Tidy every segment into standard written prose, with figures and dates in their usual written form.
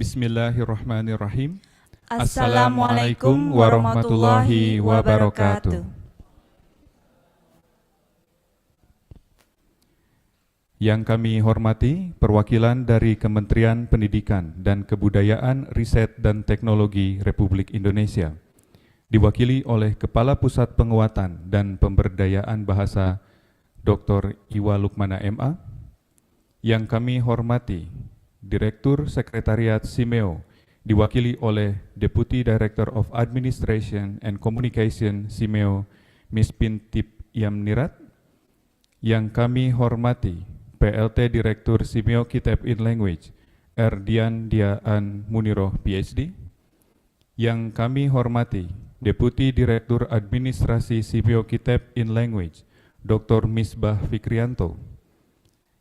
Bismillahirrahmanirrahim. Assalamualaikum warahmatullahi wabarakatuh. Yang kami hormati perwakilan dari Kementerian Pendidikan dan Kebudayaan, Riset dan Teknologi Republik Indonesia, diwakili oleh Kepala Pusat Penguatan dan Pemberdayaan Bahasa Dr. Iwa Lukmana MA. Yang kami hormati Direktur Sekretariat Simeo, diwakili oleh Deputy Director of Administration and Communication Simeo, Miss Pintip Yamnirat. Yang kami hormati PLT Direktur Simeo Kitab in Language, Erdian Diaan Muniroh PhD. Yang kami hormati Deputy Direktur Administrasi Simeo Kitab in Language, Dr. Misbah Fikrianto.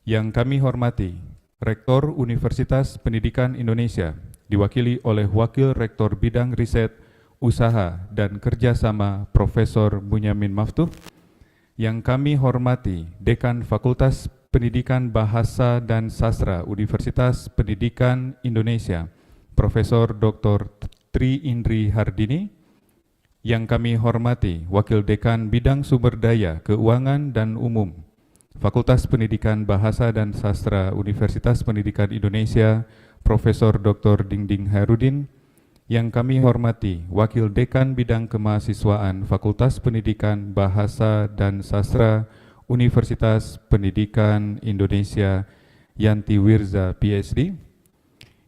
Yang kami hormati Rektor Universitas Pendidikan Indonesia, diwakili oleh Wakil Rektor Bidang Riset, Usaha, dan Kerjasama Profesor Bunyamin Maftuh. Yang kami hormati Dekan Fakultas Pendidikan Bahasa dan Sastra Universitas Pendidikan Indonesia, Profesor Dr. Tri Indri Hardini. Yang kami hormati Wakil Dekan Bidang Sumber Daya, Keuangan, dan Umum, Fakultas Pendidikan Bahasa dan Sastra Universitas Pendidikan Indonesia, Profesor Dr. Dingding Hairudin. Yang kami hormati Wakil Dekan Bidang Kemahasiswaan Fakultas Pendidikan Bahasa dan Sastra Universitas Pendidikan Indonesia, Yanti Wirza PhD.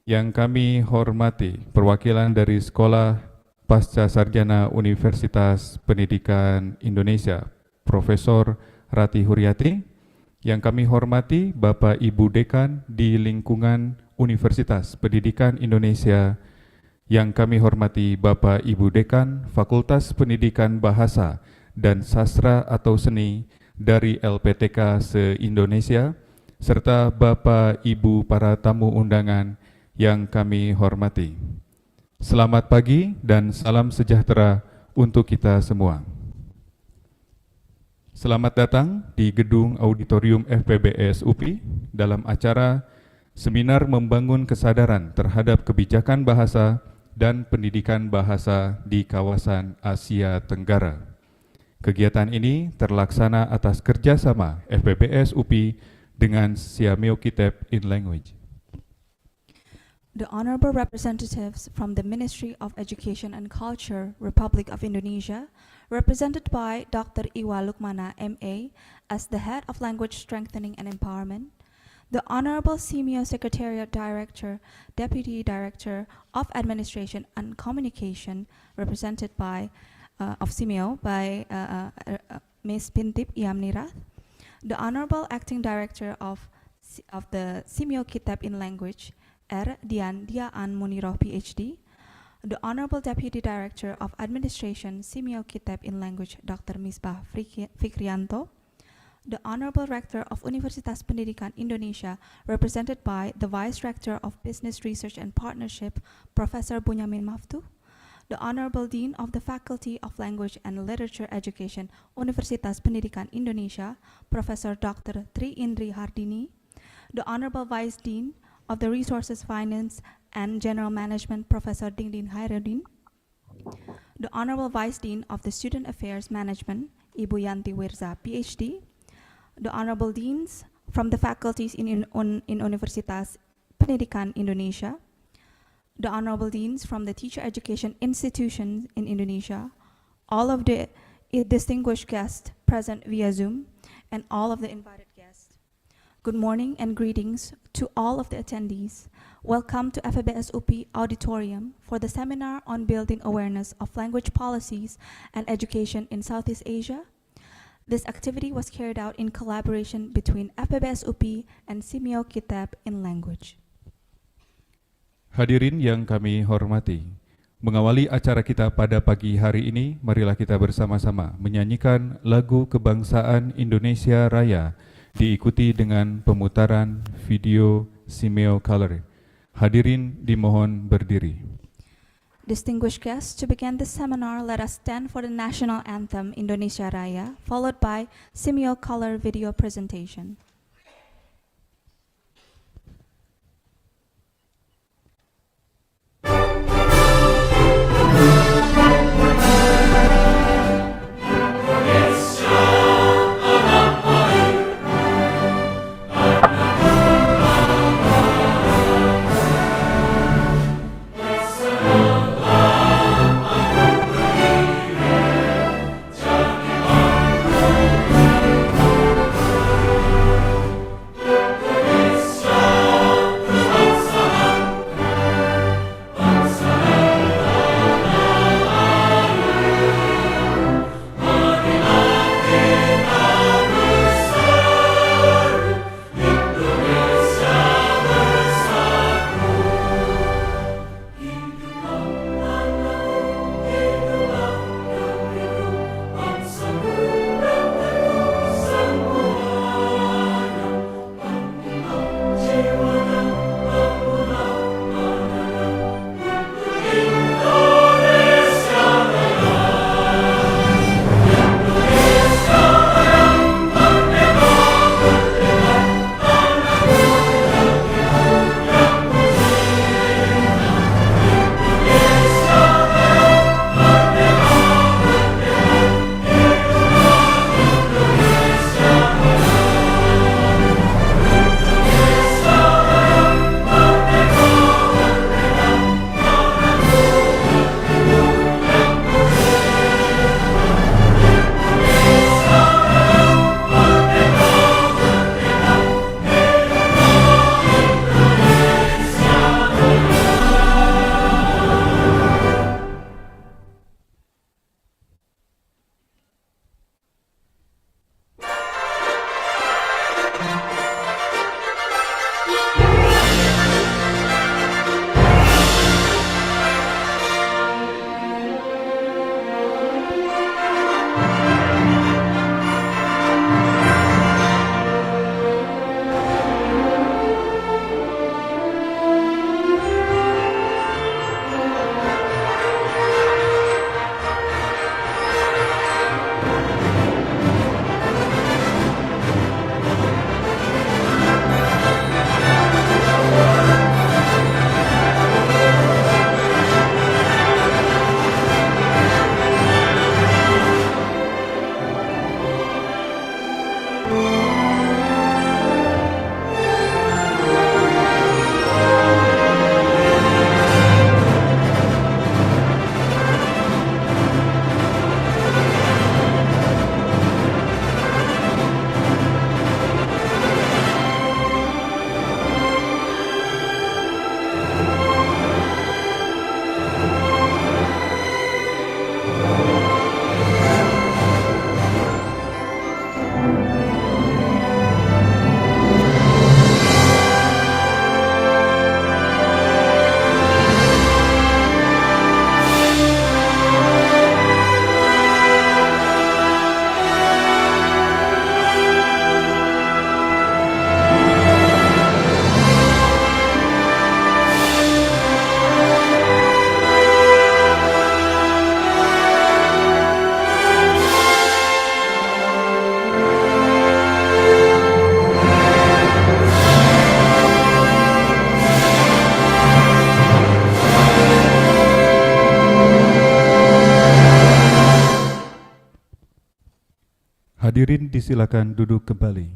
Yang kami hormati perwakilan dari Sekolah Pasca Sarjana Universitas Pendidikan Indonesia, Profesor Rati Huryati. Yang kami hormati Bapak Ibu Dekan di lingkungan Universitas Pendidikan Indonesia. Yang kami hormati Bapak Ibu Dekan Fakultas Pendidikan Bahasa dan Sastra atau Seni dari LPTK se-Indonesia, serta Bapak Ibu para tamu undangan yang kami hormati. Selamat pagi dan salam sejahtera untuk kita semua. Selamat datang di Gedung Auditorium FPBS UPI dalam acara Seminar Membangun Kesadaran Terhadap Kebijakan Bahasa dan Pendidikan Bahasa di Kawasan Asia Tenggara. Kegiatan ini terlaksana atas kerjasama FPBS UPI dengan Simeo Kitab in Language. The honorable representatives from the Ministry of Education and Culture, Republic of Indonesia, represented by Dr. Iwa Lukmana MA as the Head of Language Strengthening and Empowerment, the Honorable Simeo Secretariat Director, Deputy Director of Administration and Communication, represented by of Simeo by Ms. Pintip Yamnirat, the Honorable Acting Director of the Simeo Kitab in Language, Erdian Diaan Muniroh PhD, the Honorable Deputy Director of Administration Simeo Kitab in Language, Dr. Misbah Fikrianto, the Honorable Rector of Universitas Pendidikan Indonesia, represented by the Vice Rector of Business Research and Partnership, Professor Bunyamin Maftuh, the Honorable Dean of the Faculty of Language and Literature Education, Universitas Pendidikan Indonesia, Professor Dr. Tri Indri Hardini, the Honorable Vice Dean of the Resources Finance and General Management, Professor Dingding Hairudin, the Honorable Vice Dean of the Student Affairs Management, Ibu Yanti Wirza, PhD, the Honorable Deans from the faculties in Universitas Pendidikan Indonesia, the Honorable Deans from the Teacher Education Institutions in Indonesia, all of the distinguished guests present via Zoom, and all of the invited guests. Good morning and greetings to all of the attendees. Welcome to FPBS UPI Auditorium for the seminar on building awareness of language policies and education in Southeast Asia. This activity was carried out in collaboration between FPBS UPI and Simeo Kitab in Language. Hadirin yang kami hormati, mengawali acara kita pada pagi hari ini, marilah kita bersama-sama menyanyikan lagu kebangsaan Indonesia Raya, diikuti dengan pemutaran video Simeo Color. Hadirin dimohon berdiri. Distinguished guests, to begin this seminar, let us stand for the national anthem Indonesia Raya, followed by Simeo Color video presentation. Hadirin disilakan duduk kembali.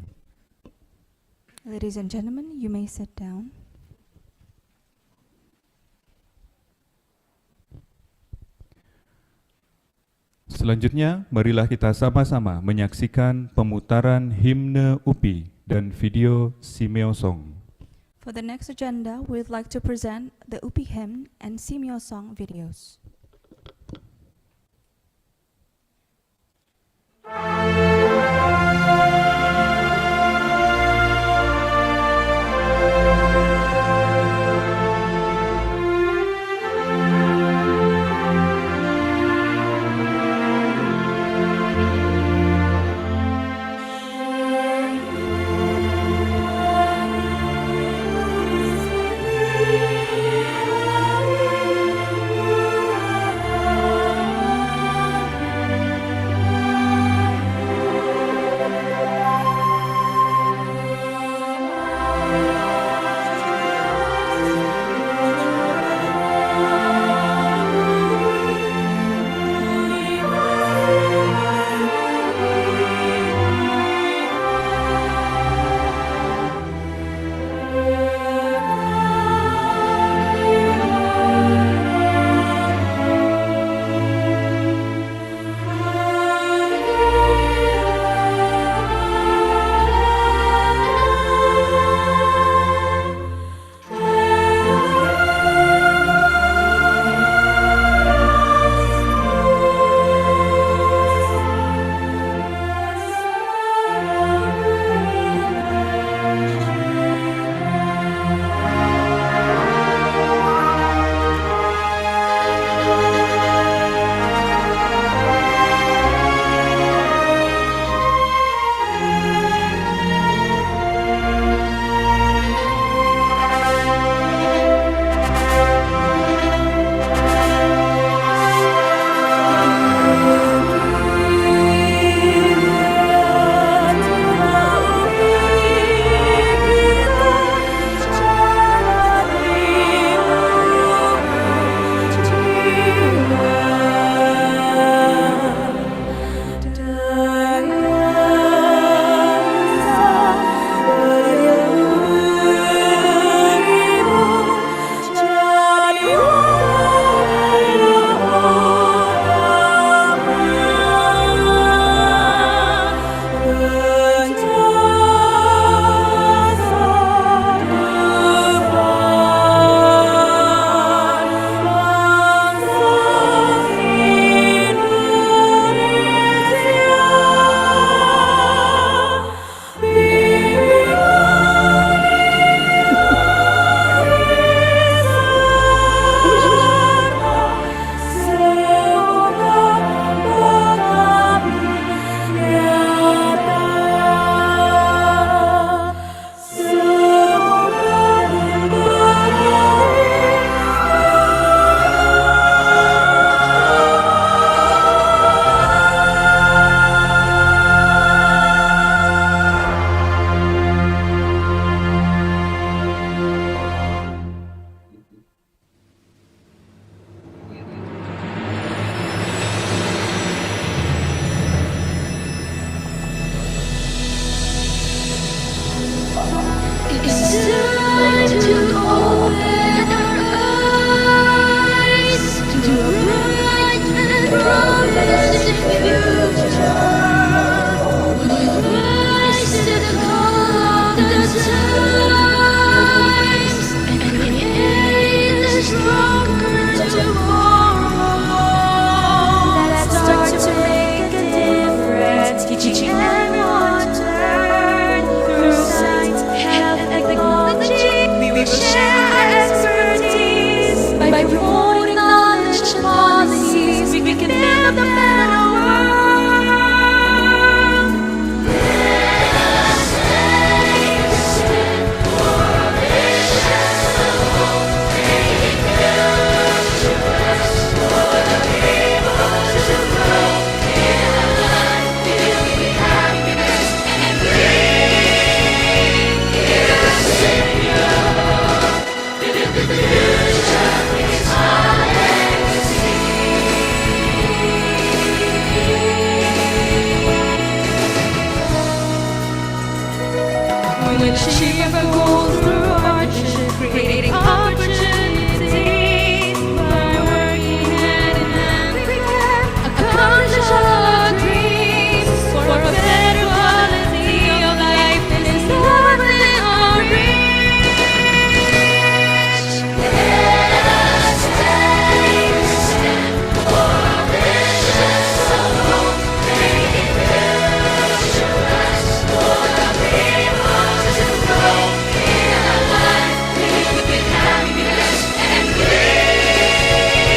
Ladies and gentlemen, you may sit down. Selanjutnya, marilah kita sama-sama menyaksikan pemutaran himne UPI dan video Simeo Song. For the next agenda, we would like to present the UPI hymn and Simeo song videos. achieve our goals through hardship, creating opportunities. By working hand in hand, we can accomplish all our dreams. For a better quality of life is within our reach. Let us take a stand for our vision so long, making future us for the people to grow in a life filled with happiness and great.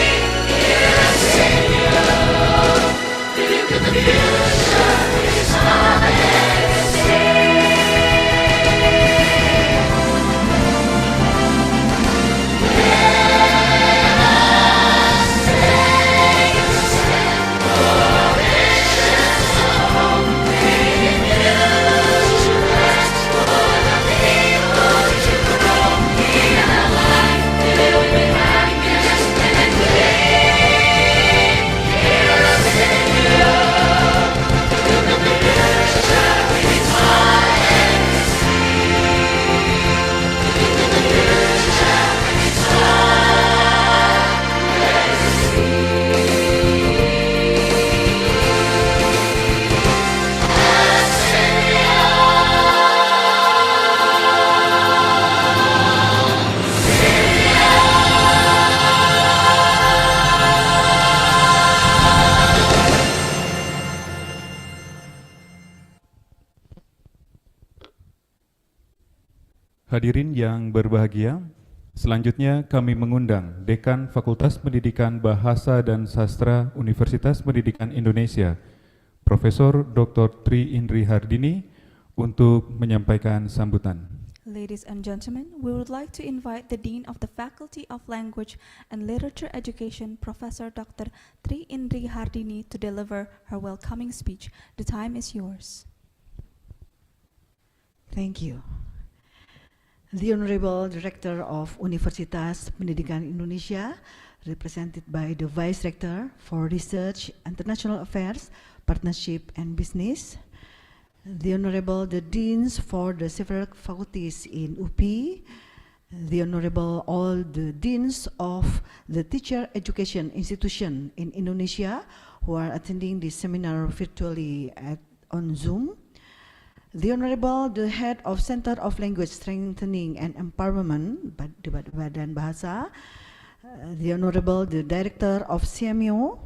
Yes, Señor, look at the future is our legacy. Hadirin yang berbahagia, selanjutnya kami mengundang Dekan Fakultas Pendidikan Bahasa dan Sastra Universitas Pendidikan Indonesia, Profesor Dr. Tri Indri Hardini, untuk menyampaikan sambutan. Ladies and gentlemen, we would like to invite the Dean of the Faculty of Language and Literature Education, Professor Dr. Tri Indri Hardini, to deliver her welcoming speech. The time is yours. Thank you. The Honorable Director of Universitas Pendidikan Indonesia, represented by the Vice Rector for Research, International Affairs, Partnership and Business, the Honorable the Deans for the several faculties in UPI, the Honorable all the Deans of the Teacher Education Institution in Indonesia who are attending this seminar virtually on Zoom, the Honorable the Head of Center of Language Strengthening and Empowerment, Badan Bahasa, the Honorable the Director of CMU,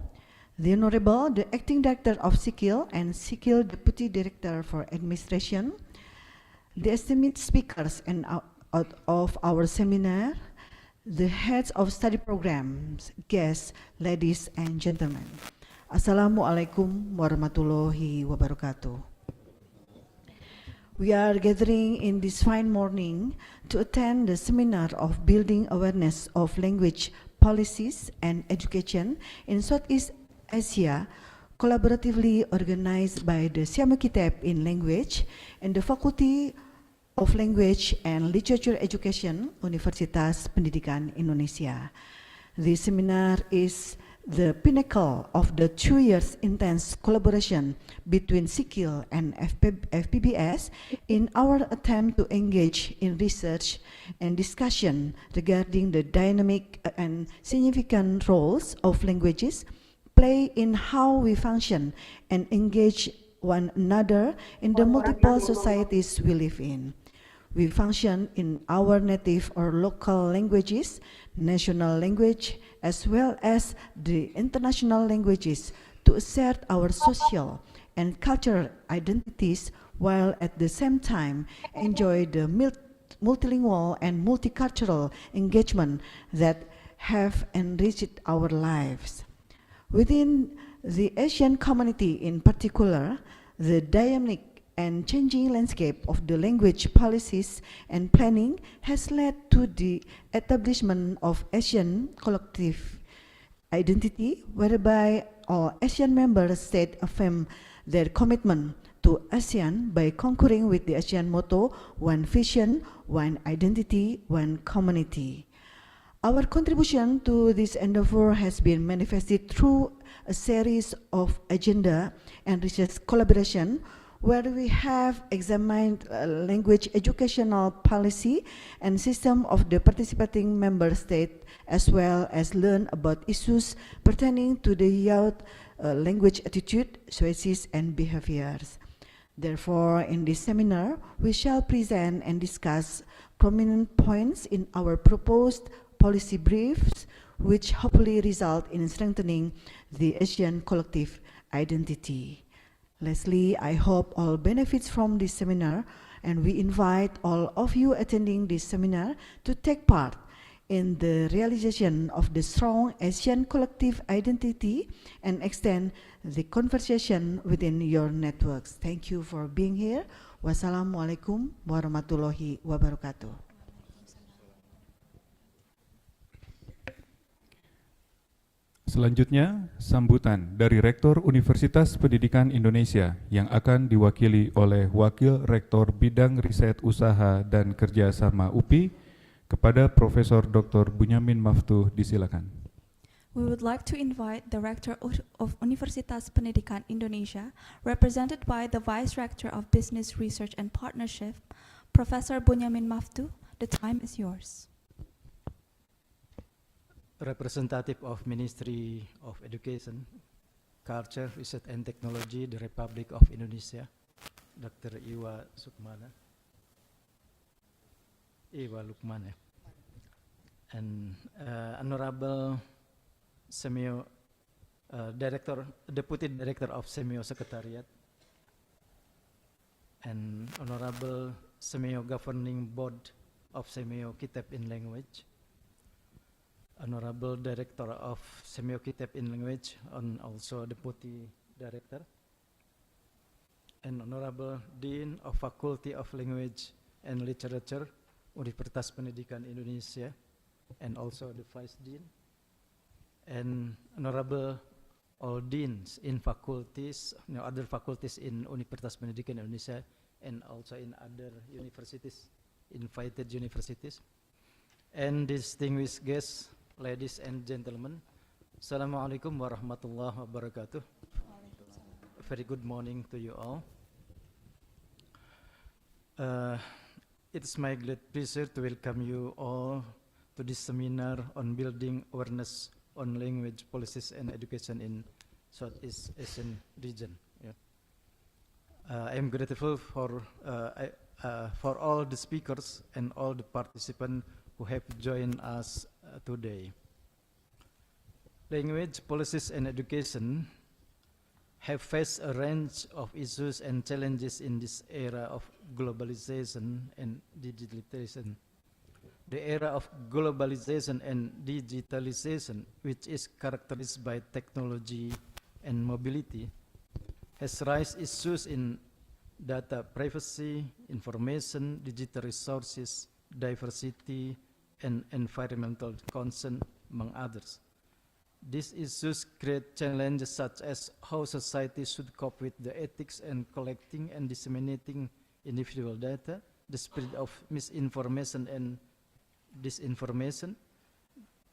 the Honorable the Acting Director of SIKIL and SIKIL Deputy Director for Administration, the esteemed speakers and of our seminar, the heads of study programs, guests, ladies and gentlemen. Assalamualaikum warahmatullahi wabarakatuh. We are gathering in this fine morning to attend the seminar of Building Awareness of Language Policies and Education in Southeast Asia, collaboratively organized by the Siamu Kitab in Language and the Faculty of Language and Literature Education, Universitas Pendidikan Indonesia. This seminar is the pinnacle of the 2 years intense collaboration between SIKIL and FPBS in our attempt to engage in research and discussion regarding the dynamic and significant roles of languages play in how we function and engage one another in the multiple societies we live in. We function in our native or local languages, national language, as well as the international languages to assert our social and cultural identities while at the same time enjoy the multilingual and multicultural engagement that have enriched our lives. Within the Asian community in particular, the dynamic and changing landscape of the language policies and planning has led to the establishment of Asian collective identity, whereby all Asian member states affirm their commitment to ASEAN by concurring with the ASEAN motto, one vision, one identity, one community. Our contribution to this endeavor has been manifested through a series of agenda and research collaboration where we have examined language educational policy and system of the participating member state, as well as learn about issues pertaining to the youth language attitude, choices, and behaviors. Therefore, in this seminar, we shall present and discuss prominent points in our proposed policy briefs, which hopefully result in strengthening the Asian collective identity. Lastly, I hope all benefits from this seminar, and we invite all of you attending this seminar to take part in the realization of the strong Asian collective identity and extend the conversation within your networks. Thank you for being here. Wassalamualaikum warahmatullahi wabarakatuh. Selanjutnya, sambutan dari Rektor Universitas Pendidikan Indonesia yang akan diwakili oleh Wakil Rektor Bidang Riset Usaha dan Kerjasama UPI kepada Profesor Dr. Bunyamin Maftuh, disilakan. We would like to invite the Rector of Universitas Pendidikan Indonesia, represented by the Vice Rector of Business Research and Partnership, Professor Bunyamin Maftuh. The time is yours. Representative of Ministry of Education, Culture, Research and Technology, the Republic of Indonesia, Dr. Iwa Lukmana, and Honorable Semio, Deputy Director of Semio Secretariat, and Honorable Semio Governing Board of Semio Kitab in Language, Honorable Director of Semio Kitab in Language, and also Deputy Director, and Honorable Dean of Faculty of Language and Literature, Universitas Pendidikan Indonesia, and also the Vice Dean, and Honorable all Deans in faculties, other faculties in Universitas Pendidikan Indonesia, and also in other universities, invited universities, and distinguished guests, ladies and gentlemen, Assalamualaikum warahmatullahi wabarakatuh. Very good morning to you all. It's my great pleasure to welcome you all to this seminar on building awareness on language policies and education in Southeast Asian region. I am grateful for all the speakers and all the participants who have joined us today. Language policies and education have faced a range of issues and challenges in this era of globalization and digitalization. The era of globalization and digitalization, which is characterized by technology and mobility, has raised issues in data privacy, information, digital resources, diversity, and environmental concern, among others. These issues create challenges such as how society should cope with the ethics and collecting and disseminating individual data, the spread of misinformation and disinformation,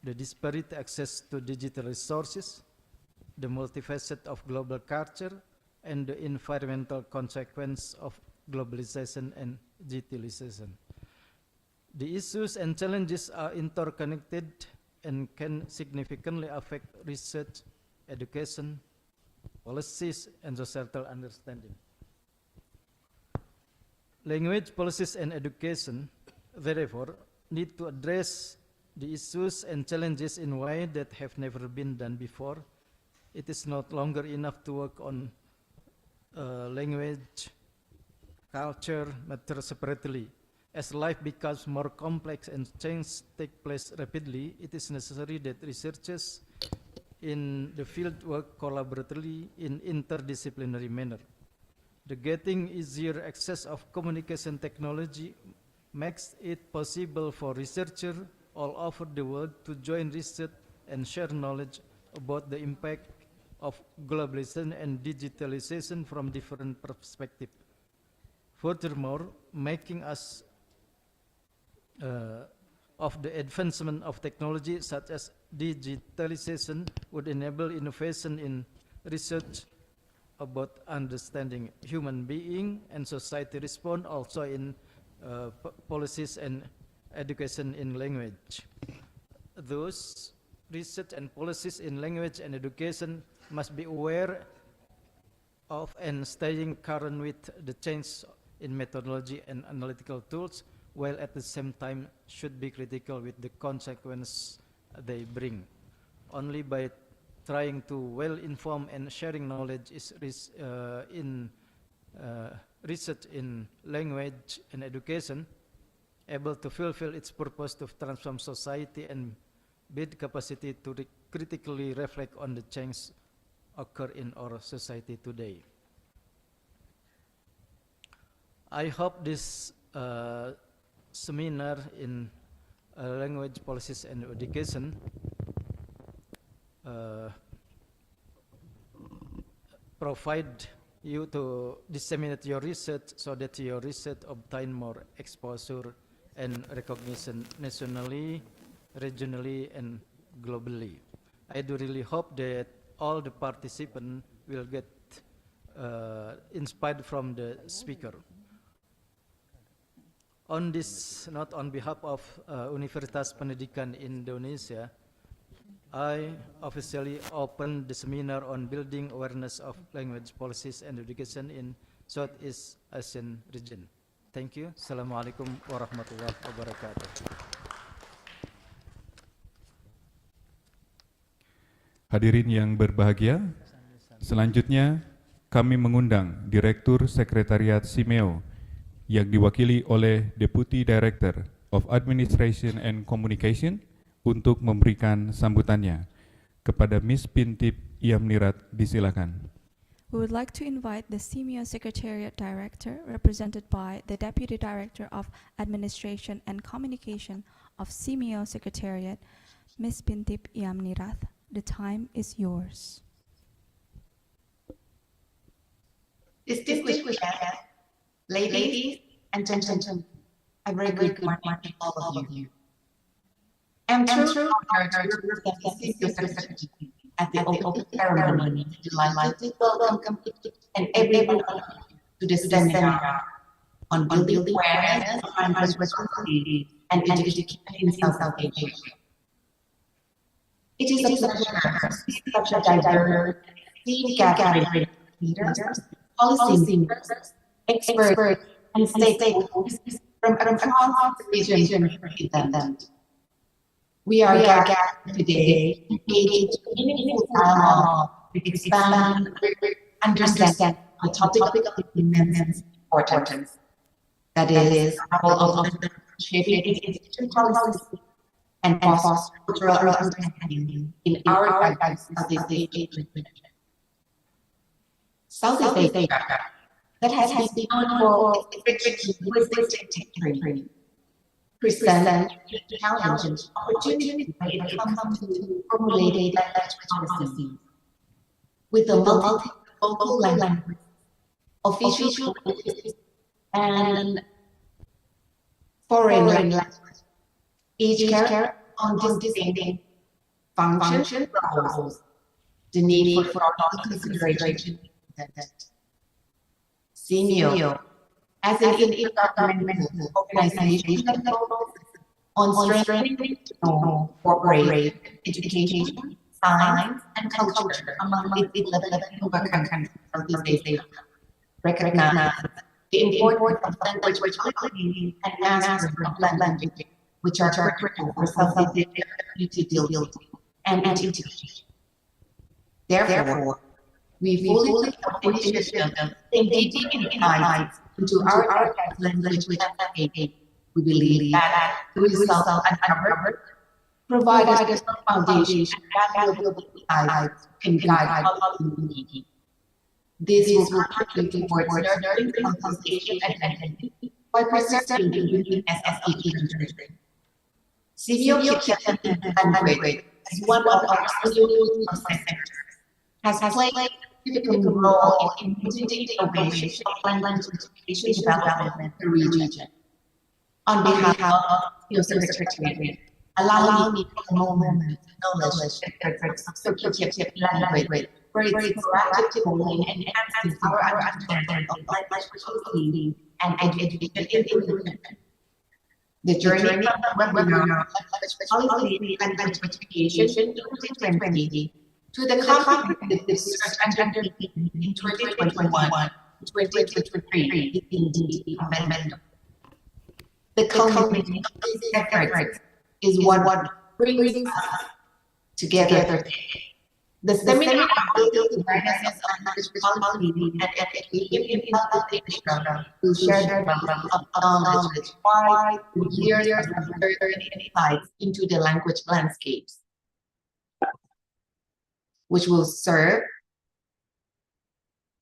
the disparate access to digital resources, the multifaceted of global culture, and the environmental consequence of globalization and digitalization. The issues and challenges are interconnected and can significantly affect research, education, policies, and societal understanding. Language policies and education, therefore, need to address the issues and challenges in ways that have never been done before. It is not longer enough to work on language, culture, matter separately. As life becomes more complex and change take place rapidly, it is necessary that researchers in the field work collaboratively in interdisciplinary manner. The getting easier access of communication technology makes it possible for researchers all over the world to join research and share knowledge about the impact of globalization and digitalization from different perspectives. Furthermore, making us of the advancement of technology such as digitalization would enable innovation in research about understanding human being and society respond also in policies and education in language. Those research and policies in language and education must be aware of and staying current with the change in methodology and analytical tools, while at the same time should be critical with the consequences they bring. Only by trying to well inform and sharing knowledge in research in language and education able to fulfill its purpose to transform society and build capacity to critically reflect on the change occur in our society today. I hope this seminar in language policies and education provide you to disseminate your research so that your research obtain more exposure and recognition nationally, regionally, and globally. I do really hope that all the participants will get inspired from the speaker. On this note, on behalf of Universitas Pendidikan Indonesia, I officially open the seminar on building awareness of language policies and education in Southeast Asian region. Thank you. Assalamualaikum warahmatullahi wabarakatuh. Hadirin yang berbahagia, selanjutnya kami mengundang Direktur Sekretariat SIMEO yang diwakili oleh Deputy Director of Administration and Communication untuk memberikan sambutannya. Kepada Miss Pintip Iamnirat, disilakan. We would like to invite the SIMEO Secretariat Director, represented by the Deputy Director of Administration and Communication of SIMEO Secretariat, Miss Pintip Iamnirat. The time is yours. Distinguished guests, ladies and gentlemen, a very good morning to all of you. I'm truly honored to represent the SIMEO Secretariat at the open ceremony in July to welcome and everyone to the seminar on building awareness of language responsibility and education in South Asia. It is a pleasure to see such a diverse gathering of leaders, policymakers, experts, and stakeholders from across the region present. We are gathered today to engage in meaningful dialogue to expand understand the topic of immense importance. That is, the role of shaping institutional policy and foster cultural understanding in our Southeast Asian region. Southeast Asia, that has been known for its rich linguistic history, present challenges, opportunities when it comes to formulating language policies. With the multiple languages, official languages, and foreign languages, each carries on distinct function roles, the need for consideration. SIMEO, as an intergovernmental organization on strengthening cooperation, education, science, and culture among its 11 countries of Southeast Asia, recognize the importance of language learning and mastery of language, which are critical for Southeast Asia to deal with and integration. Therefore, we fully support initiatives engaging in insights into our language landscape. We believe that the results uncovered provide us a foundation that will insights can guide our community. This will contribute towards nurturing conversation and identity by preserving the uniqueness of each country. SIMEO language as one of our social sectors has played a critical role in promoting innovation of language education development in the region. On behalf of your Secretariat, allow me to take a moment to acknowledge the efforts of Secretariat Language for its proactive role in enhancing our understanding of language policy and education inclusion. The journey from the webinar on language policy and language education in 2020 to the comprehensive research undertaking in 2021-2023 is indeed commendable. The culmination of these efforts is what brings us together today. The seminar building awareness on language policy and education in Southeast Asia will share the wealth of knowledge wide through years of research and insights into the language landscapes, which will serve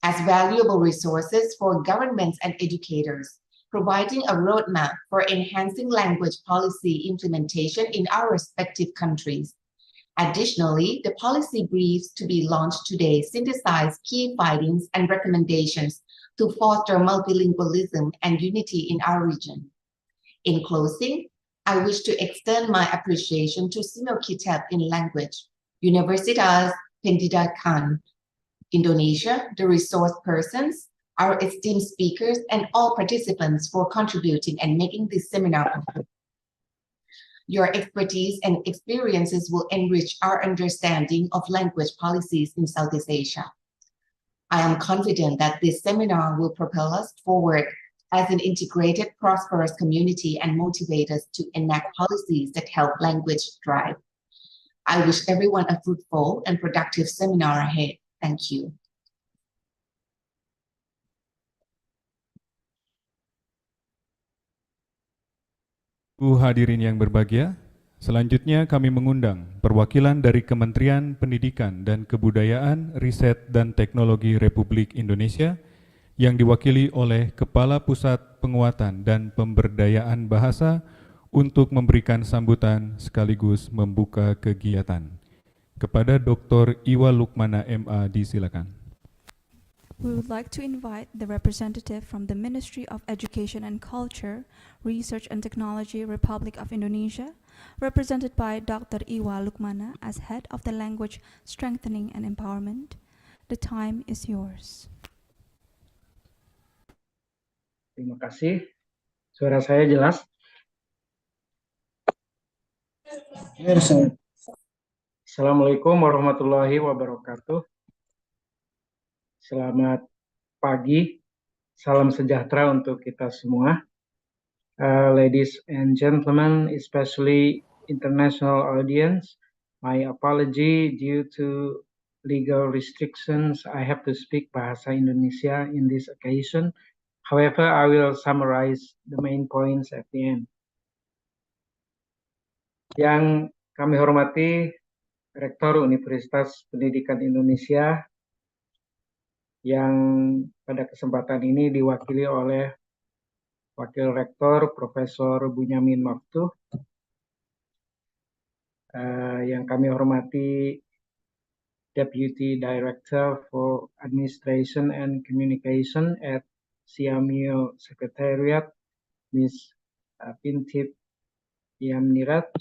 as valuable resources for governments and educators, providing a roadmap for enhancing language policy implementation in our respective countries. Additionally, the policy briefs to be launched today synthesize key findings and recommendations to foster multilingualism and unity in our region. In closing, I wish to extend my appreciation to Simo Kitab in Language, Universitas Pendidikan Indonesia, the resource persons, our esteemed speakers, and all participants for contributing and making this seminar possible. Your expertise and experiences will enrich our understanding of language policies in Southeast Asia. I am confident that this seminar will propel us forward as an integrated, prosperous community and motivate us to enact policies that help language thrive. I wish everyone a fruitful and productive seminar ahead. Thank you. Hadirin yang berbahagia, selanjutnya kami mengundang perwakilan dari Kementerian Pendidikan dan Kebudayaan, Riset dan Teknologi Republik Indonesia yang diwakili oleh Kepala Pusat Penguatan dan Pemberdayaan Bahasa untuk memberikan sambutan sekaligus membuka kegiatan. Kepada Dr. Iwa Lukmana MA disilakan. We would like to invite the representative from the Ministry of Education and Culture, Research and Technology, Republic of Indonesia, represented by Dr. Iwa Lukmana as Head of the Language Strengthening and Empowerment. The time is yours. Terima kasih. Suara saya jelas? Assalamualaikum warahmatullahi wabarakatuh. Selamat pagi, salam sejahtera untuk kita semua. Ladies and gentlemen, especially international audience, my apology due to legal restrictions. I have to speak Bahasa Indonesia in this occasion. However, I will summarize the main points at the end. Yang kami hormati Rektor Universitas Pendidikan Indonesia, yang pada kesempatan ini diwakili oleh Wakil Rektor Profesor Bunyamin Maftuh, yang kami hormati Deputy Director for Administration and Communication at Siamio Secretariat, Ms. Pintip Yamnirat,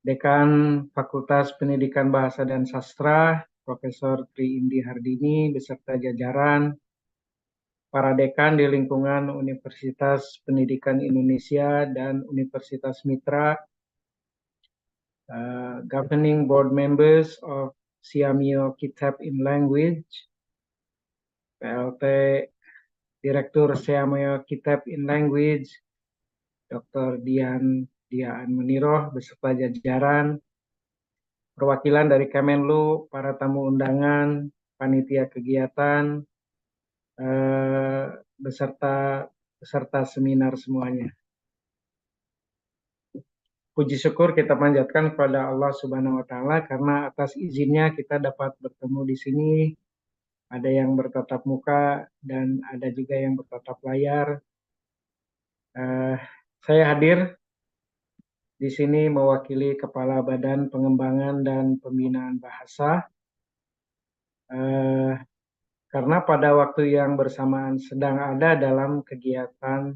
Dekan Fakultas Pendidikan Bahasa dan Sastra, Profesor Tri Indi Hardini beserta jajaran, para dekan di lingkungan Universitas Pendidikan Indonesia dan Universitas Mitra, governing board members of Siamio Kitab in Language, PLT Direktur Siamio Kitab in Language, Dr. Dian Muniroh beserta jajaran, perwakilan dari Kemenlu, para tamu undangan, panitia kegiatan, beserta seminar semuanya. Puji syukur kita panjatkan kepada Allah Subhanahu wa Ta'ala karena atas izinnya kita dapat bertemu di sini. Ada yang bertatap muka dan ada juga yang bertatap layar. Saya hadir di sini mewakili Kepala Badan Pengembangan dan Pembinaan Bahasa, karena pada waktu yang bersamaan sedang ada dalam kegiatan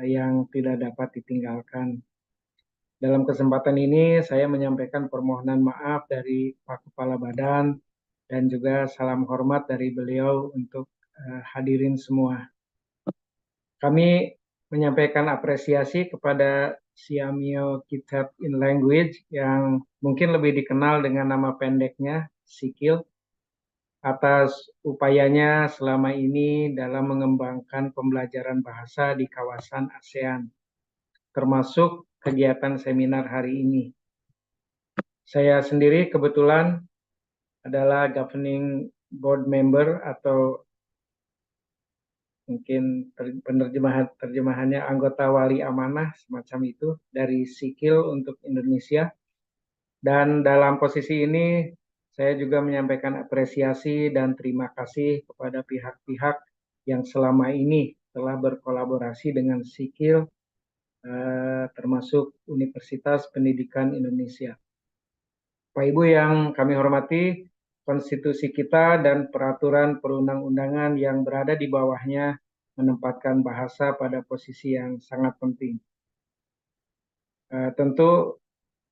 yang tidak dapat ditinggalkan. Dalam kesempatan ini saya menyampaikan permohonan maaf dari Pak Kepala Badan dan juga salam hormat dari beliau untuk hadirin semua. Kami menyampaikan apresiasi kepada Siamio Kitab in Language yang mungkin lebih dikenal dengan nama pendeknya SIKIL atas upayanya selama ini dalam mengembangkan pembelajaran bahasa di kawasan ASEAN, termasuk kegiatan seminar hari ini. Saya sendiri kebetulan adalah governing board member atau mungkin terjemahannya anggota wali amanah semacam itu dari SIKIL untuk Indonesia. Dan dalam posisi ini saya juga menyampaikan apresiasi dan terima kasih kepada pihak-pihak yang selama ini telah berkolaborasi dengan SIKIL termasuk Universitas Pendidikan Indonesia. Pak Ibu yang kami hormati, konstitusi kita dan peraturan perundang-undangan yang berada di bawahnya menempatkan bahasa pada posisi yang sangat penting. Tentu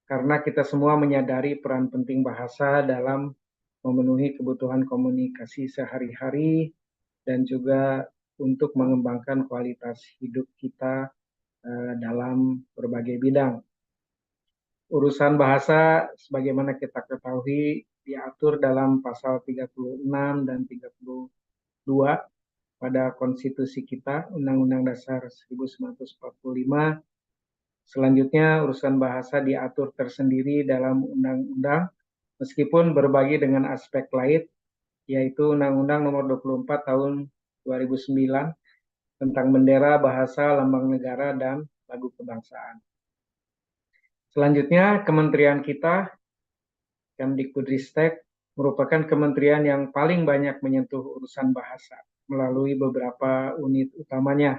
karena kita semua menyadari peran penting bahasa dalam memenuhi kebutuhan komunikasi sehari-hari dan juga untuk mengembangkan kualitas hidup kita dalam berbagai bidang. Urusan bahasa sebagaimana kita ketahui diatur dalam pasal 36 dan 32 pada konstitusi kita, Undang-Undang Dasar 1945. Selanjutnya urusan bahasa diatur tersendiri dalam undang-undang meskipun berbagi dengan aspek lain, yaitu Undang-Undang Nomor 24 Tahun 2009 tentang bendera, bahasa, lambang negara, dan lagu kebangsaan. Selanjutnya, kementerian kita, Kemdikbudristek, merupakan kementerian yang paling banyak menyentuh urusan bahasa melalui beberapa unit utamanya.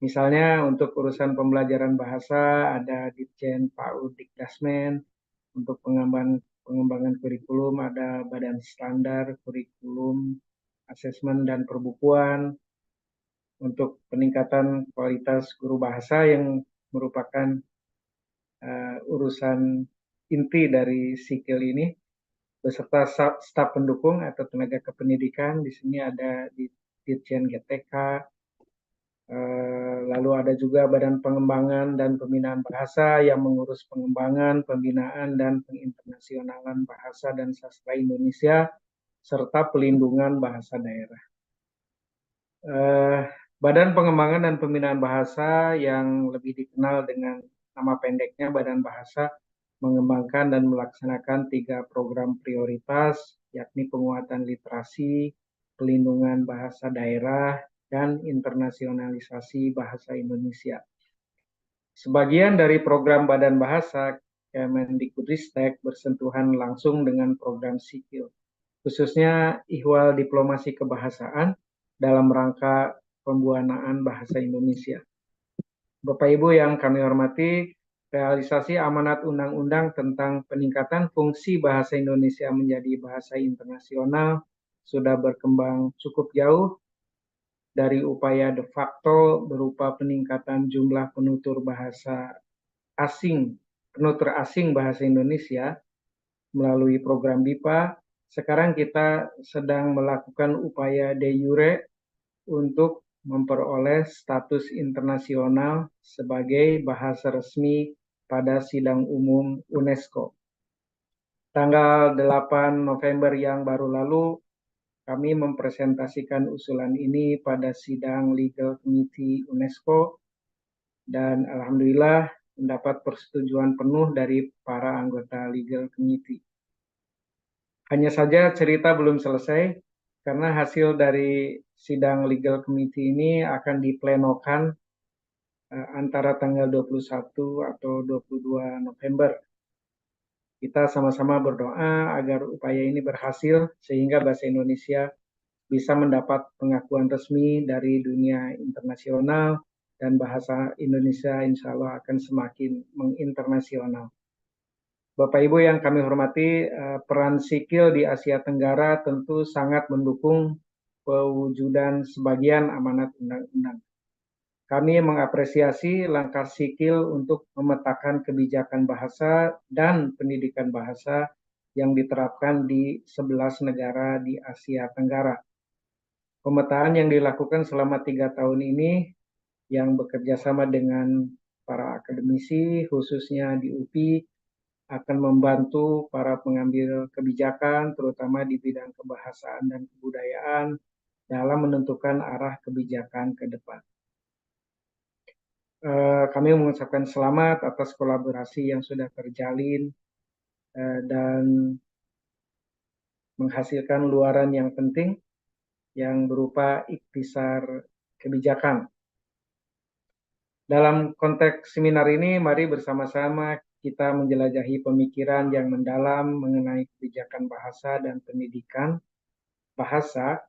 Misalnya untuk urusan pembelajaran bahasa ada Ditjen PAUD Dikdasmen, untuk pengembangan kurikulum ada Badan Standar Kurikulum, Asesmen dan Perbukuan, untuk peningkatan kualitas guru bahasa yang merupakan urusan inti dari SIKIL ini, beserta staf pendukung atau tenaga kependidikan. Di sini ada Ditjen GTK, lalu ada juga Badan Pengembangan dan Pembinaan Bahasa yang mengurus pengembangan, pembinaan, dan penginternasionalan bahasa dan sastra Indonesia, serta pelindungan bahasa daerah. Badan Pengembangan dan Pembinaan Bahasa yang lebih dikenal dengan nama pendeknya Badan Bahasa mengembangkan dan melaksanakan 3 program prioritas, yakni penguatan literasi, pelindungan bahasa daerah, dan internasionalisasi bahasa Indonesia. Sebagian dari program Badan Bahasa Kemendikbudristek bersentuhan langsung dengan program SIKIL, khususnya Ihwal Diplomasi Kebahasaan dalam rangka pembuanaan bahasa Indonesia. Bapak Ibu yang kami hormati, realisasi amanat undang-undang tentang peningkatan fungsi bahasa Indonesia menjadi bahasa internasional sudah berkembang cukup jauh dari upaya de facto berupa peningkatan jumlah penutur asing bahasa Indonesia melalui program BIPA. Sekarang kita sedang melakukan upaya de jure untuk memperoleh status internasional sebagai bahasa resmi pada sidang umum UNESCO. Tanggal 8 November yang baru lalu, kami mempresentasikan usulan ini pada sidang Legal Committee UNESCO dan alhamdulillah mendapat persetujuan penuh dari para anggota Legal Committee. Hanya saja cerita belum selesai, karena hasil dari sidang Legal Committee ini akan diplenokan antara tanggal 21 atau 22 November. Kita sama-sama berdoa agar upaya ini berhasil sehingga bahasa Indonesia bisa mendapat pengakuan resmi dari dunia internasional dan bahasa Indonesia insya Allah akan semakin menginternasional. Bapak Ibu yang kami hormati, peran SIKIL di Asia Tenggara tentu sangat mendukung pewujudan sebagian amanat undang-undang. Kami mengapresiasi langkah Sikil untuk memetakan kebijakan bahasa dan pendidikan bahasa yang diterapkan di 11 negara di Asia Tenggara. Pemetaan yang dilakukan selama 3 tahun ini yang bekerja sama dengan para akademisi, khususnya di UPI, akan membantu para pengambil kebijakan, terutama di bidang kebahasaan dan kebudayaan, dalam menentukan arah kebijakan ke depan. Kami mengucapkan selamat atas kolaborasi yang sudah terjalin dan menghasilkan luaran yang penting yang berupa ikhtisar kebijakan. Dalam konteks seminar ini, mari bersama-sama kita menjelajahi pemikiran yang mendalam mengenai kebijakan bahasa dan pendidikan bahasa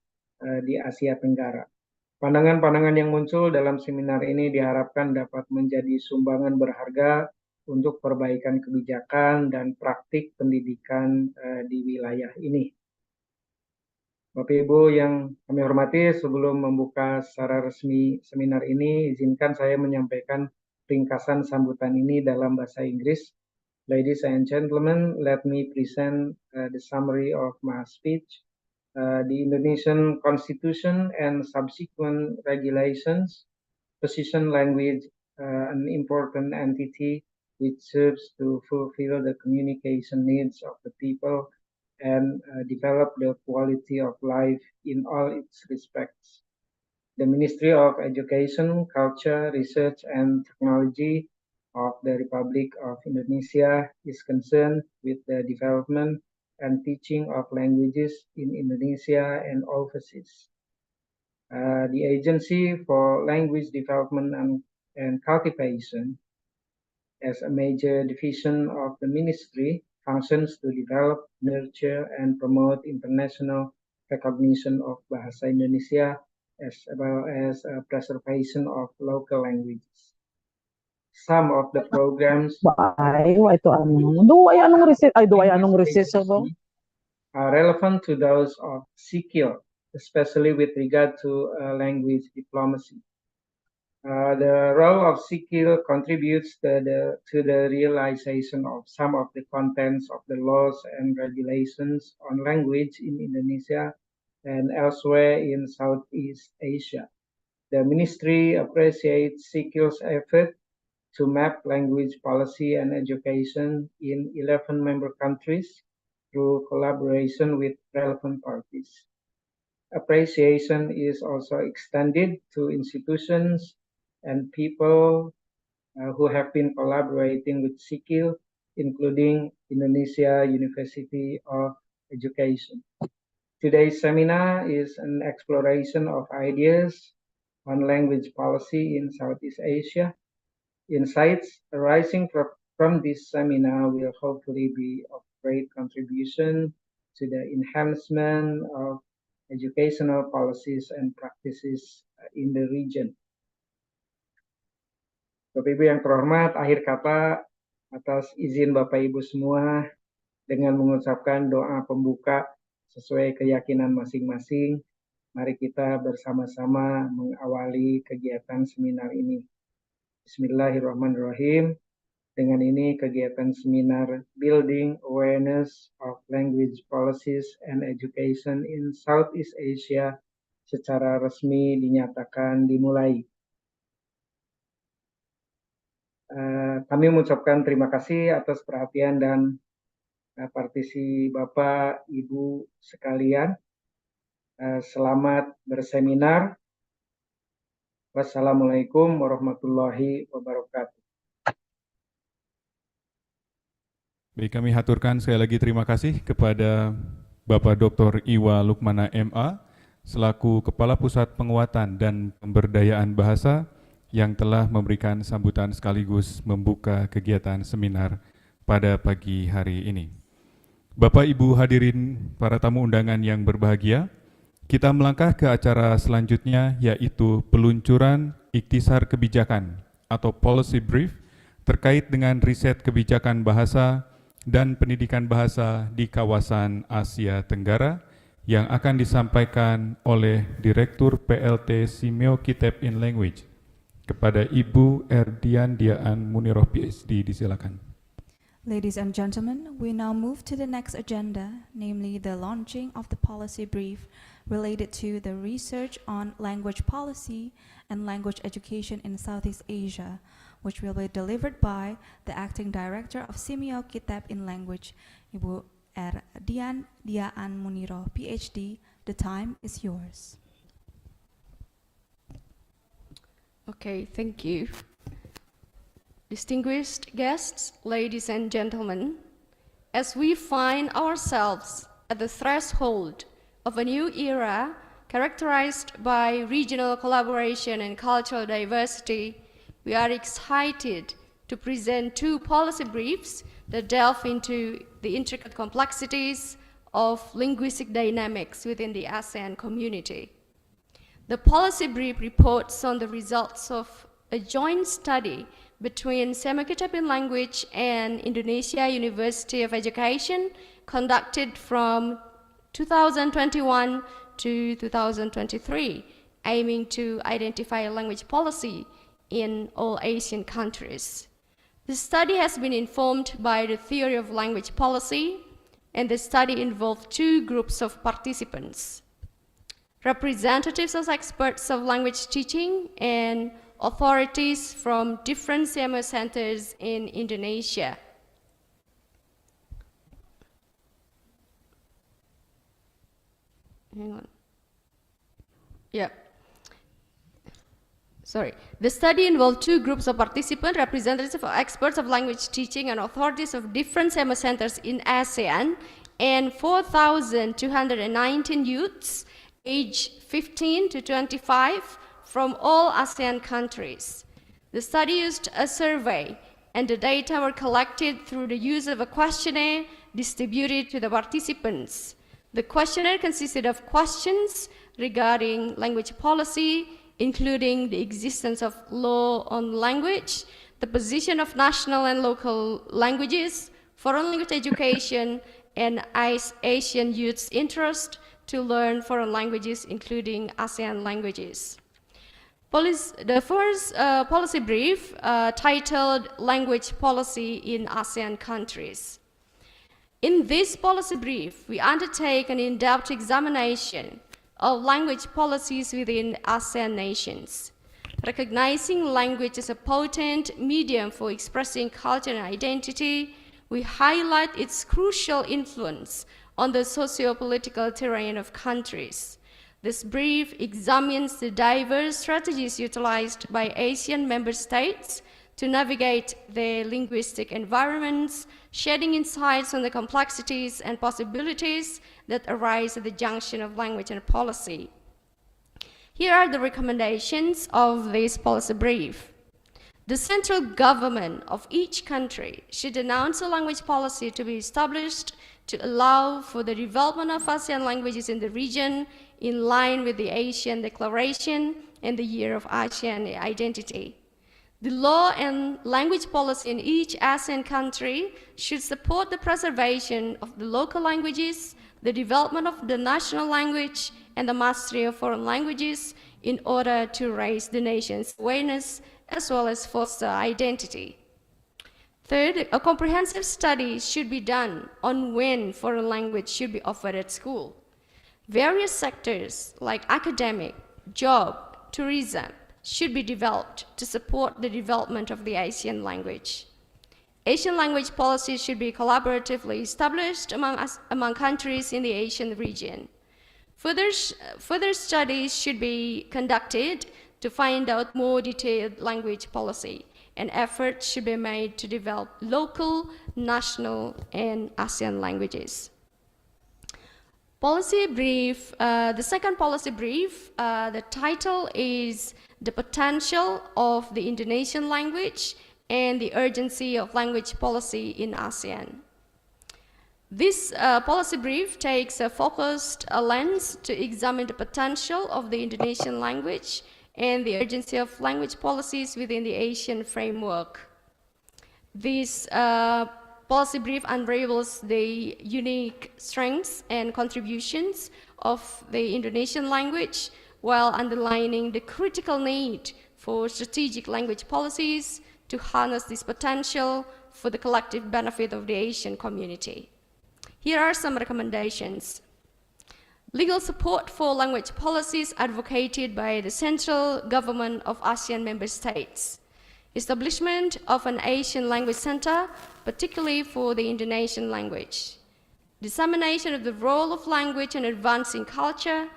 di Asia Tenggara. Pandangan-pandangan yang muncul dalam seminar ini diharapkan dapat menjadi sumbangan berharga untuk perbaikan kebijakan dan praktik pendidikan di wilayah ini. Bapak Ibu yang kami hormati, sebelum membuka secara resmi seminar ini, izinkan saya menyampaikan ringkasan sambutan ini dalam bahasa Inggris. Ladies and gentlemen, let me present the summary of my speech. The Indonesian Constitution and subsequent regulations position language an important entity which serves to fulfill the communication needs of the people and develop the quality of life in all its respects. The Ministry of Education, Culture, Research and Technology of the Republic of Indonesia is concerned with the development and teaching of languages in Indonesia and overseas. The Agency for Language Development and Cultivation, as a major division of the ministry, functions to develop, nurture, and promote international recognition of Bahasa Indonesia as well as preservation of local languages. Some of the programs are relevant to those of Sikil, especially with regard to language diplomacy. The role of Sikil contributes to the realization of some of the contents of the laws and regulations on language in Indonesia and elsewhere in Southeast Asia. The ministry appreciates Sikil's effort to map language policy and education in 11 member countries through collaboration with relevant parties. Appreciation is also extended to institutions and people who have been collaborating with Sikil, including Indonesia University of Education. Today's seminar is an exploration of ideas on language policy in Southeast Asia. Insights arising from this seminar will hopefully be of great contribution to the enhancement of educational policies and practices in the region. Bapak Ibu yang terhormat, akhir kata atas izin Bapak Ibu semua dengan mengucapkan doa pembuka sesuai keyakinan masing-masing, mari kita bersama-sama mengawali kegiatan seminar ini. Bismillahirrahmanirrahim. Dengan ini kegiatan seminar Building Awareness of Language Policies and Education in Southeast Asia secara resmi dinyatakan dimulai. Kami mengucapkan terima kasih atas perhatian dan partisi Bapak, Ibu sekalian. Selamat berseminar. Wassalamualaikum warahmatullahi wabarakatuh. Baik, kami haturkan sekali lagi terima kasih kepada Bapak Dr. Iwa Lukmana MA selaku Kepala Pusat Penguatan dan Pemberdayaan Bahasa yang telah memberikan sambutan sekaligus membuka kegiatan seminar pada pagi hari ini. Bapak Ibu hadirin para tamu undangan yang berbahagia, kita melangkah ke acara selanjutnya yaitu peluncuran ikhtisar kebijakan atau policy brief terkait dengan riset kebijakan bahasa dan pendidikan bahasa di kawasan Asia Tenggara yang akan disampaikan oleh Direktur PLT Simeo Kitab in Language, Kepada Ibu Erdian Diaan Muniroh PhD, disilakan. Ladies and gentlemen, we now move to the next agenda, namely the launching of the policy brief related to the research on language policy and language education in Southeast Asia, which will be delivered by the Acting Director of Semiok Kitab in Language, Ibu Erdian Diaan Muniroh, PhD. The time is yours. Okay, thank you. Distinguished guests, ladies and gentlemen, as we find ourselves at the threshold of a new era characterized by regional collaboration and cultural diversity, we are excited to present two policy briefs that delve into the intricate complexities of linguistic dynamics within the ASEAN community. The policy brief reports on the results of a joint study between Semiok Kitab in Language and Indonesia University of Education conducted from 2021 to 2023, aiming to identify a language policy in all Asian countries. The study has been informed by the theory of language policy, and the study involved two groups of participants: representatives as experts of language teaching and authorities from different CMO centers in Indonesia. Hang on. Yeah. Sorry. The study involved two groups of participants, representatives of experts of language teaching and authorities of different CMO centers in ASEAN, and 4,219 youths aged 15 to 25 from all ASEAN countries. The study used a survey, and the data were collected through the use of a questionnaire distributed to the participants. The questionnaire consisted of questions regarding language policy, including the existence of law on language, the position of national and local languages, foreign language education, and Asian youth's interest to learn foreign languages, including ASEAN languages. The first policy brief titled Language Policy in ASEAN Countries. In this policy brief, we undertake an in-depth examination of language policies within ASEAN nations. Recognizing language as a potent medium for expressing culture and identity, we highlight its crucial influence on the socio-political terrain of countries. This brief examines the diverse strategies utilized by Asian member states to navigate their linguistic environments, shedding insights on the complexities and possibilities that arise at the junction of language and policy. Here are the recommendations of this policy brief. The central government of each country should announce a language policy to be established to allow for the development of ASEAN languages in the region in line with the ASEAN Declaration and the Year of ASEAN Identity. The law and language policy in each ASEAN country should support the preservation of the local languages, the development of the national language, and the mastery of foreign languages in order to raise the nation's awareness as well as foster identity. Third, a comprehensive study should be done on when foreign language should be offered at school. Various sectors like academic, job, tourism should be developed to support the development of the Asian language. Asian language policies should be collaboratively established among countries in the Asian region. Further studies should be conducted to find out more detailed language policy, and efforts should be made to develop local, national, and ASEAN languages. Policy brief, the second policy brief, the title is The Potential of the Indonesian Language and the Urgency of Language Policy in ASEAN. This policy brief takes a focused lens to examine the potential of the Indonesian language and the urgency of language policies within the Asian framework. This policy brief unravels the unique strengths and contributions of the Indonesian language while underlining the critical need for strategic language policies to harness this potential for the collective benefit of the Asian community. Here are some recommendations. Legal support for language policies advocated by the central government of ASEAN member states. Establishment of an Asian language center, particularly for the Indonesian language. Dissemination of the role of language in advancing culture,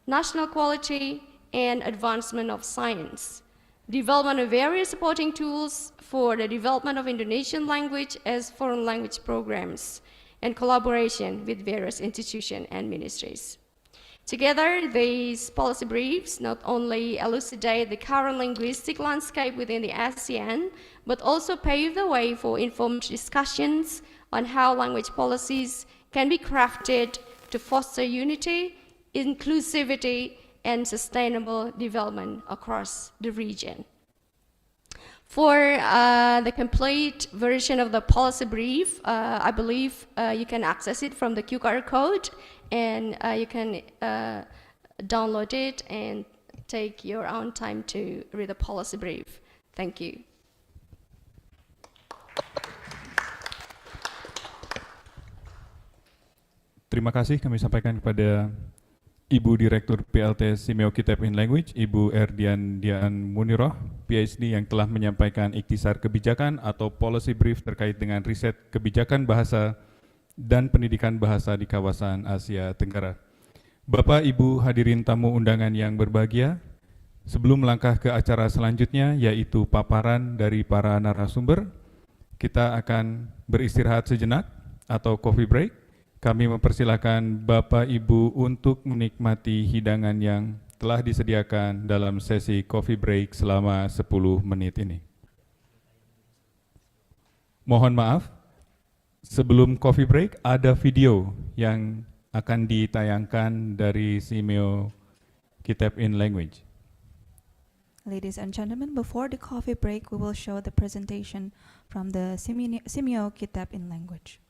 national quality, and advancement of science. Development of various supporting tools for the development of Indonesian language as foreign language programs, and collaboration with various institutions and ministries. Together, these policy briefs not only elucidate the current linguistic landscape within the ASEAN, but also pave the way for informed discussions on how language policies can be crafted to foster unity, inclusivity, and sustainable development across the region. For the complete version of the policy brief, I believe you can access it from the QR code, and you can download it and take your own time to read the policy brief. Thank you. Terima kasih kami sampaikan kepada Ibu Direktur PLT Simeo Kitab in Language, Ibu Erdian Dian Muniroh, PhD, yang telah menyampaikan ikhtisar kebijakan atau policy brief terkait dengan riset kebijakan bahasa dan pendidikan bahasa di kawasan Asia Tenggara. Bapak, Ibu, hadirin tamu undangan yang berbahagia, sebelum melangkah ke acara selanjutnya, yaitu paparan dari para narasumber, kita akan beristirahat sejenak atau coffee break. Kami mempersilakan Bapak Ibu untuk menikmati hidangan yang telah disediakan dalam sesi coffee break selama 10 menit ini. Mohon maaf, sebelum coffee break ada video yang akan ditayangkan dari Simeo Kitab in Language. Ladies and gentlemen, before the coffee break, we will show the presentation from the Simeo Kitab in Language.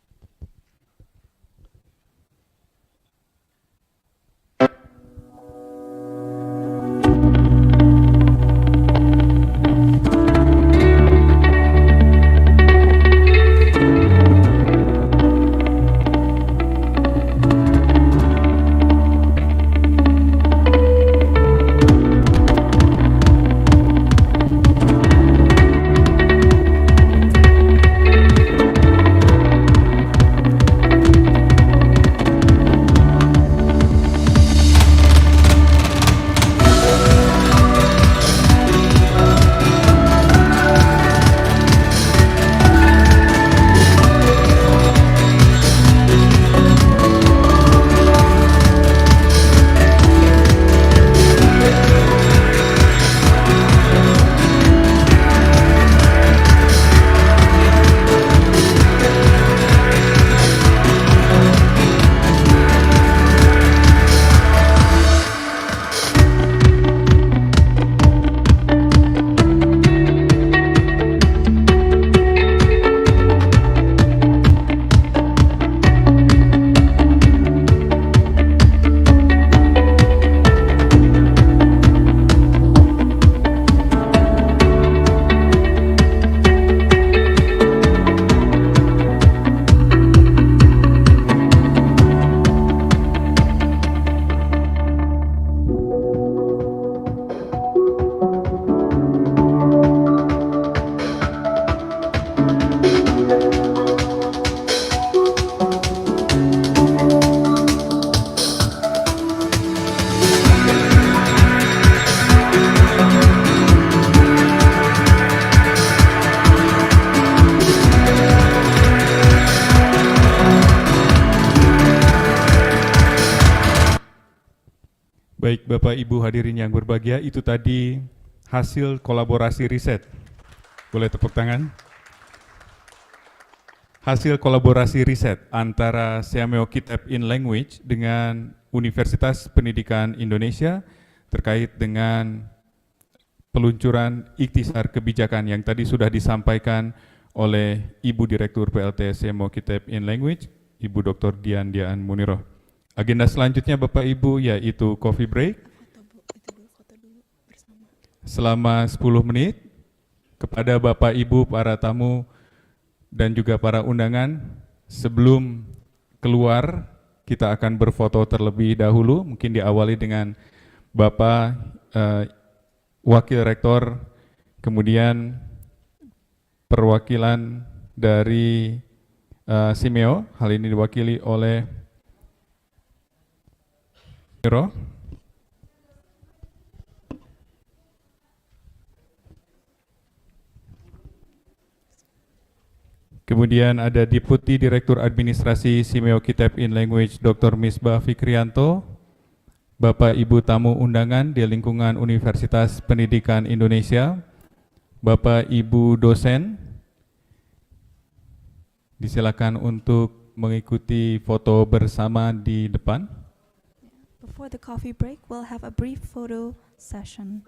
Baik, Bapak Ibu hadirin yang berbahagia, itu tadi hasil kolaborasi riset. Boleh tepuk tangan? Hasil kolaborasi riset antara Simeo Kitab in Language dengan Universitas Pendidikan Indonesia terkait dengan peluncuran ikhtisar kebijakan yang tadi sudah disampaikan oleh Ibu Direktur PLT Simeo Kitab in Language, Ibu Dr. Dian Muniroh. Agenda selanjutnya Bapak Ibu yaitu coffee break. selama 10 menit kepada Bapak Ibu para tamu dan juga para undangan. Sebelum keluar, kita akan berfoto terlebih dahulu, mungkin diawali dengan Bapak Wakil Rektor, kemudian perwakilan dari Simeo, hal ini diwakili oleh Miro. Kemudian ada Deputi Direktur Administrasi Simeo Kitab in Language Dr. Misbah Fikrianto, Bapak Ibu tamu undangan di lingkungan Universitas Pendidikan Indonesia, Bapak Ibu dosen, disilakan untuk mengikuti foto bersama di depan. Before the coffee break, we'll have a brief photo session.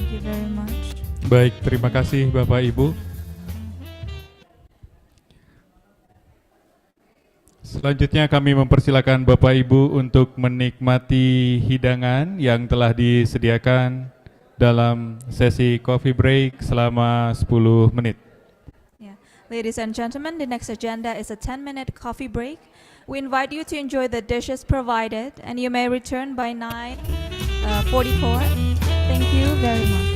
Thank you very much. Baik, terima kasih Bapak Ibu. Selanjutnya kami mempersilakan Bapak Ibu untuk menikmati hidangan yang telah disediakan dalam sesi coffee break selama 10 menit. Yeah. Ladies and gentlemen, the next agenda is a 10-minute coffee break. We invite you to enjoy the dishes provided, and you may return by 9:44. Thank you very much.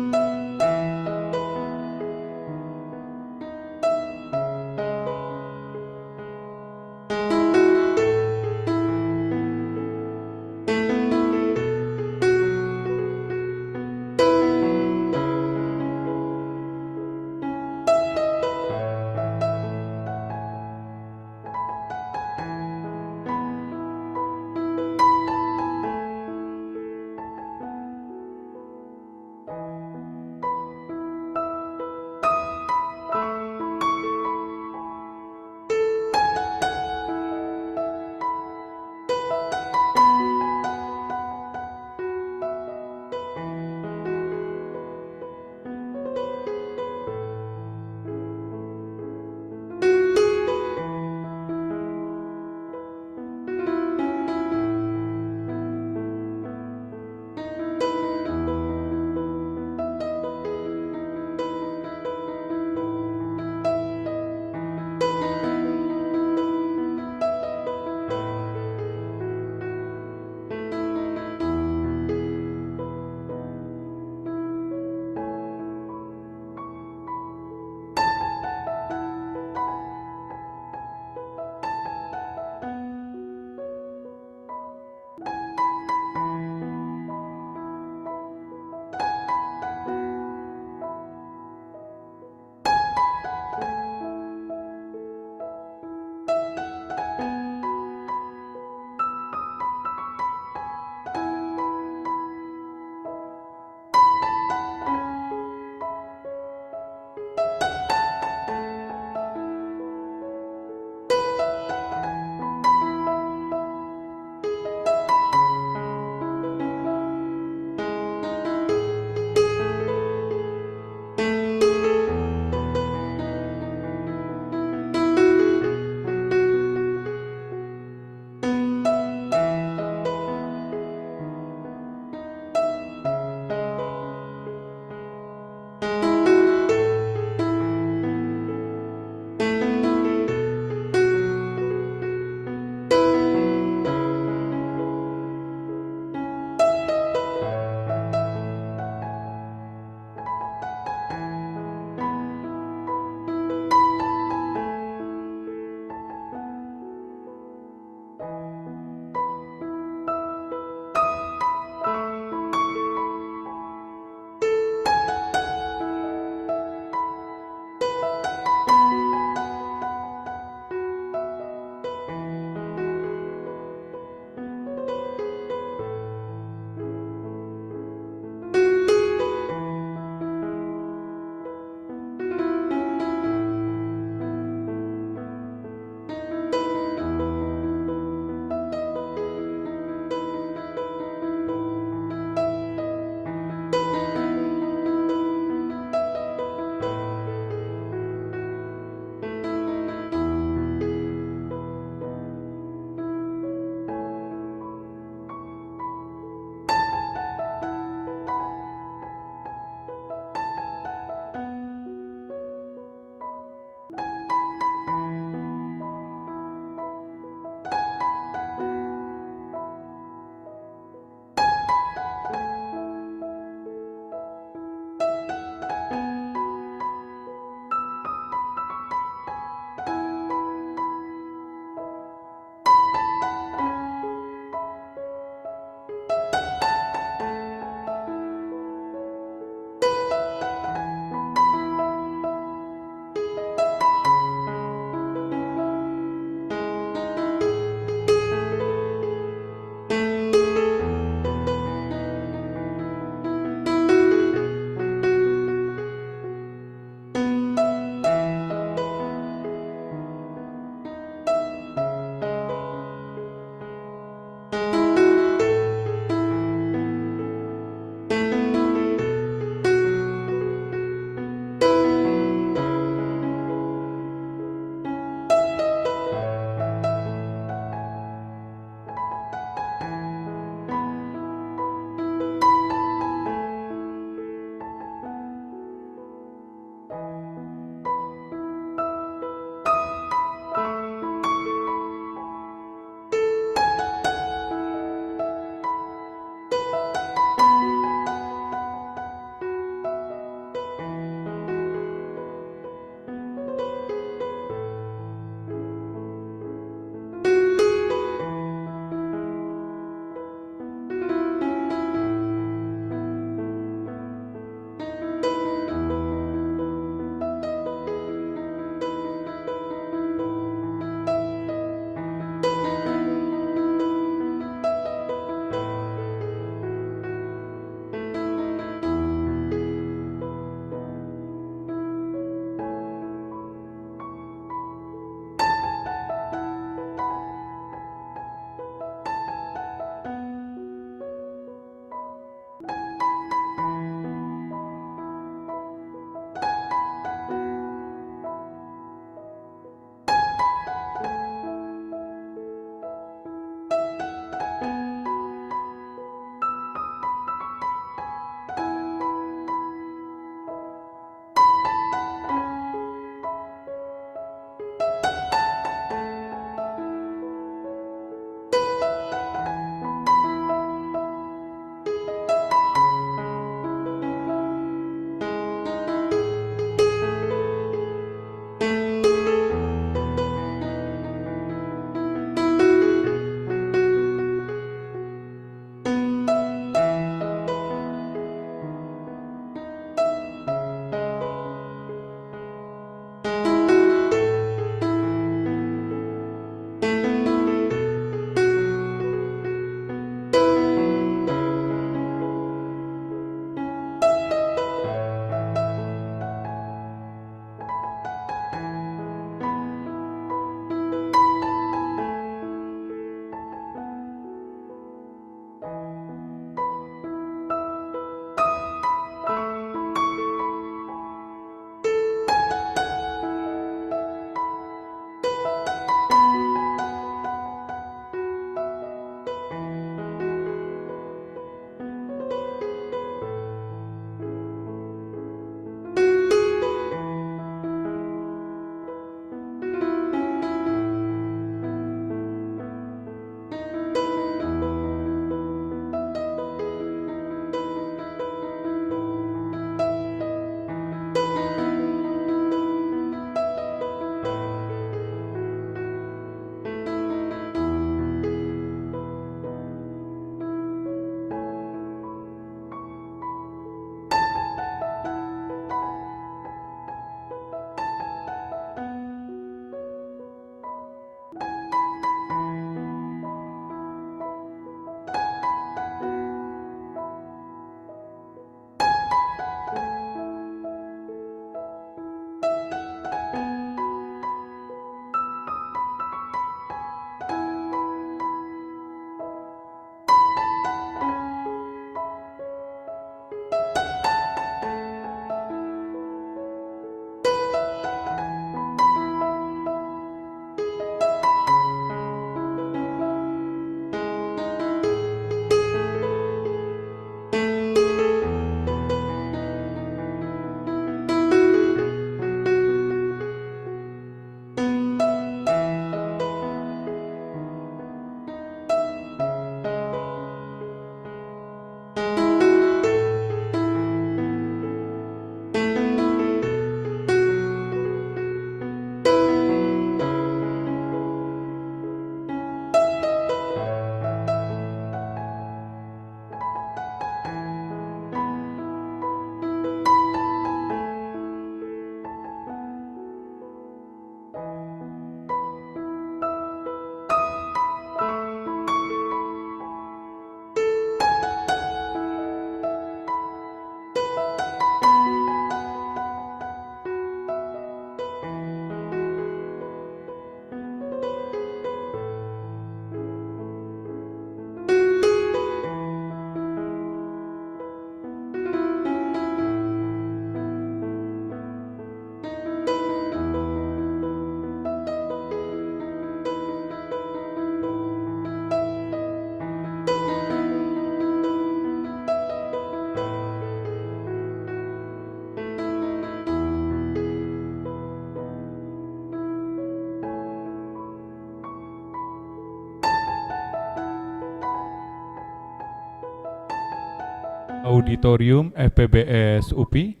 auditorium FPBS UPI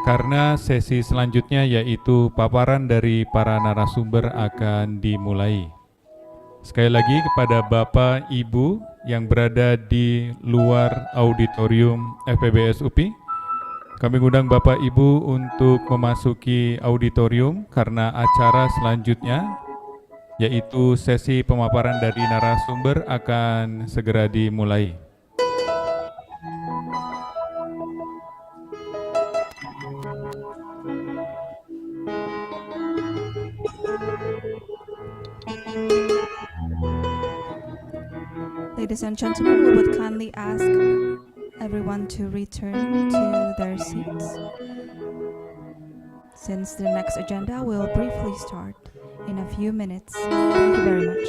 karena sesi selanjutnya yaitu paparan dari para narasumber akan dimulai. Sekali lagi kepada Bapak Ibu yang berada di luar auditorium FPBS UPI, kami undang Bapak Ibu untuk memasuki auditorium karena acara selanjutnya yaitu sesi pemaparan dari narasumber akan segera dimulai. Ladies and gentlemen, we would kindly ask everyone to return to their seats, since the next agenda will briefly start in a few minutes. Thank you very much.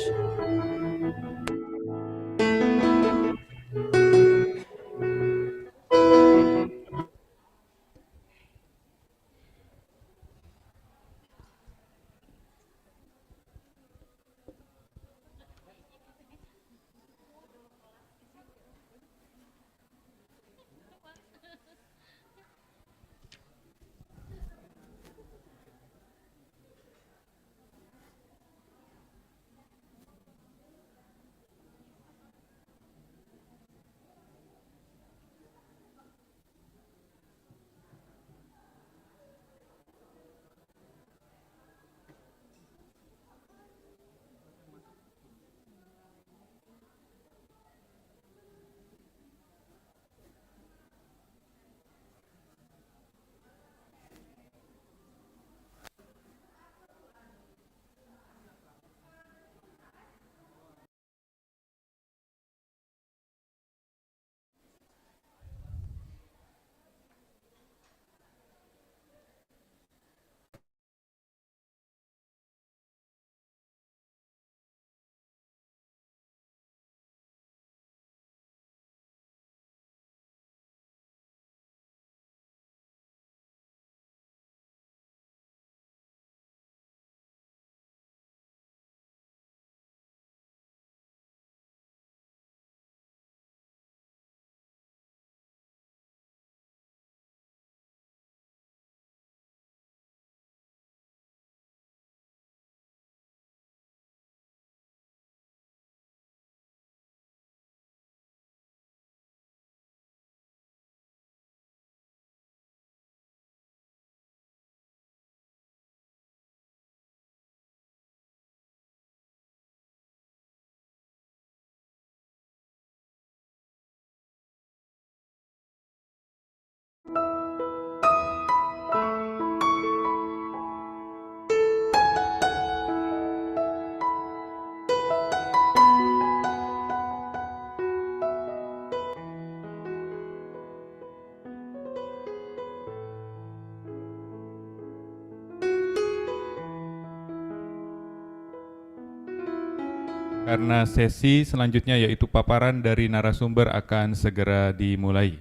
Karena sesi selanjutnya yaitu paparan dari narasumber akan segera dimulai.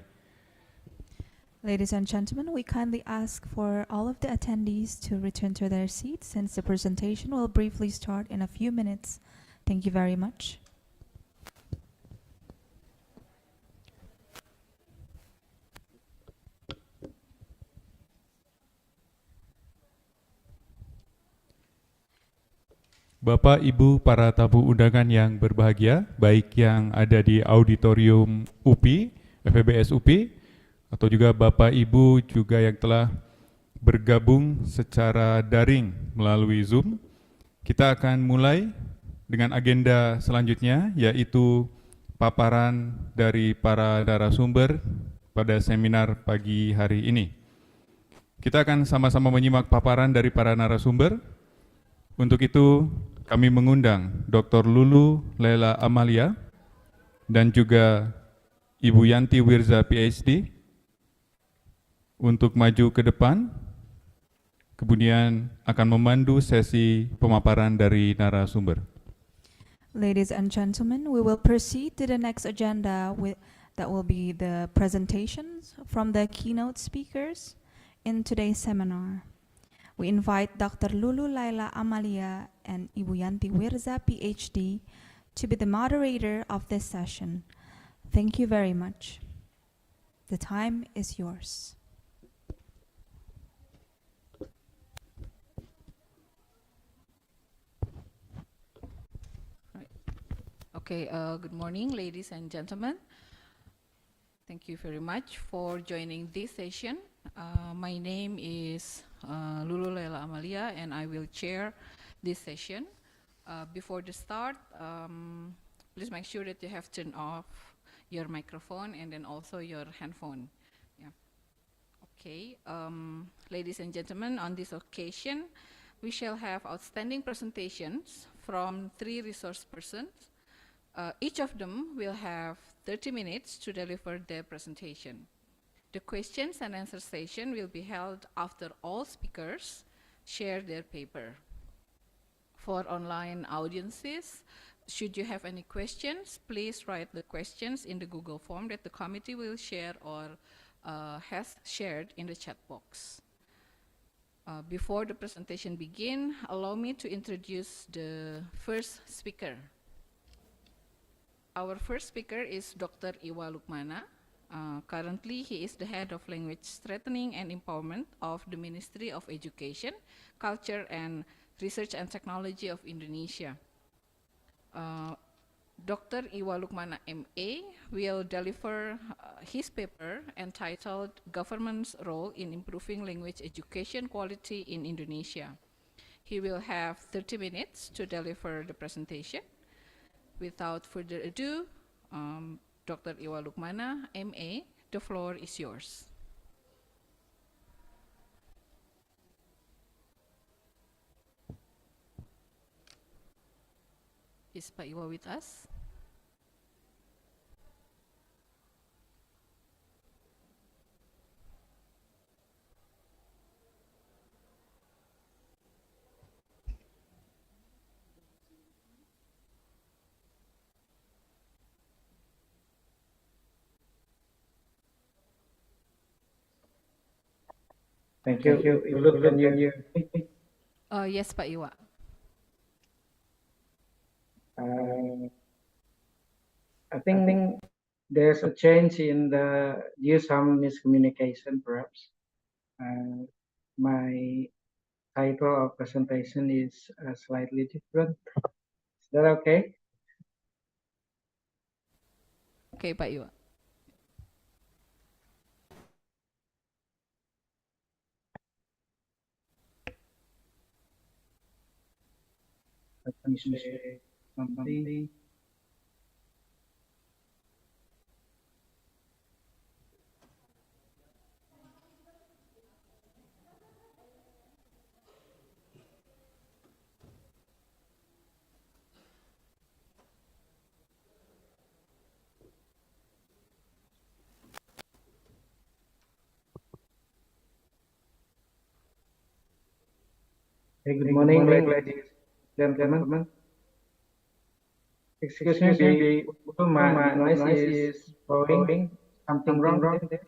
Ladies and gentlemen, we kindly ask for all of the attendees to return to their seats since the presentation will briefly start in a few minutes. Thank you very much. Bapak, Ibu, para tamu undangan yang berbahagia, baik yang ada di auditorium UPI, FPBS UPI, atau juga Bapak, Ibu juga yang telah bergabung secara daring melalui Zoom, kita akan mulai dengan agenda selanjutnya, yaitu paparan dari para narasumber pada seminar pagi hari ini. Kita akan sama-sama menyimak paparan dari para narasumber. Untuk itu, kami mengundang Dr. Lulu Laila Amalia dan juga Ibu Yanti Wirza PhD untuk maju ke depan, kemudian akan memandu sesi pemaparan dari narasumber. Ladies and gentlemen, we will proceed to the next agenda that will be the presentations from the keynote speakers in today's seminar. We invite Dr. Lulu Laila Amalia and Ibu Yanti Wirza, PhD, to be the moderator of this session. Thank you very much. The time is yours. Okay, good morning, ladies and gentlemen. Thank you very much for joining this session. My name is Lulu Lela Amalia, and I will chair this session. Before the start, please make sure that you have turned off your microphone and then also your handphone. Yeah. Okay, ladies and gentlemen, on this occasion, we shall have outstanding presentations from 3 resource persons. Each of them will have 30 minutes to deliver their presentation. The questions and answer session will be held after all speakers share their paper. For online audiences, should you have any questions, please write the questions in the Google form that the committee will share or has shared in the chat box. Before the presentation begins, allow me to introduce the first speaker. Our first speaker is Dr. Iwa Lukmana. Currently, he is the head of Language Strengthening and Empowerment of the Ministry of Education, Culture and Research and Technology of Indonesia. Dr. Iwa Lukmana MA will deliver his paper entitled Government's Role in Improving Language Education Quality in Indonesia. He will have 30 minutes to deliver the presentation. Without further ado, Dr. Iwa Lukmana, MA, the floor is yours. Is Pak Iwa with us? Thank you. Lulu, can you hear me? Yes, Pak Iwa. I think there's a change in some miscommunication perhaps. My title of presentation is slightly different. Is that okay? Okay, Pak Iwa. Let me say something. Hey, good morning, ladies and gentlemen. Excuse me, my noise is blowing. Something wrong there?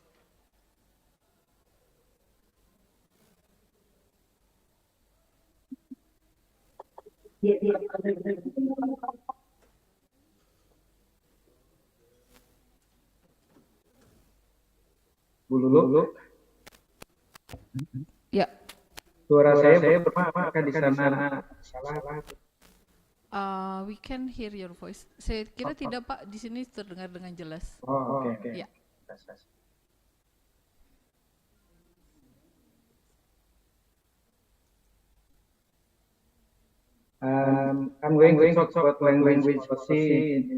Bu Lulu. Ya. Suara saya apakah di sana salah? We can hear your voice. Saya kira tidak, Pak. Di sini terdengar dengan jelas. Oh, oke. Ya. I'm going to talk about language policy in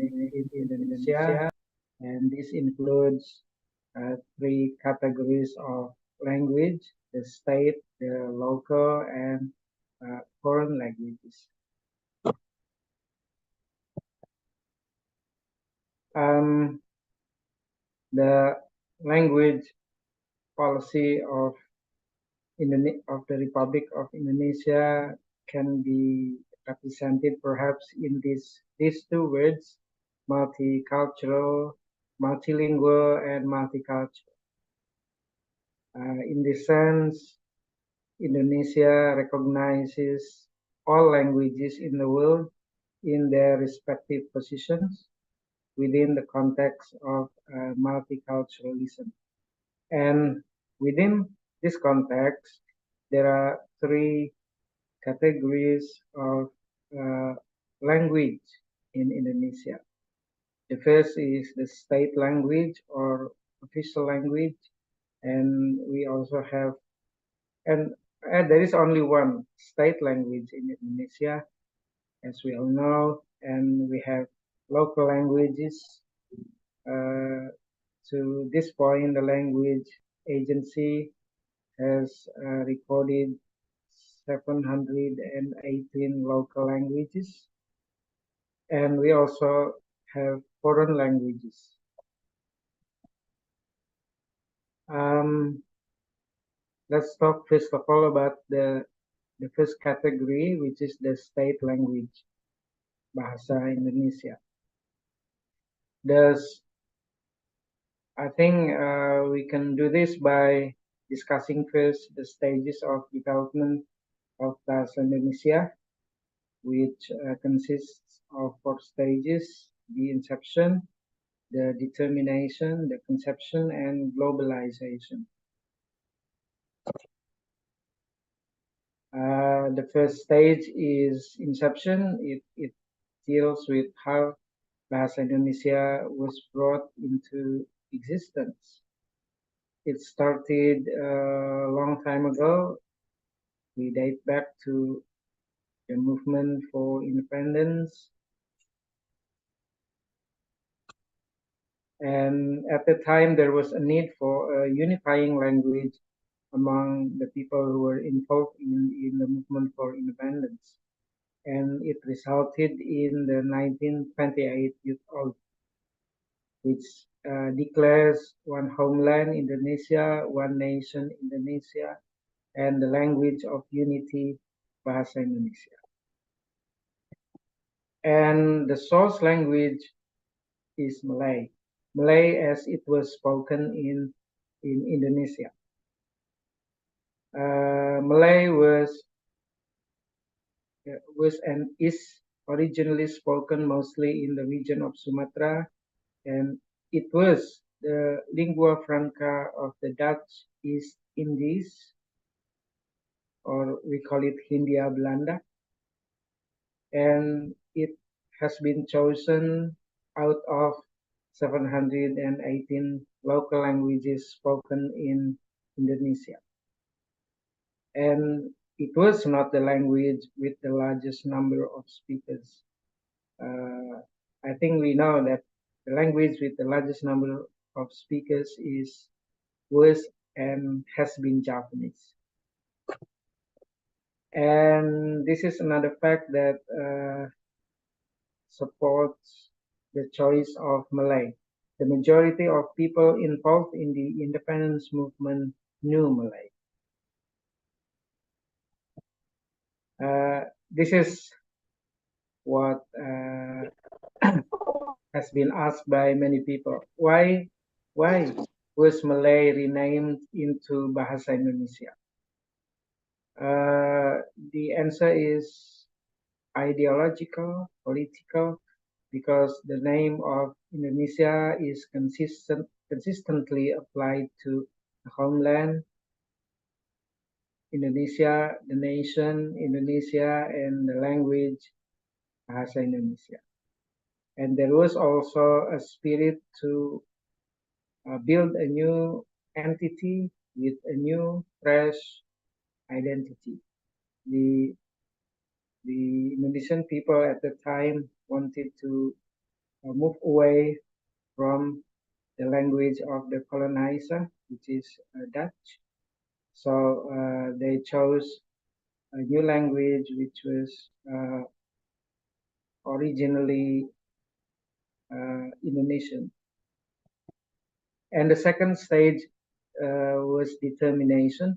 Indonesia, and this includes 3 categories of language: the state, the local, and foreign languages. The language policy of the Republic of Indonesia can be represented perhaps in these 2 words: multicultural, multilingual, and multicultural. In this sense, Indonesia recognizes all languages in the world in their respective positions within the context of multiculturalism. And within this context, there are three categories of language in Indonesia. The first is the state language or official language, and we also have, and there is only one state language in Indonesia, as we all know, and we have local languages. To this point, the language agency has recorded 718 local languages, and we also have foreign languages. Let's talk first of all about the first category, which is the state language, Bahasa Indonesia. I think we can do this by discussing first the stages of development of Bahasa Indonesia, which consists of 4 stages: the inception, the determination, the conception, and globalization. The first stage is inception. It deals with how Bahasa Indonesia was brought into existence. It started a long time ago. We date back to the movement for independence. And at the time, there was a need for a unifying language among the people who were involved in the movement for independence. And it resulted in the 1928 Youth Olympics, which declares one homeland, Indonesia, one nation, Indonesia, and the language of unity, Bahasa Indonesia. And the source language is Malay. Malay as it was spoken in Indonesia. Malay was and is originally spoken mostly in the region of Sumatra, and it was the lingua franca of the Dutch East Indies, or we call it Hindia Belanda, and it has been chosen out of 718 local languages spoken in Indonesia. And it was not the language with the largest number of speakers. I think we know that the language with the largest number of speakers was and has been Japanese. And this is another fact that supports the choice of Malay. The majority of people involved in the independence movement knew Malay. This is what has been asked by many people. Why was Malay renamed into Bahasa Indonesia? The answer is ideological, political, because the name of Indonesia is consistently applied to the homeland, Indonesia, the nation, Indonesia, and the language, Bahasa Indonesia. And there was also a spirit to build a new entity with a new, fresh identity. The Indonesian people at the time wanted to move away from the language of the colonizer, which is Dutch. So they chose a new language which was originally Indonesian. And the second stage was determination.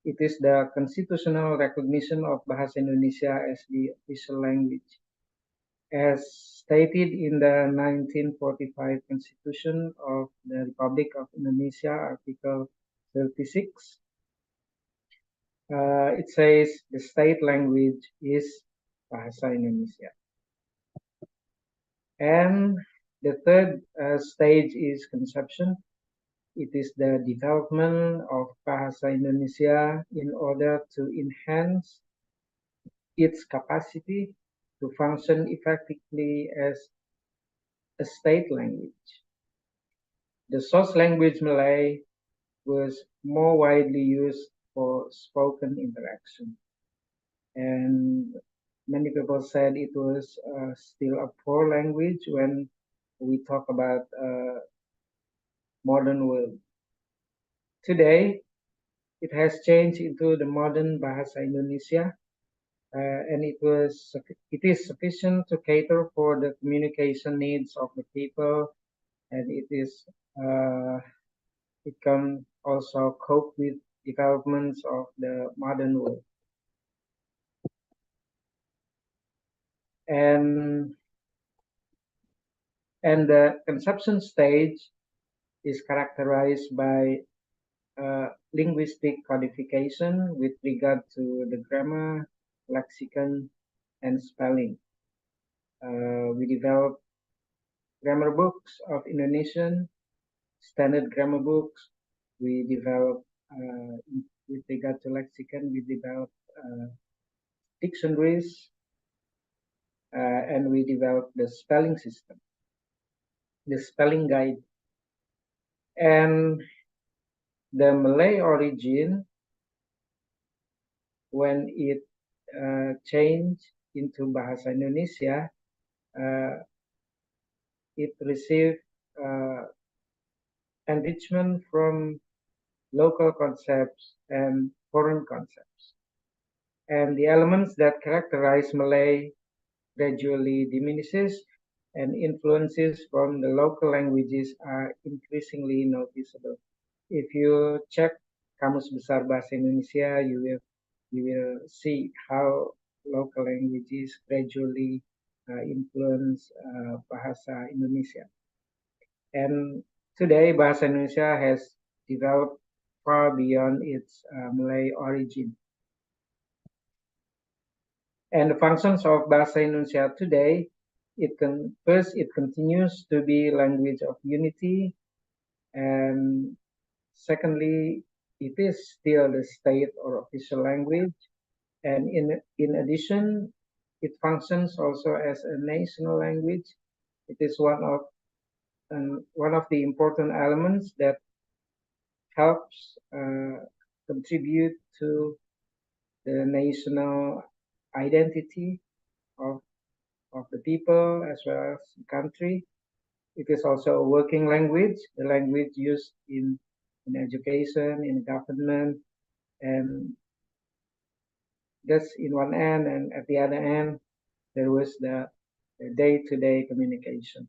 It is the constitutional recognition of Bahasa Indonesia as the official language. As stated in the 1945 Constitution of the Republic of Indonesia, Article 36, it says the state language is Bahasa Indonesia. And the third stage is conception. It is the development of Bahasa Indonesia in order to enhance its capacity to function effectively as a state language. The source language Malay was more widely used for spoken interaction. And many people said it was still a poor language when we talk about modern world. Today, it has changed into the modern Bahasa Indonesia, and it is sufficient to cater for the communication needs of the people, and it can also cope with developments of the modern world. And the conception stage is characterized by linguistic codification with regard to the grammar, lexicon, and spelling. We developed grammar books of Indonesian, standard grammar books. We developed, with regard to lexicon, we developed dictionaries, and we developed the spelling system, the spelling guide. And the Malay origin, when it changed into Bahasa Indonesia, it received enrichment from local concepts and foreign concepts. And the elements that characterize Malay gradually diminishes, and influences from the local languages are increasingly noticeable. If you check Kamus Besar Bahasa Indonesia, you will see how local languages gradually influence Bahasa Indonesia. And today, Bahasa Indonesia has developed far beyond its Malay origin. And the functions of Bahasa Indonesia today, first, it continues to be language of unity, and secondly, it is still the state or official language. And in addition, it functions also as a national language. It is one of the important elements that helps contribute to the national identity of the people as well as the country. It is also a working language, the language used in education, in government, and that's in one end, and at the other end, there was the day-to-day communication.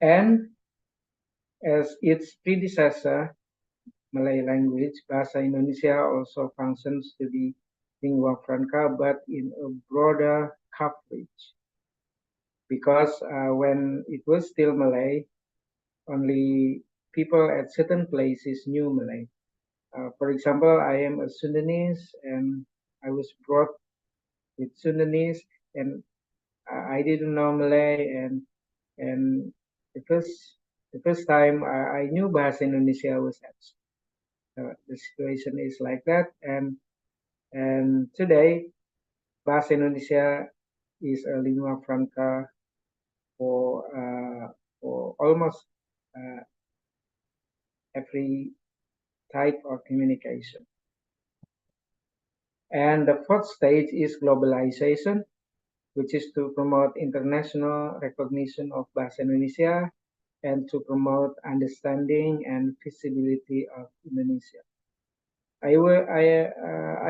And as its predecessor, Malay language, Bahasa Indonesia also functions to be lingua franca, but in a broader coverage. Because when it was still Malay, only people at certain places knew Malay. For example, I am a Sundanese, and I was brought with Sundanese, and I didn't know Malay, and the first time I knew Bahasa Indonesia was the situation is like that, and today Bahasa Indonesia is a lingua franca for almost every type of communication. And the fourth stage is globalization, which is to promote international recognition of Bahasa Indonesia and to promote understanding and visibility of Indonesia. I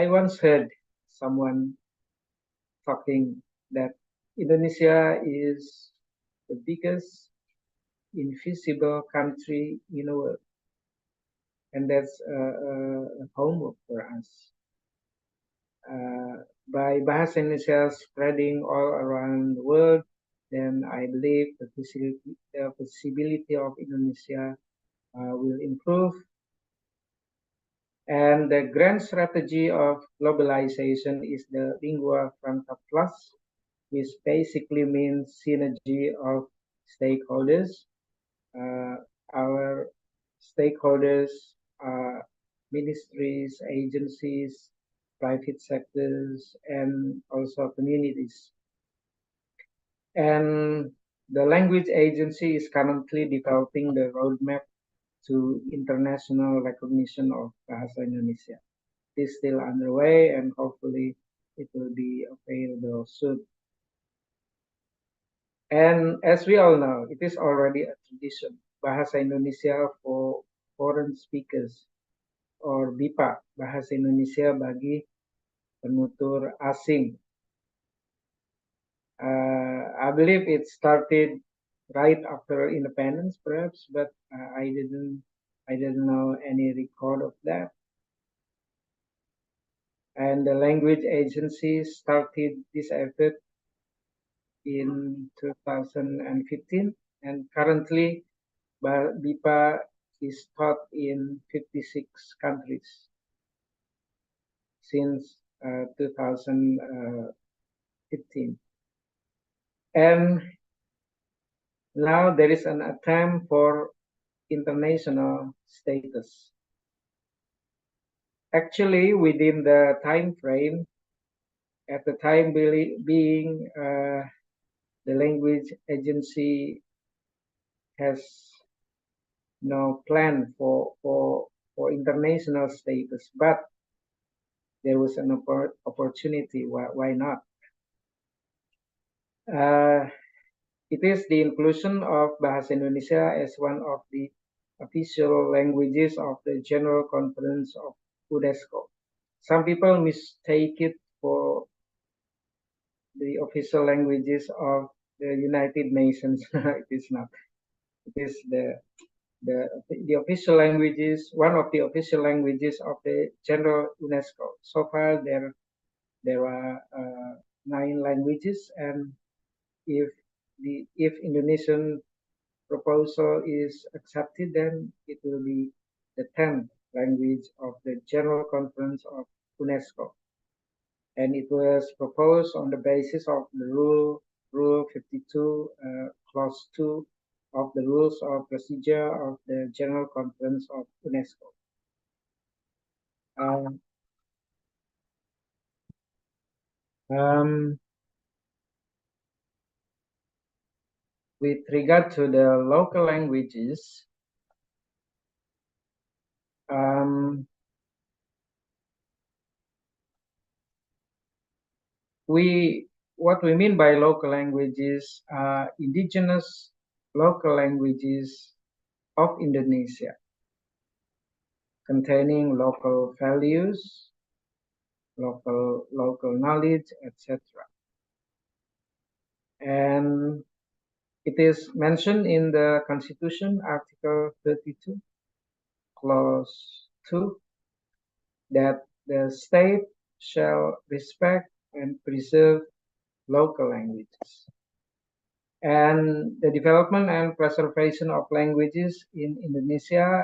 once heard someone talking that Indonesia is the biggest invisible country in the world, and that's a homework for us. By Bahasa Indonesia spreading all around the world, then I believe the visibility of Indonesia will improve. And the grand strategy of globalization is the Lingua Franca Plus, which basically means synergy of stakeholders. Our stakeholders, ministries, agencies, private sectors, and also communities. And the language agency is currently developing the roadmap to international recognition of Bahasa Indonesia. It is still underway and hopefully it will be available soon. And as we all know, it is already a tradition, Bahasa Indonesia for foreign speakers, or BIPA, Bahasa Indonesia bagi penutur asing. I believe it started right after independence, perhaps, but I didn't know any record of that. And the language agency started this effort in 2015, and currently BIPA is taught in 56 countries since 2015. And now there is an attempt for international status. Actually, within the time frame, at the time being, the language agency has no plan for international status, but there was an opportunity. Why not? It is the inclusion of Bahasa Indonesia as one of the official languages of the General Conference of UNESCO. Some people mistake it for the official languages of the United Nations. It is not. It is the official languages, one of the official languages of the General UNESCO. So far, there are 9 languages, and if Indonesian proposal is accepted, then it will be the 10th language of the General Conference of UNESCO. And it was proposed on the basis of the Rule 52, Clause 2 of the Rules of Procedure of the General Conference of UNESCO. With regard to the local languages, what we mean by local languages are indigenous local languages of Indonesia, containing local values, local knowledge, etc. And it is mentioned in the Constitution, Article 32, Clause 2, that the state shall respect and preserve local languages. And the development and preservation of languages in Indonesia,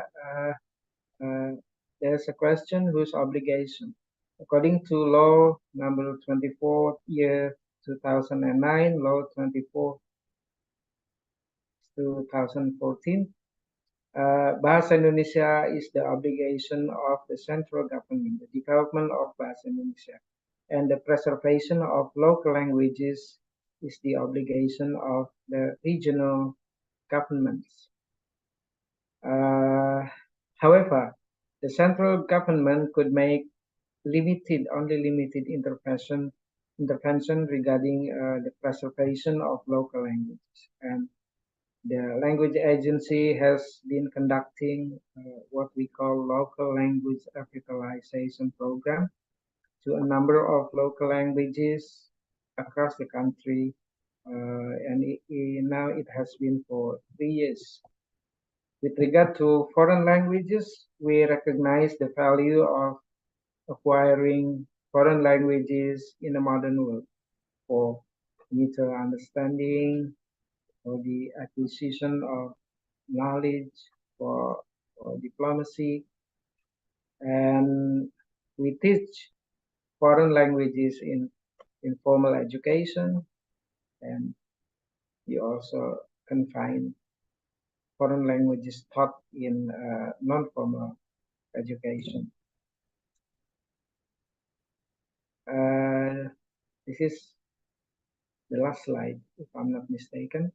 there's a question whose obligation. According to Law number 24, year 2009, Law 24, 2014, Bahasa Indonesia is the obligation of the central government, the development of Bahasa Indonesia. And the preservation of local languages is the obligation of the regional governments. However, the central government could make only limited intervention regarding the preservation of local languages. And the language agency has been conducting what we call local language revitalization program to a number of local languages across the country, and now it has been for 3 years. With regard to foreign languages, we recognize the value of acquiring foreign languages in the modern world for mutual understanding, for the acquisition of knowledge, for diplomacy, and we teach foreign languages in formal education, and we also can find foreign languages taught in non-formal education. This is the last slide, if I'm not mistaken.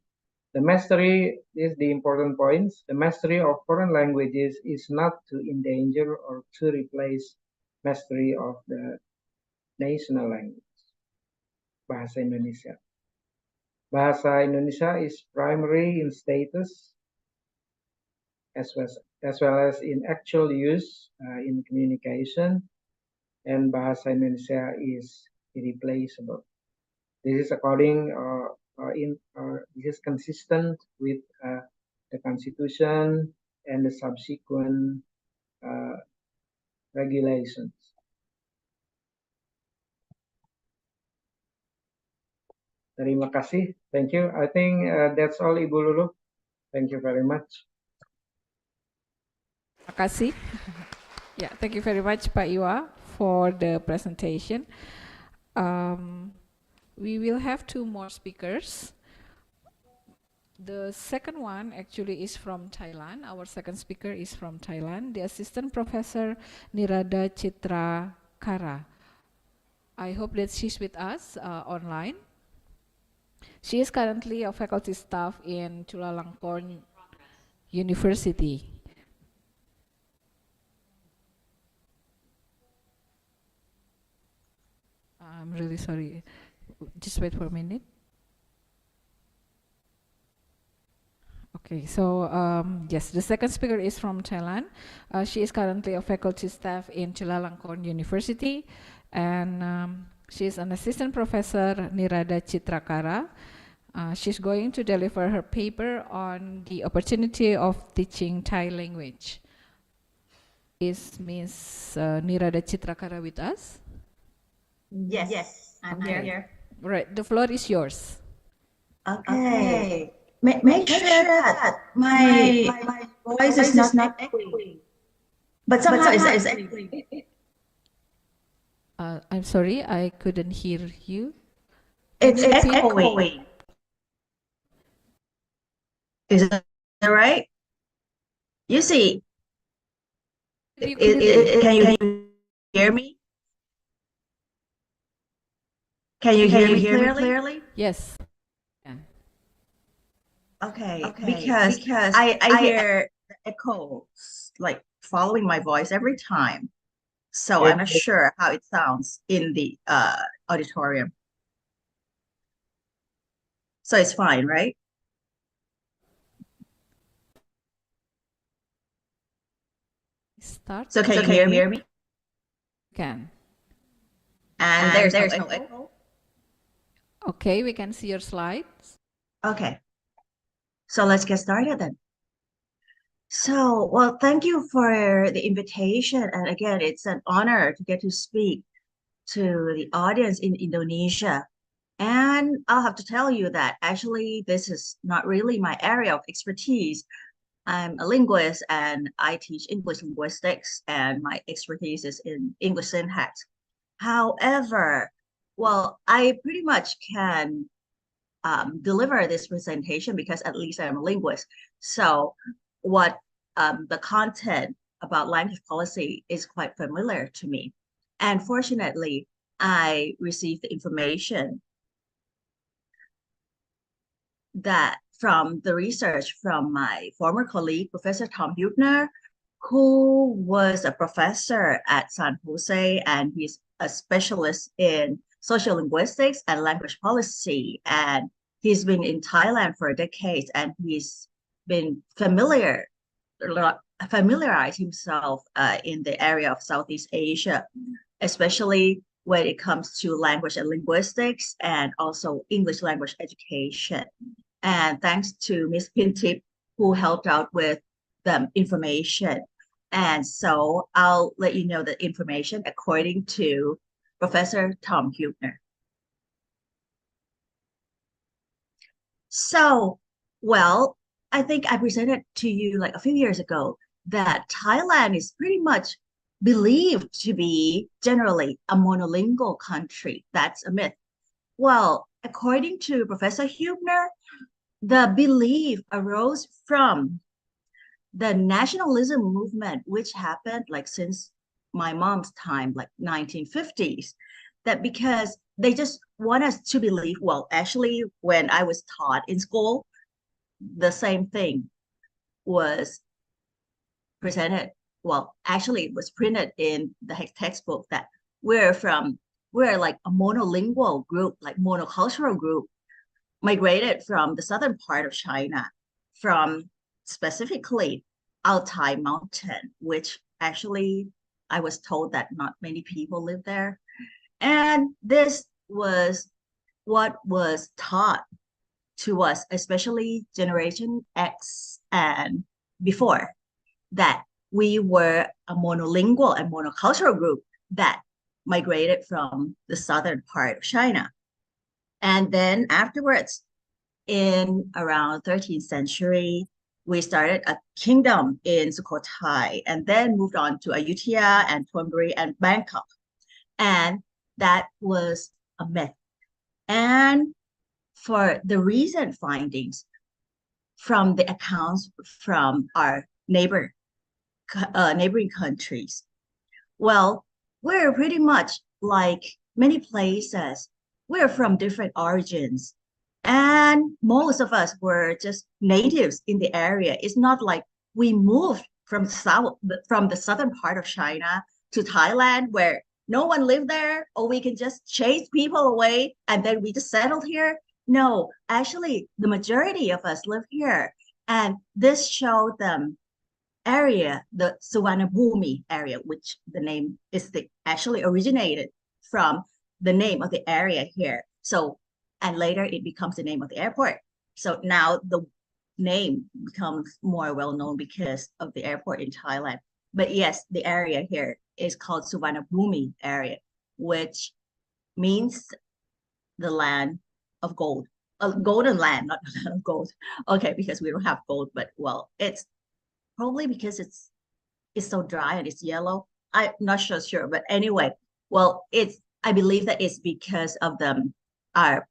The mastery is the important points. The mastery of foreign languages is not to endanger or to replace mastery of the national language, Bahasa Indonesia. Bahasa Indonesia is primary in status as well as in actual use in communication, and Bahasa Indonesia is irreplaceable. This is this is consistent with the Constitution and the subsequent regulations. Terima kasih. Thank you. I think that's all, Ibu Lulu. Thank you very much. Terima kasih. Yeah, thank you very much, Pak Iwa, for the presentation. We will have 2 more speakers. The second one actually is from Thailand. Our second speaker is from Thailand, the Assistant Professor Nirada Citra Kara. I hope that she's with us online. She is currently a faculty staff in Chulalongkorn University. I'm really sorry. Just wait for a minute. Okay, so yes, the second speaker is from Thailand. She is currently a faculty staff in Chulalongkorn University, and she is an assistant professor, Nirada Citra Kara. She's going to deliver her paper on the opportunity of teaching Thai language. Is Ms. Nirada Citra Kara with us? Yes, I'm here. Right, the floor is yours. Okay. Make sure that my voice is not echoing. But somehow it's echoing. I'm sorry, I couldn't hear you. It's echoing. Is it right? You see, can you hear me? Can you hear me clearly? Yes. Okay, because I hear the echoes like following my voice every time. So I'm not sure how it sounds in the auditorium. So it's fine, right? Start. So can you hear me? Can. And there's no echo? Okay, we can see your slides. Okay. So let's get started then. So, well, thank you for the invitation. And again, it's an honor to get to speak to the audience in Indonesia. And I'll have to tell you that actually this is not really my area of expertise. I'm a linguist and I teach English linguistics, and my expertise is in English syntax. However, well, I pretty much can deliver this presentation because at least I'm a linguist. So what the content about language policy is quite familiar to me. And fortunately, I received the information that from the research from my former colleague, Professor Tom Huebner, who was a professor at San Jose, and he's a specialist in social linguistics and language policy. And he's been in Thailand for decades, and he's been familiarized himself in the area of Southeast Asia, especially when it comes to language and linguistics and also English language education. And thanks to Ms. Pintip, who helped out with the information. And so I'll let you know the information according to Professor Tom Huebner. So, well, I think I presented to you like a few years ago that Thailand is pretty much believed to be generally a monolingual country. That's a myth. Well, according to Professor Huebner, the belief arose from the nationalism movement, which happened like since my mom's time, like 1950s, that because they just want us to believe, well, actually, when I was taught in school, the same thing was presented. Well, actually, it was printed in the textbook that we're like a monolingual group, like monocultural group, migrated from the southern part of China, from specifically Altai Mountain, which actually I was told that not many people live there. And this was what was taught to us, especially Generation X and before, that we were a monolingual and monocultural group that migrated from the southern part of China. And then afterwards, in around 13th century, we started a kingdom in Sukhothai and then moved on to Ayutthaya and Thonburi and Bangkok. And that was a myth. And for the recent findings from the accounts from our neighboring countries, well, we're pretty much like many places. We're from different origins. And most of us were just natives in the area. It's not like we moved from the southern part of China to Thailand where no one lived there, or we can just chase people away and then we just settled here. No, actually, the majority of us live here. And this showed them area, the Suvarnabhumi area, which the name is actually originated from the name of the area here. So, and later it becomes the name of the airport. So now the name becomes more well-known because of the airport in Thailand. But yes, the area here is called Suvarnabhumi area, which means the land of gold, a golden land, not the land of gold. Okay, because we don't have gold, but well, it's probably because it's so dry and it's yellow. I'm not sure, but anyway, well, I believe that it's because of our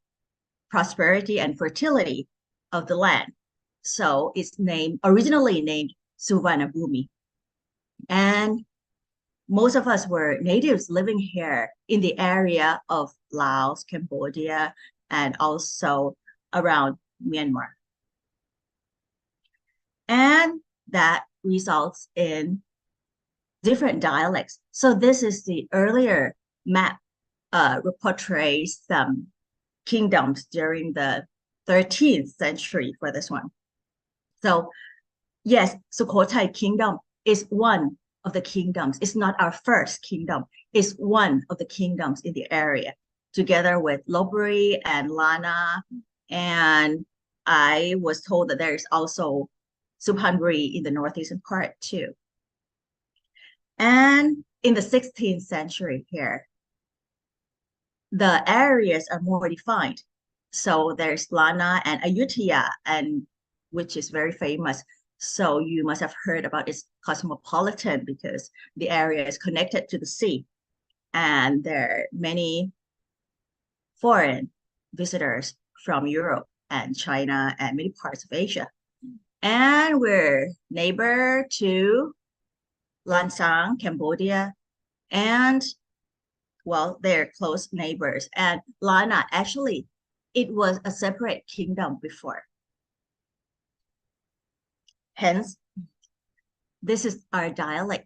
prosperity and fertility of the land. So it's originally named Suvarnabhumi. And most of us were natives living here in the area of Laos, Cambodia, and also around Myanmar. And that results in different dialects. So this is the earlier map, portrays some kingdoms during the 13th century for this one. So yes, Sukhothai kingdom is one of the kingdoms. It's not our first kingdom. It's one of the kingdoms in the area, together with Lopburi and Lana. And I was told that there is also Suphanburi in the northeastern part too. And in the 16th century here, the areas are more defined. So there's Lana and Ayutthaya, and which is very famous. So you must have heard about its cosmopolitan because the area is connected to the sea. And there are many foreign visitors from Europe and China and many parts of Asia. And we're neighbor to Lansang, Cambodia, and well, they're close neighbors. And Lana, actually, it was a separate kingdom before. Hence, this is our dialect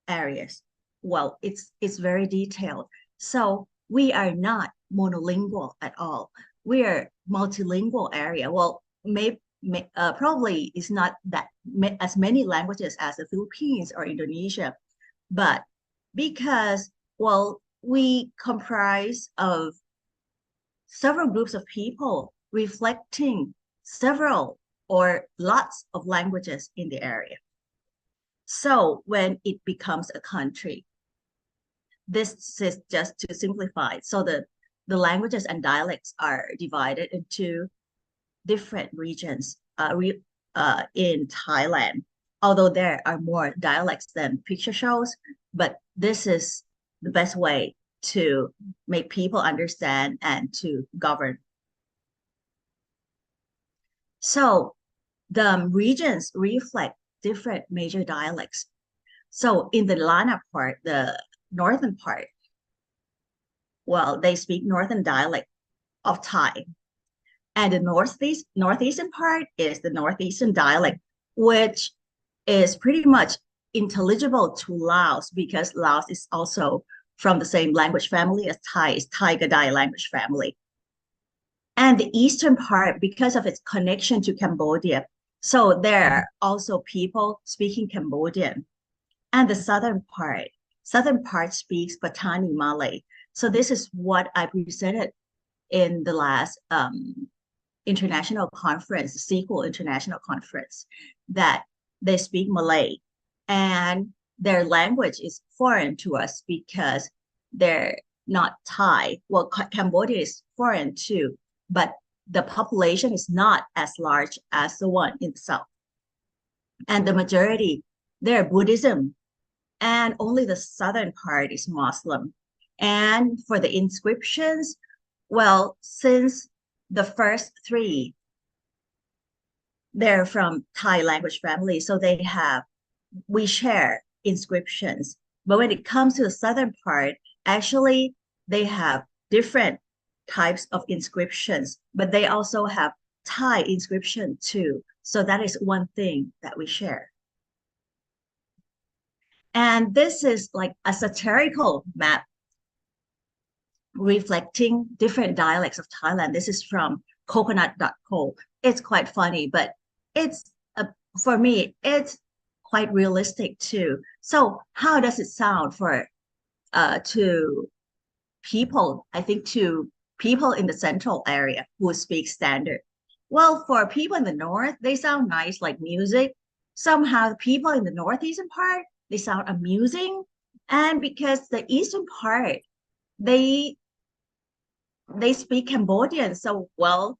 areas. Well, it's very detailed. So we are not monolingual at all. We are multilingual area. Well, probably it's not that as many languages as the Philippines or Indonesia, but because, well, we comprise of several groups of people reflecting several or lots of languages in the area. So when it becomes a country, this is just to simplify. So the languages and dialects are divided into different regions in Thailand, although there are more dialects than picture shows, but this is the best way to make people understand and to govern. So the regions reflect different major dialects. So in the Lana part, the northern part, well, they speak northern dialect of Thai. And the northeastern part is the northeastern dialect, which is pretty much intelligible to Laos because Laos is also from the same language family as Thai, is Thai Gadai language family. And the eastern part, because of its connection to Cambodia, so there are also people speaking Cambodian. And the southern part speaks Patani Malay. So this is what I presented in the last international conference, the SEQUEL International Conference, that they speak Malay. And their language is foreign to us because they're not Thai. Well, Cambodia is foreign too, but the population is not as large as the one in the south. And the majority, they're Buddhism, and only the southern part is Muslim. And for the inscriptions, well, since the first three, they're from Thai language family, so we share inscriptions. But when it comes to the southern part, actually, they have different types of inscriptions, but they also have Thai inscription too. So that is one thing that we share. And this is like a satirical map reflecting different dialects of Thailand. This is from coconut.co. It's quite funny, but for me, it's quite realistic too. So how does it sound to people, I think to people in the central area who speak standard? Well, for people in the north, they sound nice like music. Somehow the people in the northeastern part, they sound amusing. And because the eastern part, they speak Cambodian. So, well,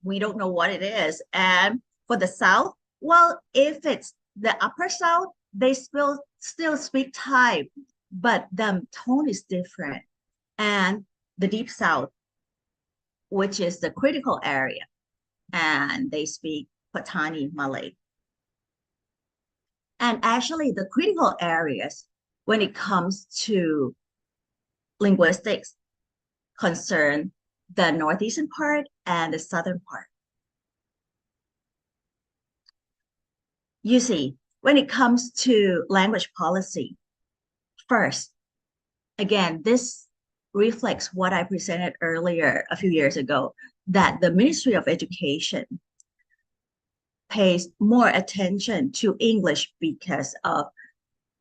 we don't know what it is. And for the south, well, if it's the upper south, they still speak Thai, but the tone is different. And the deep south, which is the critical area, and they speak Patani Malay. And actually, the critical areas, when it comes to linguistics, concern the northeastern part and the southern part. You see, when it comes to language policy, first, again, this reflects what I presented earlier a few years ago, that the Ministry of Education pays more attention to English because of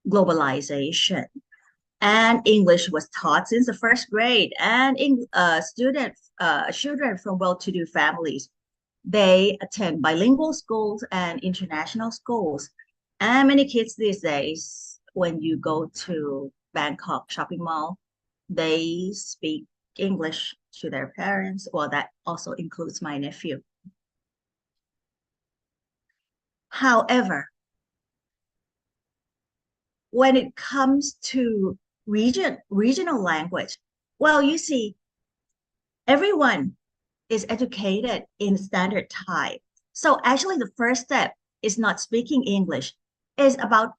globalization. And English was taught since the first grade, and children from well-to-do families, they attend bilingual schools and international schools. And many kids these days, when you go to Bangkok shopping mall, they speak English to their parents. Well, that also includes my nephew. However, when it comes to regional language, well, you see, everyone is educated in standard Thai. So actually the first step is not speaking English. It's about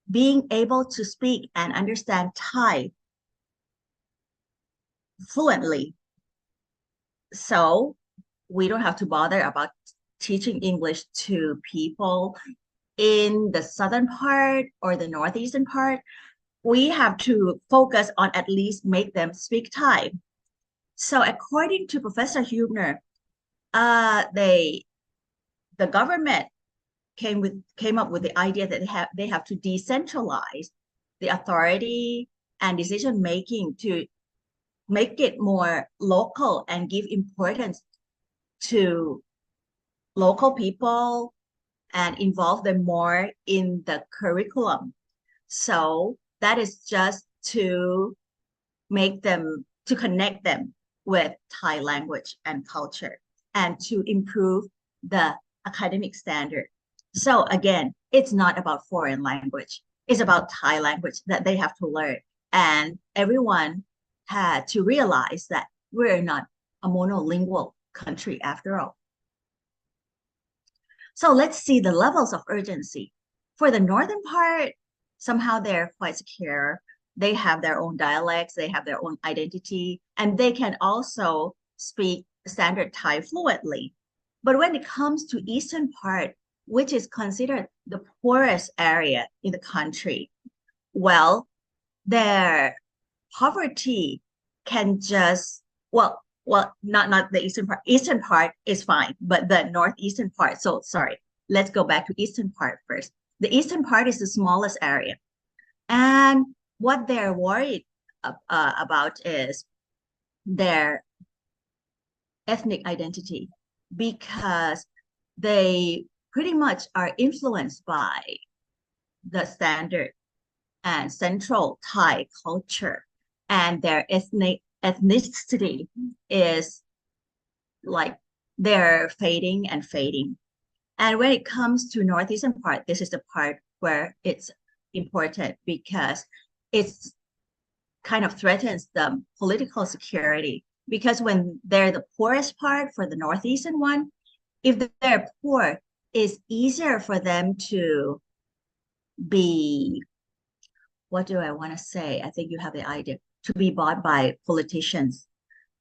being able to speak and understand Thai fluently. So we don't have to bother about teaching English to people in the southern part or the northeastern part. We have to focus on at least make them speak Thai. So according to Professor Hubner, the government came up with the idea that they have to decentralize the authority and decision making to make it more local and give importance to local people and involve them more in the curriculum. So that is just to connect them with Thai language and culture and to improve the academic standard. So again, it's not about foreign language. It's about Thai language that they have to learn. And everyone had to realize that we're not a monolingual country after all. So let's see the levels of urgency. For the northern part, somehow they're quite secure. They have their own dialects, they have their own identity, and they can also speak standard Thai fluently. But when it comes to eastern part, which is considered the poorest area in the country, well, their poverty can just, not the eastern part. Eastern part is fine, but the northeastern part. So sorry, let's go back to eastern part first. The eastern part is the smallest area. And what they're worried about is their ethnic identity, because they pretty much are influenced by the standard and central Thai culture, and their ethnicity is like they're fading and fading. And when it comes to northeastern part, this is the part where it's important because it's kind of threatens the political security. Because when they're the poorest part for the northeastern one, if they're poor, it's easier for them to be, what do I want to say? I think you have the idea, to be bought by politicians.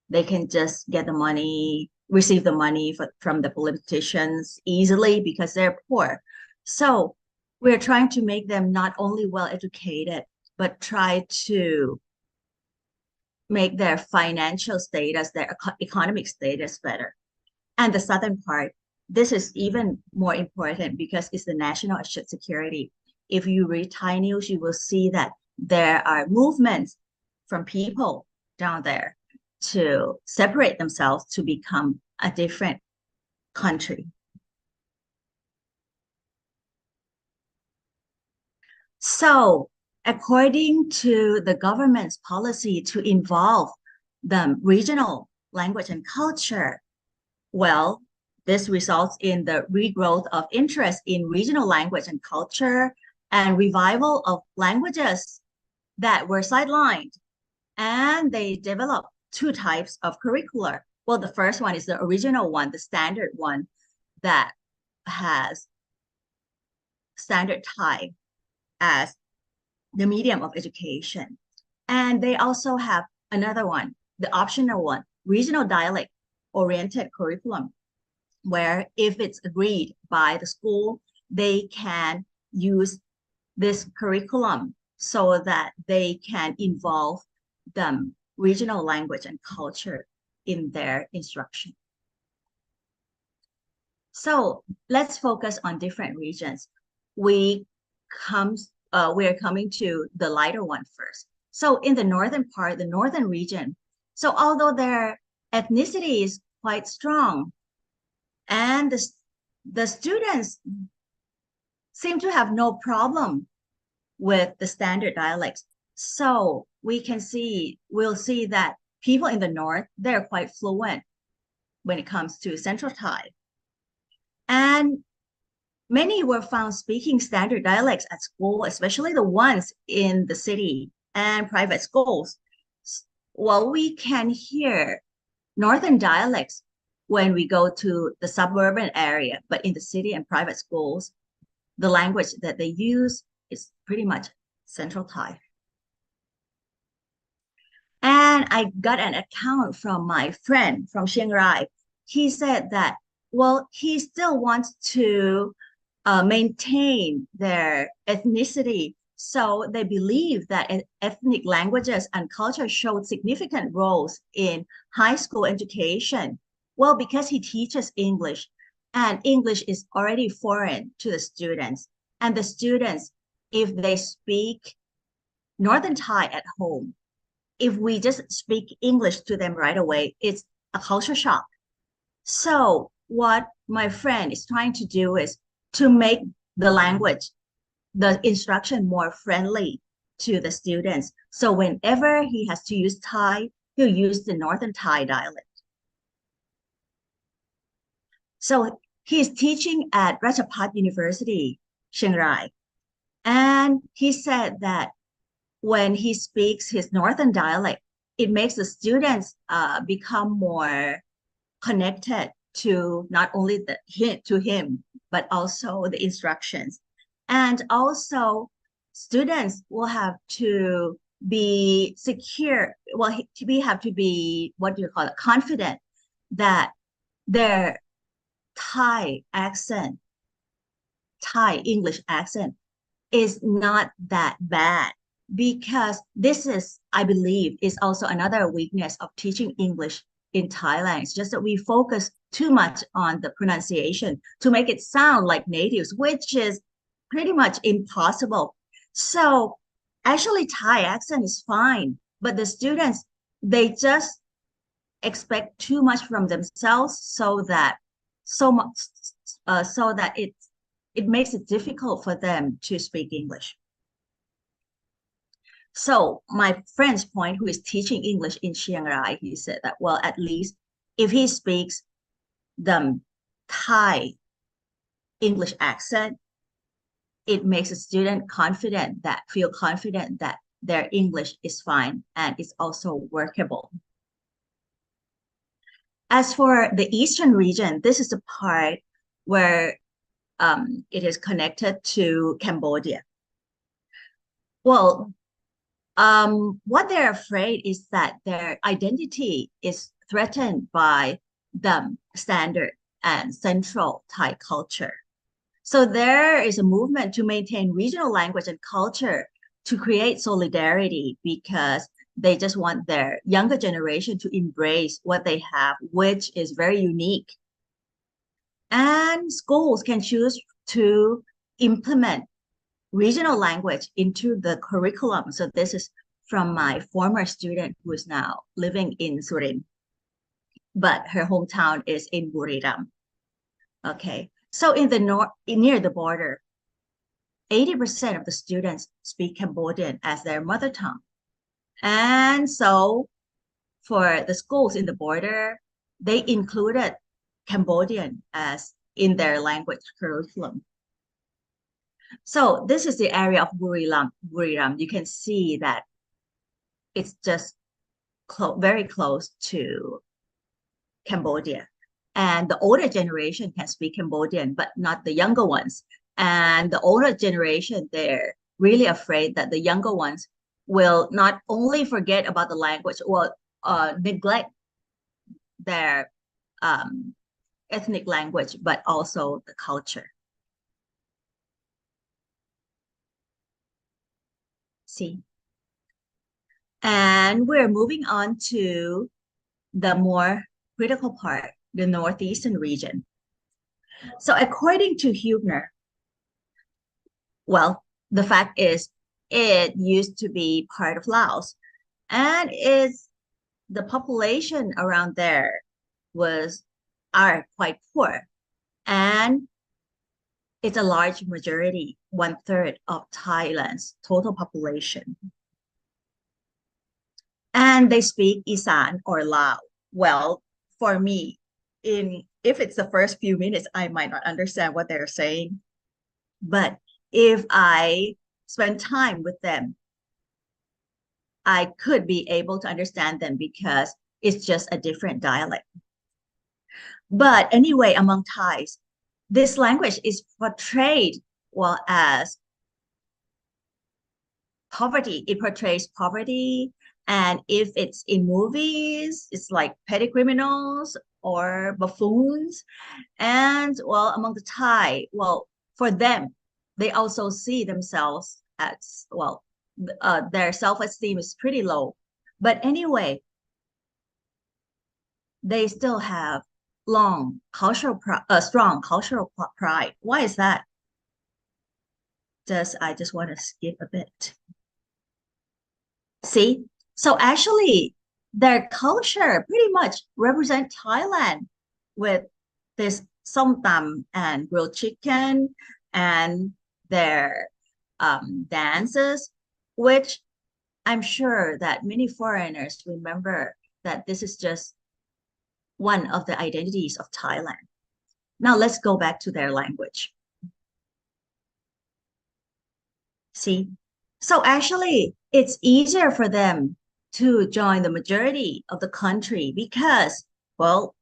They can just get the money, receive the money from the politicians easily because they're poor. So we're trying to make them not only well educated, but try to make their financial status, their economic status better. And the southern part, this is even more important because it's the national security. If you read Thai news, you will see that there are movements from people down there to separate themselves to become a different country. So according to the government's policy to involve the regional language and culture, well, this results in the regrowth of interest in regional language and culture and revival of languages that were sidelined. And they developed two types of curricula. Well, the first one is the original one, the standard one that has standard Thai as the medium of education. And they also have another one, the optional one, regional dialect oriented curriculum, where if it's agreed by the school, they can use this curriculum so that they can involve the regional language and culture in their instruction. So let's focus on different regions. We are coming to the lighter one first. So in the northern part, the northern region, so although their ethnicity is quite strong, and the students seem to have no problem with the standard dialects. So we'll see that people in the north, they're quite fluent when it comes to Central Thai. And many were found speaking standard dialects at school, especially the ones in the city and private schools. Well, we can hear northern dialects when we go to the suburban area, but in the city and private schools, the language that they use is pretty much Central Thai. And I got an account from my friend from Chiang Rai. He said that, well, he still wants to maintain their ethnicity. So they believe that ethnic languages and culture showed significant roles in high school education. Well, because he teaches English, and English is already foreign to the students. And the students, if they speak Northern Thai at home, if we just speak English to them right away, it's a culture shock. So what my friend is trying to do is to make the language, the instruction more friendly to the students. So whenever he has to use Thai, he'll use the Northern Thai dialect. So he's teaching at Ratchapat University, Chiang Rai. And he said that when he speaks his Northern dialect, it makes the students become more connected to not only to him, but also the instructions. And also students will have to be secure, well, have to be, what do you call it, confident that their Thai English accent is not that bad, because this is, I believe, is also another weakness of teaching English in Thailand. It's just that we focus too much on the pronunciation to make it sound like natives, which is pretty much impossible. So actually Thai accent is fine, but the students, they just expect too much from themselves, so that it makes it difficult for them to speak English. So my friend's point, who is teaching English in Chiang Rai, he said that, well, at least if he speaks the Thai English accent, it makes a student feel confident that their English is fine and is also workable. As for the eastern region, this is the part where it is connected to Cambodia. Well, what they're afraid is that their identity is threatened by the standard and central Thai culture. So there is a movement to maintain regional language and culture to create solidarity, because they just want their younger generation to embrace what they have, which is very unique. And schools can choose to implement regional language into the curriculum. So this is from my former student who is now living in Surin, but her hometown is in Buriram. Okay, so in the north, near the border, 80% of the students speak Cambodian as their mother tongue. And so for the schools in the border, they included Cambodian as in their language curriculum. So this is the area of Buriram. You can see that it's just very close to Cambodia. And the older generation can speak Cambodian, but not the younger ones. And the older generation, they're really afraid that the younger ones will not only forget about the language or neglect their ethnic language, but also the culture. See? And we're moving on to the more critical part, the northeastern region. So according to Hubner, well, the fact is it used to be part of Laos, and the population around there are quite poor, and it's a large majority, 1/3 of Thailand's total population. And they speak Isan or Lao. Well, for me, if it's the first few minutes, I might not understand what they're saying. But if I spend time with them, I could be able to understand them, because it's just a different dialect. But anyway, among Thais, this language is portrayed, well, as poverty. It portrays poverty. And if it's in movies, it's like petty criminals or buffoons. And well, among the Thai, well, for them, they also see themselves as, well, their self-esteem is pretty low. But anyway, they still have strong cultural pride. Why is that? I just want to skip a bit. See? So actually, their culture pretty much represent Thailand with this som tam and grilled chicken and their dances, which I'm sure that many foreigners remember that this is just one of the identities of Thailand. Now let's go back to their language. See? So actually, it's easier for them to join the majority of the country because, well,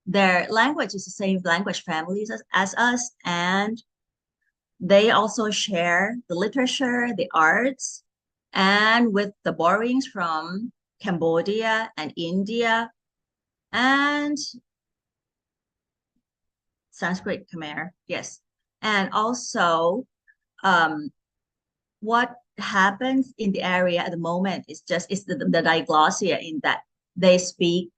their language is the same language families as us, and they also share the literature, the arts, and with the borrowings from Cambodia and India and Sanskrit Khmer, yes. And also, what happens in the area at the moment is the diglossia, in that they speak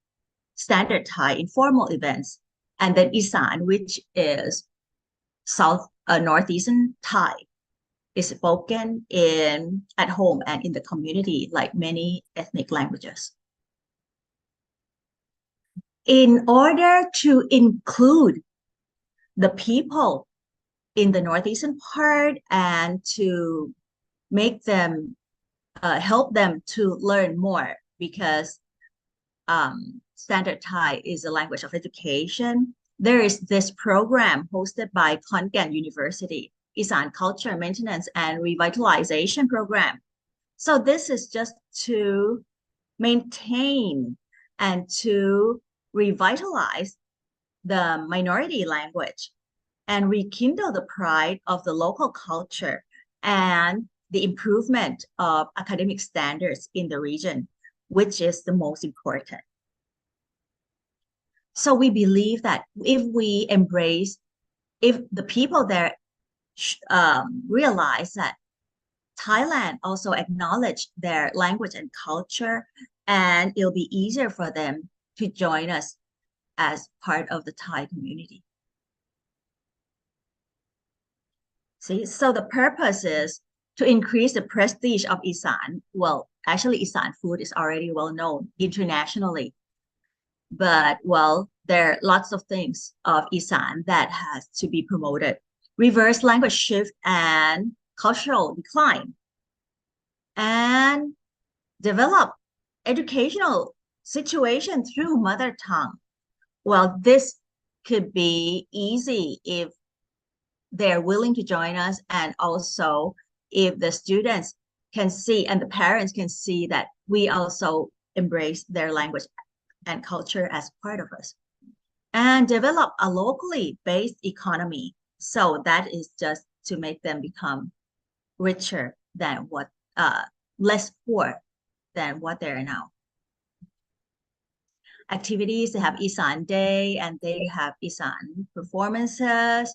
standard Thai in formal events, and then Isan, which is northeastern Thai, is spoken at home and in the community, like many ethnic languages. In order to include the people in the northeastern part and to make them help them to learn more, because standard Thai is a language of education, there is this program hosted by Khon Kaen University, Isan Culture Maintenance and Revitalization Program. So this is just to maintain and to revitalize the minority language and rekindle the pride of the local culture and the improvement of academic standards in the region, which is the most important. So we believe that if the people there realize that Thailand also acknowledge their language and culture, and it'll be easier for them to join us as part of the Thai community. See, so the purpose is to increase the prestige of Isan. Well, actually, Isan food is already well known internationally, but well, there are lots of things of Isan that has to be promoted. Reverse language shift and cultural decline, and develop educational situation through mother tongue. Well, this could be easy if they're willing to join us, and also if the students can see and the parents can see that we also embrace their language and culture as part of us, and develop a locally based economy. So that is just to make them become richer than what, less poor than what they are now. Activities, they have Isan Day and they have Isan performances,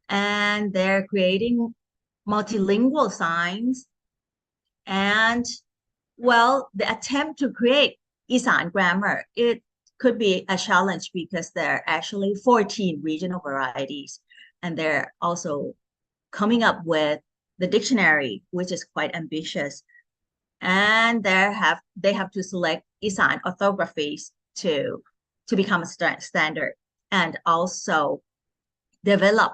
and they're creating multilingual signs. And well, the attempt to create Isan grammar, it could be a challenge because there are actually 14 regional varieties, and they're also coming up with the dictionary, which is quite ambitious. And they have to select Isan orthographies to become a standard, and also develop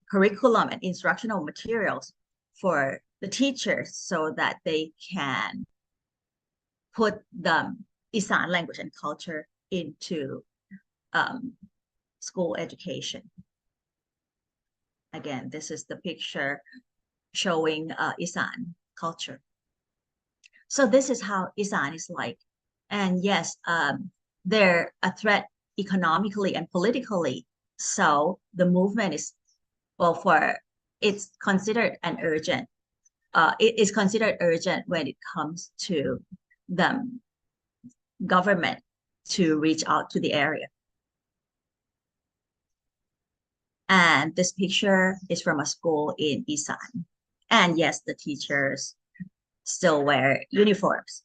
curriculum and instructional materials for the teachers so that they can put the Isan language and culture into school education. Again, this is the picture showing Isan culture. So this is how Isan is like. And yes, they're a threat economically and politically. So the movement is, well, it's considered an urgent. It is considered urgent when it comes to the government to reach out to the area. And this picture is from a school in Isan. And yes, the teachers still wear uniforms.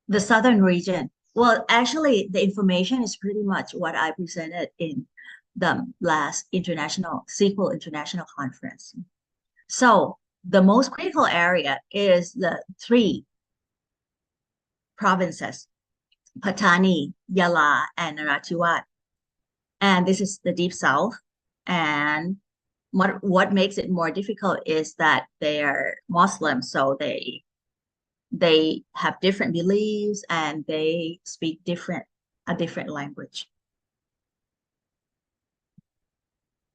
The southern region. Well, actually, the information is pretty much what I presented in the last Sequel International Conference. So the most critical area is the 3 provinces, Pattani, Yala, and Narathiwat. And this is the deep south. And what makes it more difficult is that they are Muslim, so they have different beliefs and they speak a different language.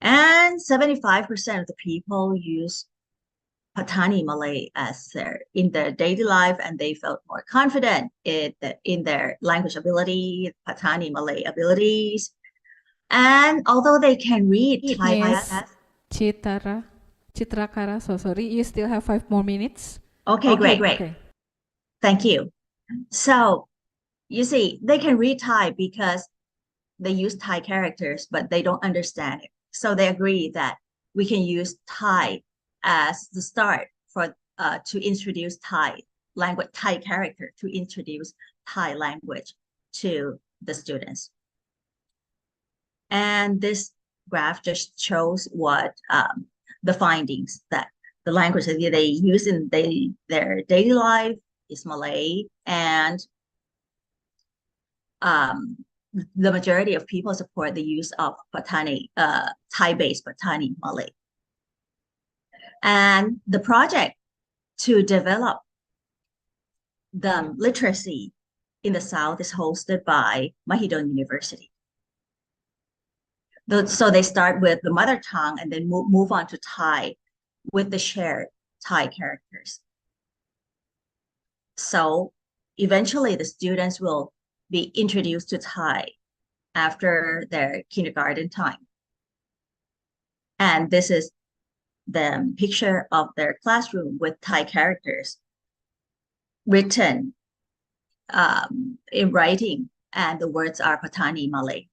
And 75% of the people use Patani Malay as in their daily life, and they felt more confident in their language ability, Patani Malay abilities. And although they can read Thai Miss as Chitrakara, so sorry, you still have 5 more minutes. okay, great. Okay. Thank you. So you see, they can read Thai because they use Thai characters, but they don't understand it. So they agree that we can use Thai as the start for to introduce Thai language, Thai character to introduce Thai language to the students. And this graph just shows what the findings that the language that they use in their daily life is Malay, and the majority of people support the use of Patani, Thai-based Patani Malay. And the project to develop the literacy in the South is hosted by Mahidol University. So they start with the mother tongue and then move on to Thai with the shared Thai characters. So eventually the students will be introduced to Thai after their kindergarten time. And this is the picture of their classroom with Thai characters written in writing, and the words are Patani Malay.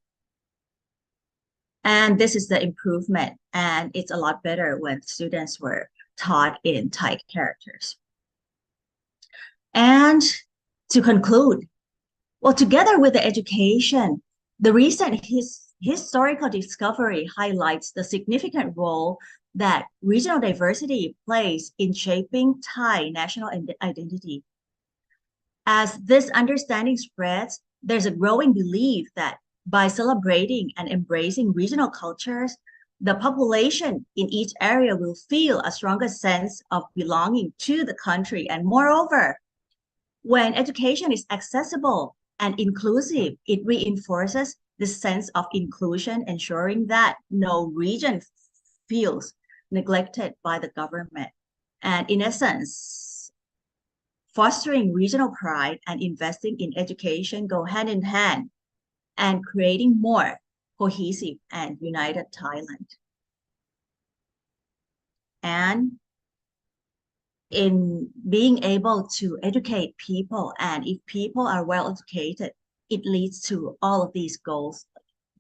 And this is the improvement, and it's a lot better when students were taught in Thai characters. And to conclude, well, together with the education, the recent historical discovery highlights the significant role that regional diversity plays in shaping Thai national identity. As this understanding spreads, there's a growing belief that by celebrating and embracing regional cultures, the population in each area will feel a stronger sense of belonging to the country. And moreover, when education is accessible and inclusive, it reinforces the sense of inclusion, ensuring that no region feels neglected by the government. And in essence, fostering regional pride and investing in education go hand in hand, and creating more cohesive and united Thailand. And in being able to educate people, and if people are well educated, it leads to all of these goals: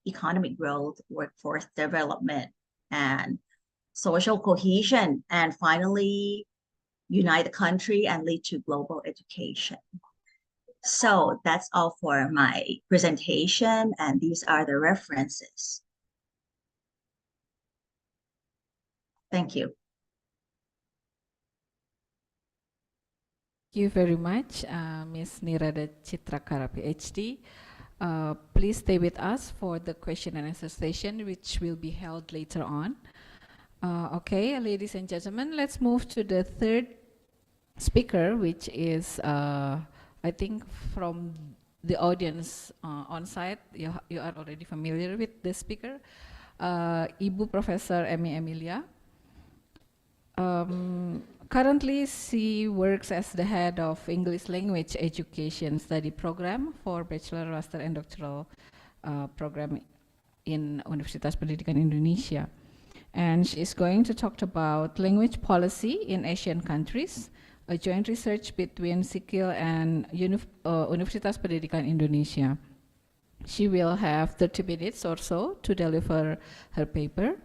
economic growth, workforce development, and social cohesion, and finally unite the country and lead to global education. So that's all for my presentation, and these are the references. Thank you. Thank you very much, Ms. Nirada Chitrakara, PhD. Please stay with us for the question and answer session, which will be held later on. Okay, ladies and gentlemen, let's move to the third speaker, which is, I think, from the audience on site. You are already familiar with the speaker, Ibu Professor Emmy Emilia. Currently, she works as the head of English Language Education Study Program for Bachelor, Master, and Doctoral program in Universitas Pendidikan Indonesia. And she is going to talk about language policy in Asian countries, a joint research between SIKIL and Universitas Pendidikan Indonesia. She will have 30 minutes or so to deliver her paper.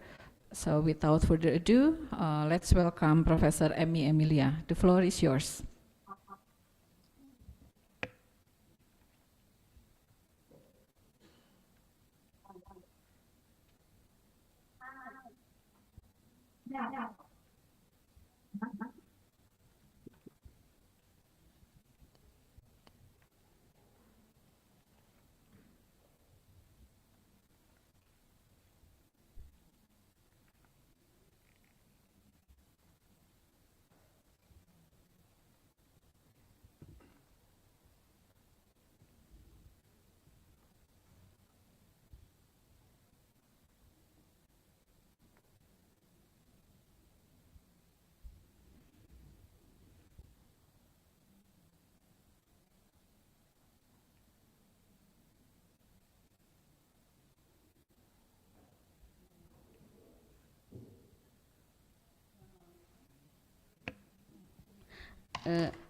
So without further ado, let's welcome Professor Emmy Emilia. The floor is yours.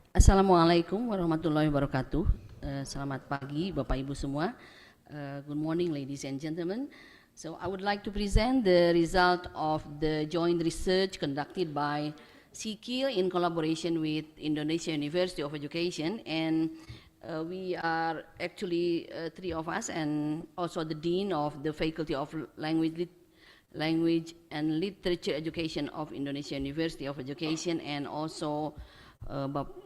Assalamualaikum warahmatullahi wabarakatuh. Selamat pagi Bapak Ibu semua. Good morning ladies and gentlemen. So I would like to present the result of the joint research conducted by SIKIL in collaboration with Indonesia University of Education, and we are actually three of us, and also the Dean of the Faculty of Language and Literature Education of Indonesia University of Education, and also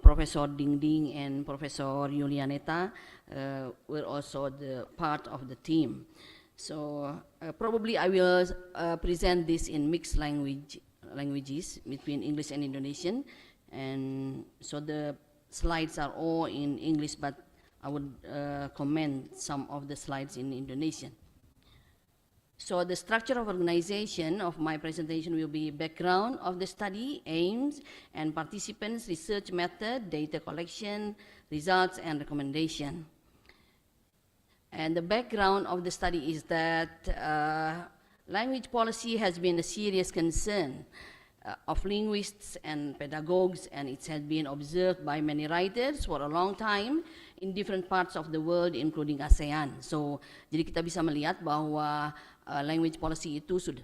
Professor Ding Ding and Professor Yulianeta were also the part of the team. So probably I will present this in mixed languages between English and Indonesian, and so the slides are all in English, but I would comment some of the slides in Indonesian. So the structure of organization of my presentation will be background of the study, aims and participants, research method, data collection, results and recommendation. And the background of the study is that language policy has been a serious concern of linguists and pedagogues, and it has been observed by many writers for a long time in different parts of the world, including ASEAN. So, jadi kita bisa melihat bahwa language policy itu sudah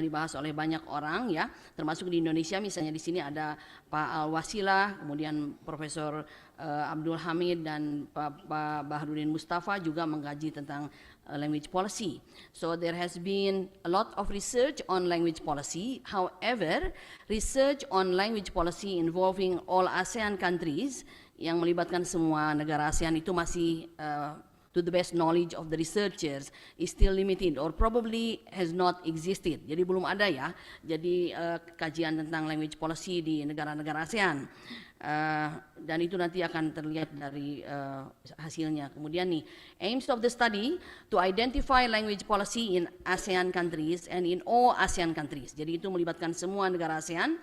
dibahas oleh banyak orang ya, termasuk di Indonesia. Misalnya di sini ada Pak Al-Wasilah, kemudian Profesor Abdul Hamid dan Pak Baharudin Mustafa juga mengkaji tentang language policy. So there has been a lot of research on language policy. However, research on language policy involving all ASEAN countries yang melibatkan semua negara ASEAN itu masih to the best knowledge of the researchers is still limited or probably has not existed. Jadi belum ada ya. Jadi kajian tentang language policy di negara-negara ASEAN. Dan itu nanti akan terlihat dari hasilnya. Kemudian nih, aims of the study to identify language policy in ASEAN countries and in all ASEAN countries. Jadi itu melibatkan semua negara ASEAN,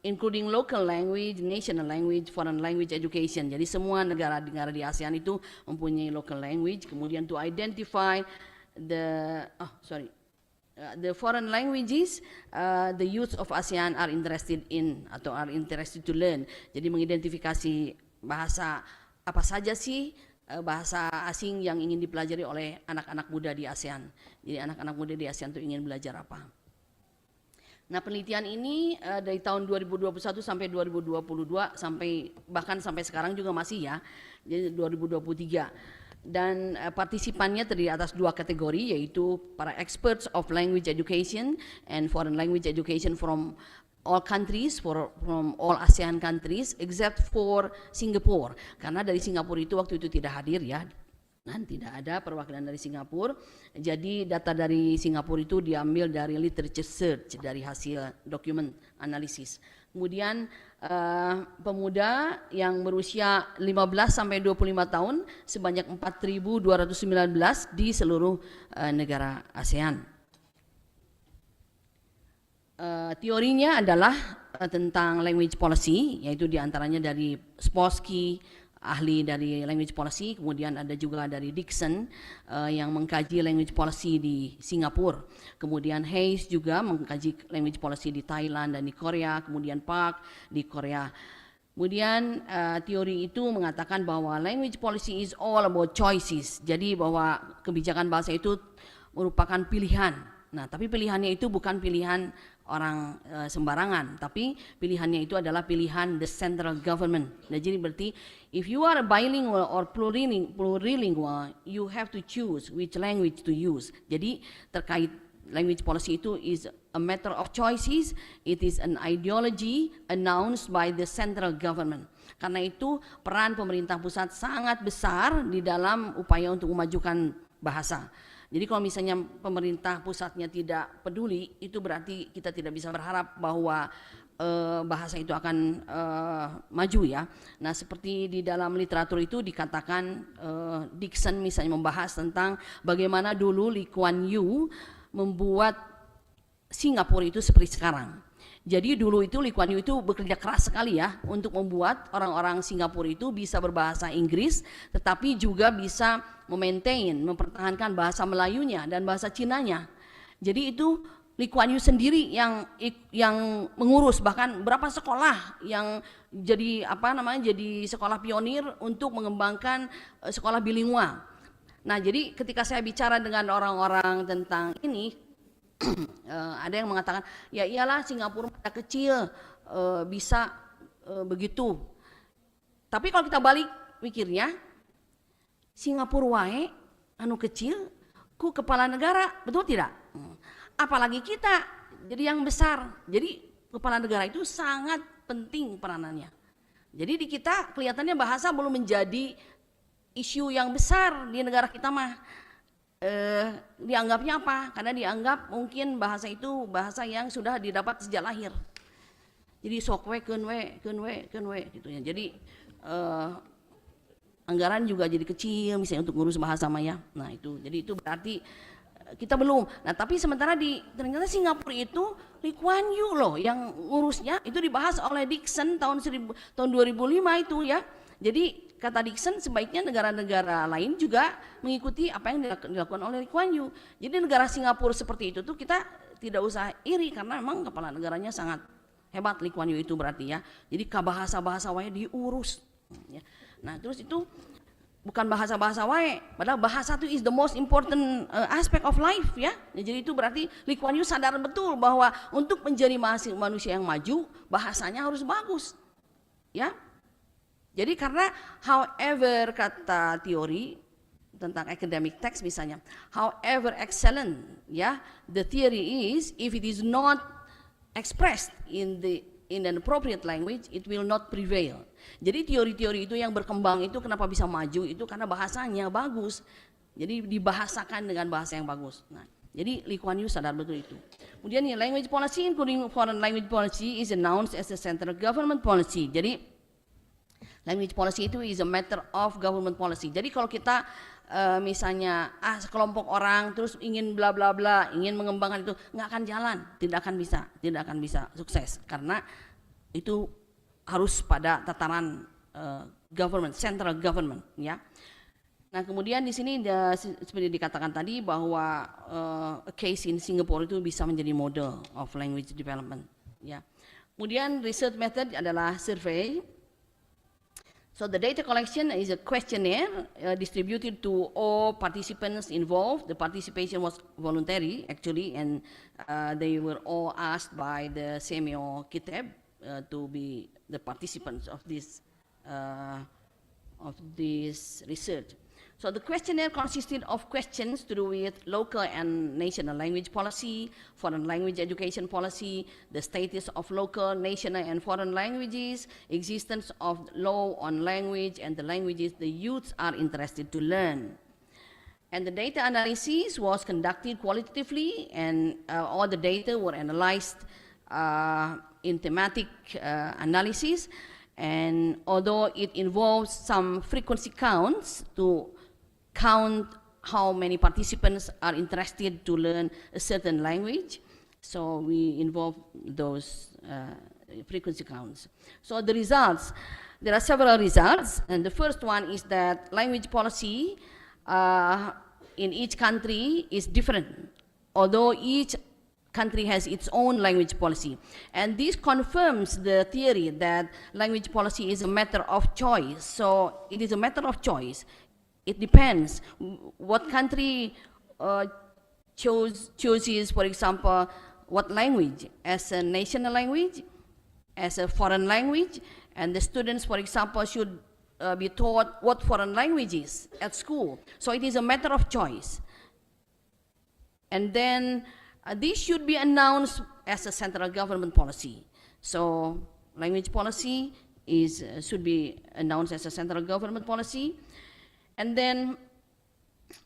including local language, national language, foreign language education. Jadi semua negara-negara di ASEAN itu mempunyai local language. Kemudian to identify the foreign languages the youth of ASEAN are interested in atau are interested to learn. Jadi mengidentifikasi bahasa apa saja sih bahasa asing yang ingin dipelajari oleh anak-anak muda di ASEAN. Jadi anak-anak muda di ASEAN itu ingin belajar apa. Nah, penelitian ini dari tahun 2021 sampai 2022 bahkan sampai sekarang juga masih ya, jadi 2023. Dan partisipannya terdiri atas dua kategori, yaitu para experts of language education and foreign language education from all countries, from all ASEAN countries except for Singapore. Karena dari Singapura itu waktu itu tidak hadir ya. Dan tidak ada perwakilan dari Singapura. Jadi data dari Singapura itu diambil dari literature search, dari hasil dokumen analisis. Kemudian pemuda yang berusia 15 sampai 25 tahun sebanyak 4.219 di seluruh negara ASEAN. Teorinya adalah tentang language policy, yaitu diantaranya dari Sporsky, ahli dari language policy, kemudian ada juga dari Dixon yang mengkaji language policy di Singapura, kemudian Hayes juga mengkaji language policy di Thailand dan di Korea, kemudian Park di Korea. Kemudian teori itu mengatakan bahwa language policy is all about choices, jadi bahwa kebijakan bahasa itu merupakan pilihan. Nah, tapi pilihannya itu bukan pilihan orang sembarangan, tapi pilihannya itu adalah pilihan the central government. Nah, jadi berarti if you are a bilingual or plurilingual, you have to choose which language to use. Jadi terkait language policy itu is a matter of choices, it is an ideology announced by the central government. Karena itu peran pemerintah pusat sangat besar di dalam upaya untuk memajukan bahasa. Jadi kalau misalnya pemerintah pusatnya tidak peduli, itu berarti kita tidak bisa berharap bahwa bahasa itu akan maju ya. Nah, seperti di dalam literatur itu dikatakan, Dixon misalnya membahas tentang bagaimana dulu Lee Kuan Yew membuat Singapura itu seperti sekarang. Jadi dulu itu Lee Kuan Yew itu bekerja keras sekali ya untuk membuat orang-orang Singapura itu bisa berbahasa Inggris, tetapi juga bisa mempertahankan bahasa Melayunya dan bahasa Cinanya. Jadi itu Lee Kuan Yew sendiri yang mengurus, bahkan berapa sekolah yang jadi jadi sekolah pionir untuk mengembangkan sekolah bilingual. Nah, jadi ketika saya bicara dengan orang-orang tentang ini, ada yang mengatakan, ya iyalah Singapura kecil bisa begitu. Tapi kalau kita balik mikirnya, Singapura wae anu kecil ku kepala negara, betul tidak? Apalagi kita jadi yang besar. Jadi kepala negara itu sangat penting peranannya. Jadi di kita kelihatannya bahasa belum menjadi isu yang besar di negara kita mah. Dianggapnya apa? Karena dianggap mungkin bahasa itu bahasa yang sudah didapat sejak lahir. Jadi sok we keun we gitu ya. Jadi anggaran juga jadi kecil misalnya untuk ngurus bahasa maya. Nah itu, jadi itu berarti kita belum. Nah tapi sementara ternyata Singapura itu Lee Kuan Yew loh yang ngurusnya, itu dibahas oleh Dickson tahun 2005 itu ya. Jadi kata Dickson sebaiknya negara-negara lain juga mengikuti apa yang dilakukan oleh Lee Kuan Yew. Jadi negara Singapura seperti itu tuh kita tidak usah iri karena memang kepala negaranya sangat hebat Lee Kuan Yew itu berarti ya. Jadi bahasa-bahasa wae diurus. Ya. Nah terus itu bukan bahasa-bahasa wae, padahal bahasa itu is the most important aspect of life ya. Jadi itu berarti Lee Kuan Yew sadar betul bahwa untuk menjadi manusia yang maju, bahasanya harus bagus. Ya. Jadi karena however kata teori tentang academic text misalnya, however excellent ya, the theory is if it is not expressed in an appropriate language, it will not prevail. Jadi teori-teori itu yang berkembang itu kenapa bisa maju itu karena bahasanya bagus. Jadi dibahasakan dengan bahasa yang bagus. Nah, jadi Lee Kuan Yew sadar betul itu. Kemudian language policy including foreign language policy is announced as a central government policy. Jadi language policy itu is a matter of government policy. Jadi kalau kita misalnya sekelompok orang terus ingin bla bla bla, ingin mengembangkan itu nggak akan jalan, tidak akan bisa sukses karena itu harus pada tataran government, central government ya. Nah kemudian di sini seperti dikatakan tadi bahwa a case in Singapore itu bisa menjadi model of language development ya. Kemudian research method adalah survey. So the data collection is a questionnaire distributed to all participants involved. The participation was voluntary actually, and they were all asked by the Semio Kitab to be the participants of this research. So the questionnaire consisted of questions to do with local and national language policy, foreign language education policy, the status of local, national and foreign languages, existence of law on language and the languages the youths are interested to learn. And the data analysis was conducted qualitatively, and all the data were analyzed in thematic analysis. And although it involves some frequency counts to count how many participants are interested to learn a certain language, so we involve those frequency counts. So the results, there are several results, and the first one is that language policy in each country is different, although each country has its own language policy. And this confirms the theory that language policy is a matter of choice. So it is a matter of choice. It depends what country chooses, for example, what language as a national language, as a foreign language, and the students, for example, should be taught what foreign language is at school. So it is a matter of choice. And then this should be announced as a central government policy. So language policy should be announced as a central government policy. And then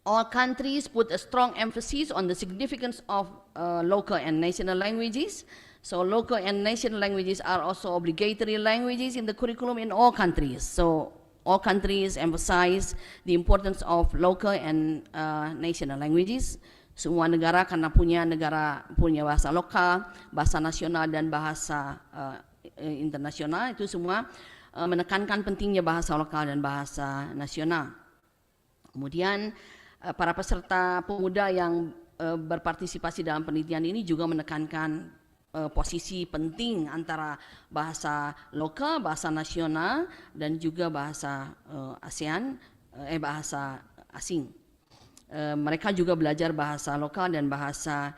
all countries put a strong emphasis on the significance of local and national languages. So local and national languages are also obligatory languages in the curriculum in all countries. So all countries emphasize the importance of local and national languages. Semua negara karena punya bahasa lokal, bahasa nasional dan bahasa internasional, itu semua menekankan pentingnya bahasa lokal dan bahasa nasional. Kemudian para peserta pemuda yang berpartisipasi dalam penelitian ini juga menekankan posisi penting antara bahasa lokal, bahasa nasional, dan juga bahasa bahasa asing. Mereka juga belajar bahasa lokal dan bahasa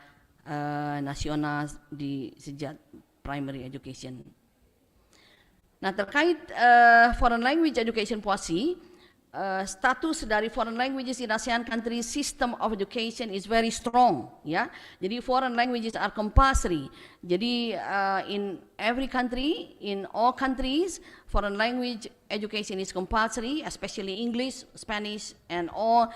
nasional di sejak primary education. Nah, terkait foreign language education policy, status dari foreign languages in ASEAN countries system of education is very strong, ya. Jadi foreign languages are compulsory. Jadi in every country, in all countries, foreign language education is compulsory, especially English, Spanish, and all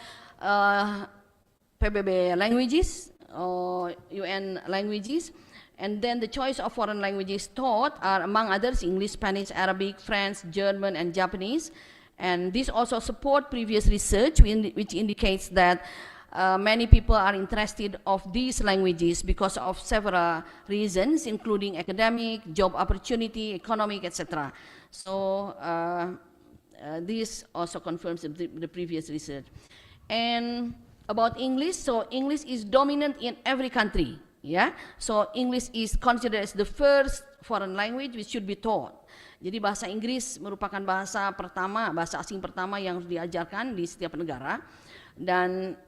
PBB languages or UN languages. And then the choice of foreign languages taught are, among others, English, Spanish, Arabic, French, German, and Japanese. And this also support previous research which indicates that many people are interested of these languages because of several reasons, including academic, job opportunity, economic, etc. So this also confirms the previous research. And about English, so English is dominant in every country. Yeah, so English is considered as the first foreign language which should be taught. Jadi bahasa Inggris merupakan bahasa asing pertama yang harus diajarkan di setiap negara. Dan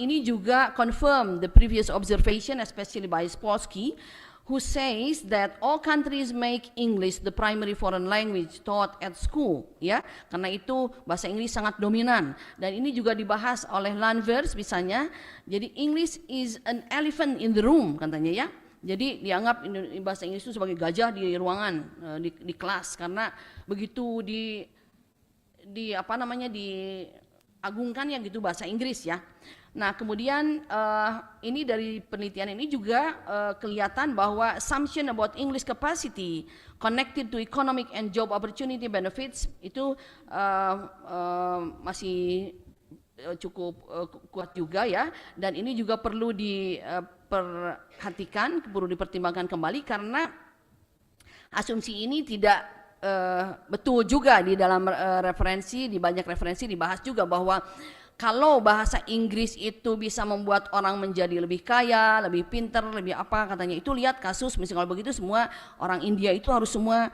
ini juga confirm the previous observation, especially by Spolsky, who says that all countries make English the primary foreign language taught at school, ya. Karena itu bahasa Inggris sangat dominan, dan ini juga dibahas oleh Lanvers misalnya. Jadi English is an elephant in the room katanya, ya. Jadi dianggap bahasa Inggris itu sebagai gajah di ruangan, di kelas, karena begitu diagungkan ya gitu bahasa Inggris, ya. Nah, kemudian ini dari penelitian ini juga kelihatan bahwa assumption about English capacity connected to economic and job opportunity benefits itu masih cukup kuat juga, ya. Dan ini juga perlu diperhatikan, perlu dipertimbangkan kembali, karena asumsi ini tidak betul juga di dalam referensi, di banyak referensi dibahas juga bahwa kalau bahasa Inggris itu bisa membuat orang menjadi lebih kaya, lebih pintar, lebih apa katanya. Itu lihat kasus, misalnya kalau begitu semua orang India itu harus semua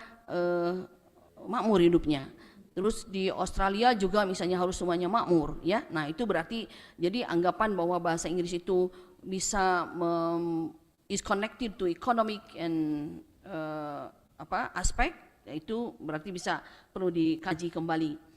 makmur hidupnya. Terus di Australia juga misalnya harus semuanya makmur, ya. Nah, itu berarti jadi anggapan bahwa bahasa Inggris itu bisa is connected to economic and aspek, itu berarti bisa perlu dikaji kembali.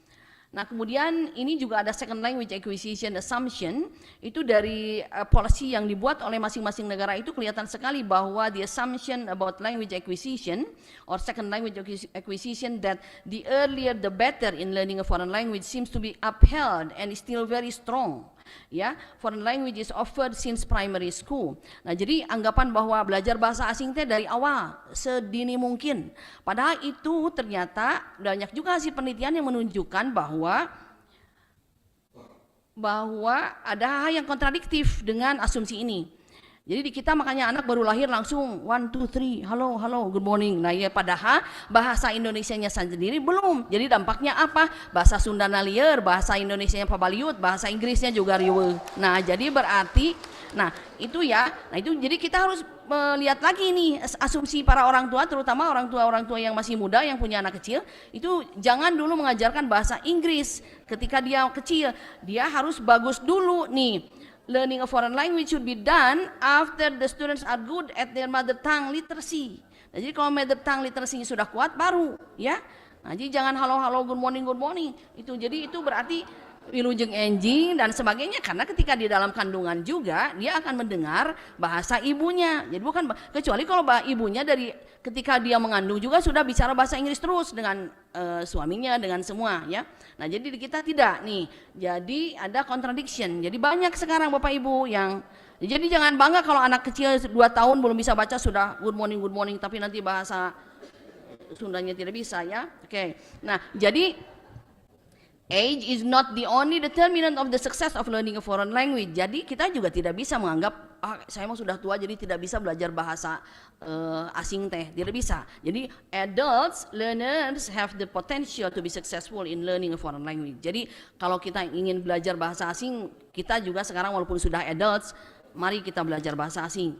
Nah, kemudian ini juga ada second language acquisition assumption, itu dari policy yang dibuat oleh masing-masing negara. Itu kelihatan sekali bahwa the assumption about language acquisition or second language acquisition, that the earlier the better in learning a foreign language, seems to be upheld and is still very strong. Ya, foreign language is offered since primary school. Nah, jadi anggapan bahwa belajar bahasa asing teh dari awal sedini mungkin. Padahal itu ternyata banyak juga hasil penelitian yang menunjukkan bahwa ada hal yang kontradiktif dengan asumsi ini. Jadi di kita makanya anak baru lahir langsung 1, 2, 3, halo, good morning. Nah, ya padahal bahasa Indonesianya sendiri belum. Jadi dampaknya apa? Bahasa Sundana lieur, bahasa Indonesianya pabaliut, bahasa Inggrisnya juga riweuh. Nah, jadi berarti, itu jadi kita harus melihat lagi nih asumsi para orang tua, terutama orang tua yang masih muda yang punya anak kecil, itu jangan dulu mengajarkan bahasa Inggris ketika dia kecil. Dia harus bagus dulu nih. Learning a foreign language should be done after the students are good at their mother tongue literacy. Nah, jadi kalau mother tongue literacy sudah kuat baru, ya. Nah, jadi jangan halo good morning. Itu jadi itu berarti wilujeng enjing dan sebagainya, karena ketika di dalam kandungan juga dia akan mendengar bahasa ibunya. Jadi bukan kecuali kalau ibunya dari ketika dia mengandung juga sudah bicara bahasa Inggris terus dengan suaminya, dengan semua, ya. Nah, jadi di kita tidak nih. Jadi ada contradiction. Jadi banyak sekarang Bapak Ibu yang jadi jangan bangga kalau anak kecil 2 tahun belum bisa baca sudah good morning tapi nanti bahasa Sundanya tidak bisa, ya. Oke. Nah, jadi age is not the only determinant of the success of learning a foreign language. Jadi kita juga tidak bisa menganggap saya mau sudah tua jadi tidak bisa belajar bahasa asing teh. Tidak bisa. Jadi adults learners have the potential to be successful in learning a foreign language. Jadi kalau kita ingin belajar bahasa asing, kita juga sekarang walaupun sudah adults mari kita belajar bahasa asing.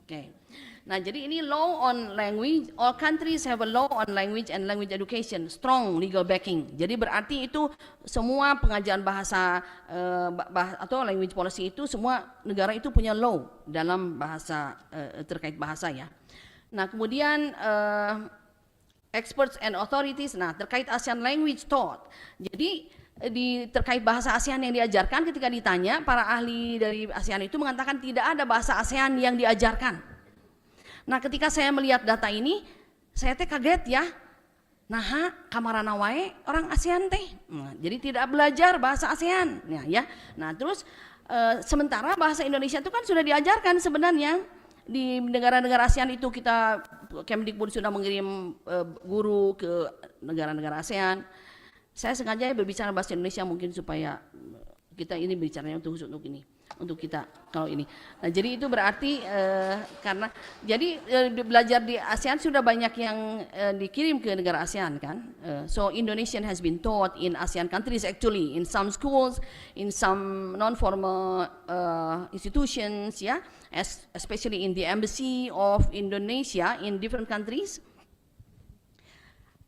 Oke. Nah, jadi ini law on language, all countries have a law on language and language education, strong legal backing. Jadi berarti itu semua pengajaran bahasa atau language policy itu semua negara itu punya law dalam bahasa terkait bahasa ya. Nah, kemudian experts and authorities, nah terkait ASEAN language taught. Jadi terkait bahasa ASEAN yang diajarkan, ketika ditanya para ahli dari ASEAN itu mengatakan tidak ada bahasa ASEAN yang diajarkan. Nah, ketika saya melihat data ini, saya teh kaget ya. Nah, kamarana wae orang ASEAN teh. Nah, jadi tidak belajar bahasa ASEAN ya. Nah, terus sementara bahasa Indonesia itu kan sudah diajarkan sebenarnya di negara-negara ASEAN itu. Kita Kemdikbud sudah mengirim guru ke negara-negara ASEAN. Saya sengaja berbicara bahasa Indonesia mungkin supaya kita ini bicaranya untuk ini, untuk kita kalau ini. Nah, jadi itu berarti karena jadi belajar di ASEAN sudah banyak yang dikirim ke negara ASEAN kan. So Indonesian has been taught in ASEAN countries actually, in some schools, in some non-formal institutions ya, especially in the embassy of Indonesia in different countries.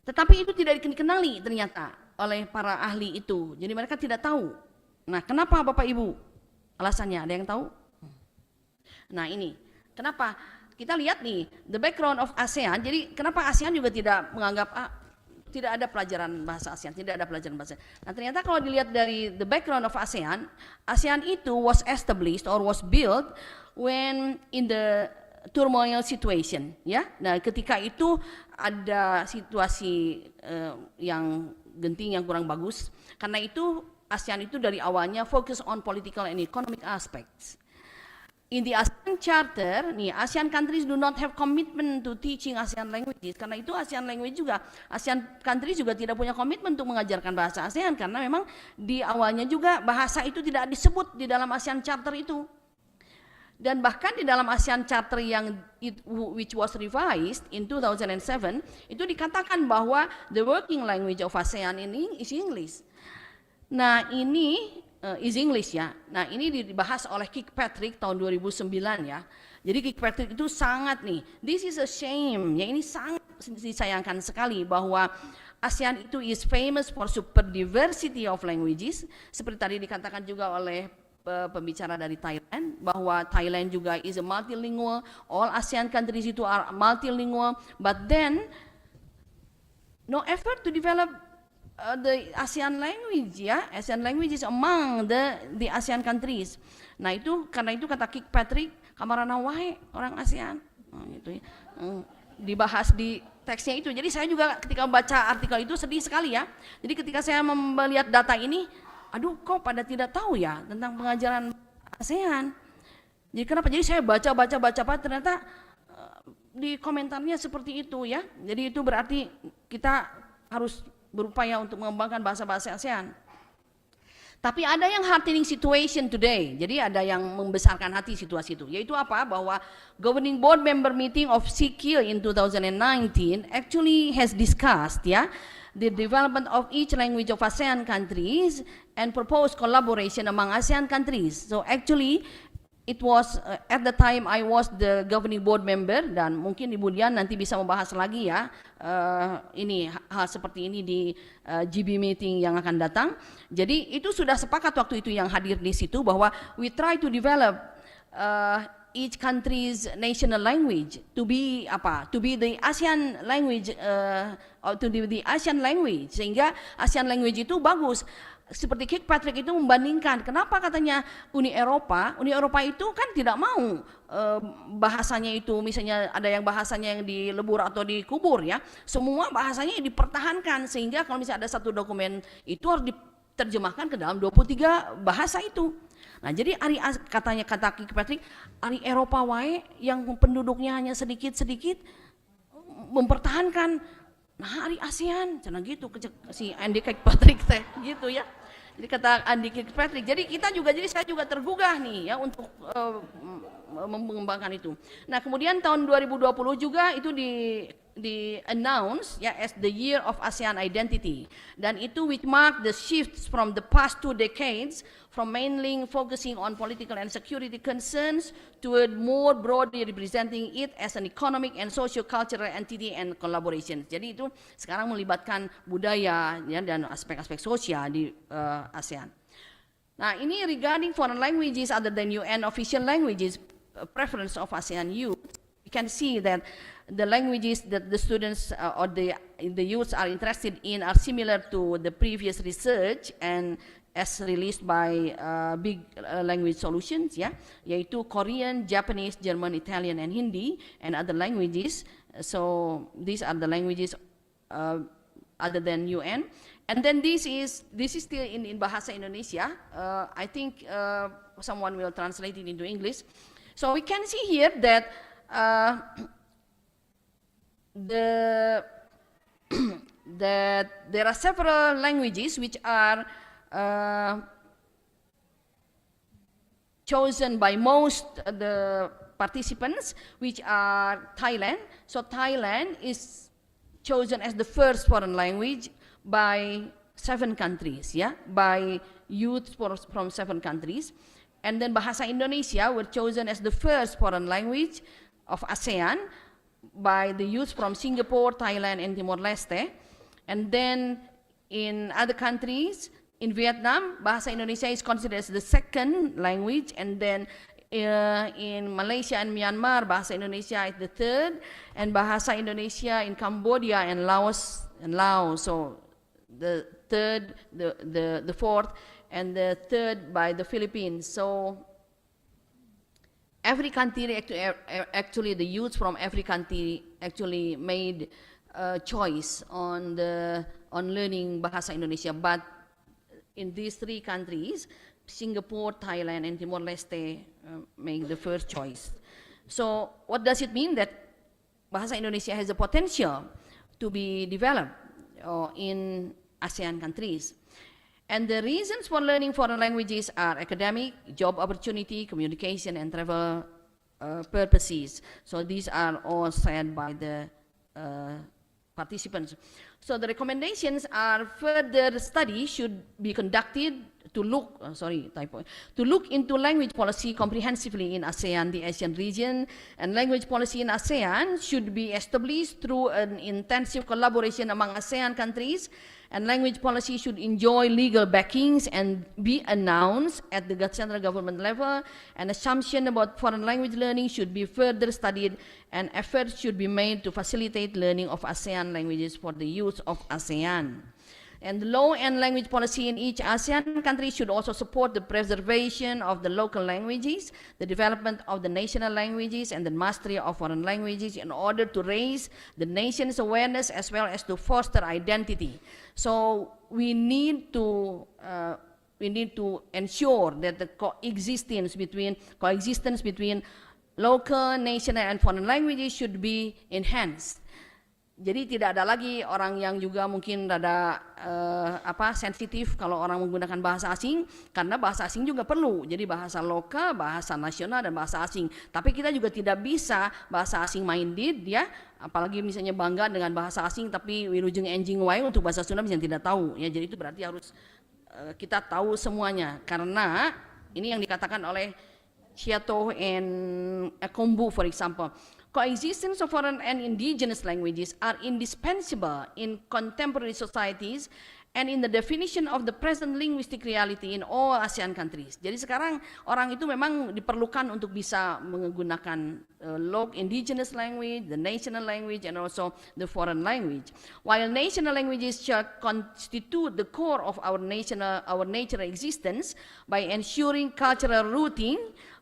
Tetapi itu tidak dikenali ternyata oleh para ahli itu. Jadi mereka tidak tahu. Nah, kenapa Bapak Ibu? Alasannya ada yang tahu? Nah, ini kenapa? Kita lihat nih the background of ASEAN. Jadi kenapa ASEAN juga tidak menganggap tidak ada pelajaran bahasa ASEAN, tidak ada pelajaran bahasa. Nah, ternyata kalau dilihat dari the background of ASEAN, ASEAN itu was established or was built when in the turmoil situation, ya. Nah, ketika itu ada situasi yang genting, yang kurang bagus. Karena itu ASEAN itu dari awalnya fokus on political and economic aspects. In the ASEAN Charter, nih ASEAN countries do not have commitment to teaching ASEAN languages. Karena itu ASEAN language juga, ASEAN countries juga tidak punya komitmen untuk mengajarkan bahasa ASEAN karena memang di awalnya juga bahasa itu tidak disebut di dalam ASEAN Charter itu. Dan bahkan di dalam ASEAN Charter yang which was revised in 2007 itu dikatakan bahwa the working language of ASEAN ini is English. Nah, ini is English ya. Nah, ini dibahas oleh Kirkpatrick tahun 2009 ya. Jadi Kirkpatrick itu sangat nih, this is a shame ya, ini sangat disayangkan sekali bahwa ASEAN itu is famous for super diversity of languages, seperti tadi dikatakan juga oleh pembicara dari Thailand bahwa Thailand juga is a multilingual, all ASEAN countries itu are multilingual, but then no effort to develop the ASEAN language ya, ASEAN languages among the ASEAN countries. Nah, itu karena itu kata Kirkpatrick, kamarana wae orang ASEAN. Nah, gitu ya. Dibahas di teksnya itu. Jadi saya juga ketika membaca artikel itu sedih sekali ya. Jadi ketika saya melihat data ini, aduh kok pada tidak tahu ya tentang pengajaran ASEAN. Jadi kenapa? Jadi saya baca ternyata di komentarnya seperti itu ya. Jadi itu berarti kita harus berupaya untuk mengembangkan bahasa-bahasa ASEAN. Tapi ada yang heartening situation today. Jadi ada yang membesarkan hati situasi itu. Yaitu apa? Bahwa Governing Board Member Meeting of SIKI in 2019 actually has discussed ya the development of each language of ASEAN countries and proposed collaboration among ASEAN countries. So actually it was at the time I was the governing board member, dan mungkin Ibu Dian nanti bisa membahas lagi ya ini hal seperti ini di GB meeting yang akan datang. Jadi itu sudah sepakat waktu itu yang hadir di situ bahwa we try to develop each country's national language to be the ASEAN language or to be the ASEAN language, sehingga ASEAN language itu bagus. Seperti Kirkpatrick itu membandingkan, kenapa katanya Uni Eropa itu kan tidak mau bahasanya itu, misalnya ada yang bahasanya yang dilebur atau dikubur ya, semua bahasanya dipertahankan, sehingga kalau misalnya ada satu dokumen itu harus diterjemahkan ke dalam 23 bahasa itu. Nah, jadi kata Kirkpatrick, ari Eropa wae yang penduduknya hanya sedikit-sedikit mempertahankan. Nah, hari ASEAN, cenah gitu si Andy Kirkpatrick teh gitu ya. Jadi kata Andy Kirkpatrick, jadi saya juga tergugah nih ya untuk mengembangkan itu. Nah, kemudian tahun 2020 juga itu announced as the Year of ASEAN Identity, dan itu which mark the shifts from the past 2 decades from mainly focusing on political and security concerns toward more broadly representing it as an economic and socio-cultural entity and collaboration. Jadi itu sekarang melibatkan budaya dan aspek-aspek sosial di ASEAN. Nah, ini regarding foreign languages other than UN official languages, preference of ASEAN youth, we can see that the languages that the students or the youths are interested in are similar to the previous research and as released by Big Language Solutions, yaitu Korean, Japanese, German, Italian, and Hindi, and other languages. So these are the languages other than UN. And then this is still in Bahasa Indonesia. I think someone will translate it into English. So we can see here that that there are several languages which are chosen by most the participants, which are Thailand. So Thailand is chosen as the first foreign language by 7 countries, by youth from 7 countries. And then Bahasa Indonesia were chosen as the first foreign language of ASEAN by the youth from Singapore, Thailand, and Timor-Leste. And then in other countries, in Vietnam, Bahasa Indonesia is considered as the second language, and then in Malaysia and Myanmar, Bahasa Indonesia is the third, and Bahasa Indonesia in Cambodia and Laos. So the third, the fourth, and the third by the Philippines. So every country actually the youth from every country actually made a choice on learning Bahasa Indonesia. But in these 3 countries, Singapore, Thailand, and Timor-Leste make the first choice. So what does it mean? That Bahasa Indonesia has the potential to be developed in ASEAN countries. And the reasons for learning foreign languages are academic, job opportunity, communication, and travel purposes. So these are all said by the participants. So the recommendations are further study should be conducted to look, to look into language policy comprehensively in ASEAN, the Asian region, and language policy in ASEAN should be established through an intensive collaboration among ASEAN countries, and language policy should enjoy legal backings and be announced at the central government level, and assumption about foreign language learning should be further studied, and efforts should be made to facilitate learning of ASEAN languages for the youth of ASEAN. And the law and language policy in each ASEAN country should also support the preservation of the local languages, the development of the national languages, and the mastery of foreign languages in order to raise the nation's awareness as well as to foster identity. So we need to ensure that the coexistence between local, national, and foreign languages should be enhanced. Jadi tidak ada lagi orang yang juga mungkin rada sensitif kalau orang menggunakan bahasa asing, karena bahasa asing juga perlu. Jadi bahasa lokal, bahasa nasional, dan bahasa asing. Tapi kita juga tidak bisa bahasa asing minded apalagi misalnya bangga dengan bahasa asing tapi wilujeng enjing wae untuk bahasa Sunda misalnya tidak tahu Jadi itu berarti harus kita tahu semuanya, karena ini yang dikatakan oleh Chiato and Kombu, for example. Coexistence of foreign and indigenous languages are indispensable in contemporary societies and in the definition of the present linguistic reality in all ASEAN countries. Jadi sekarang orang itu memang diperlukan untuk bisa menggunakan indigenous language, the national language, and also the foreign language. While national languages shall constitute the core of our natural existence by ensuring cultural rooting,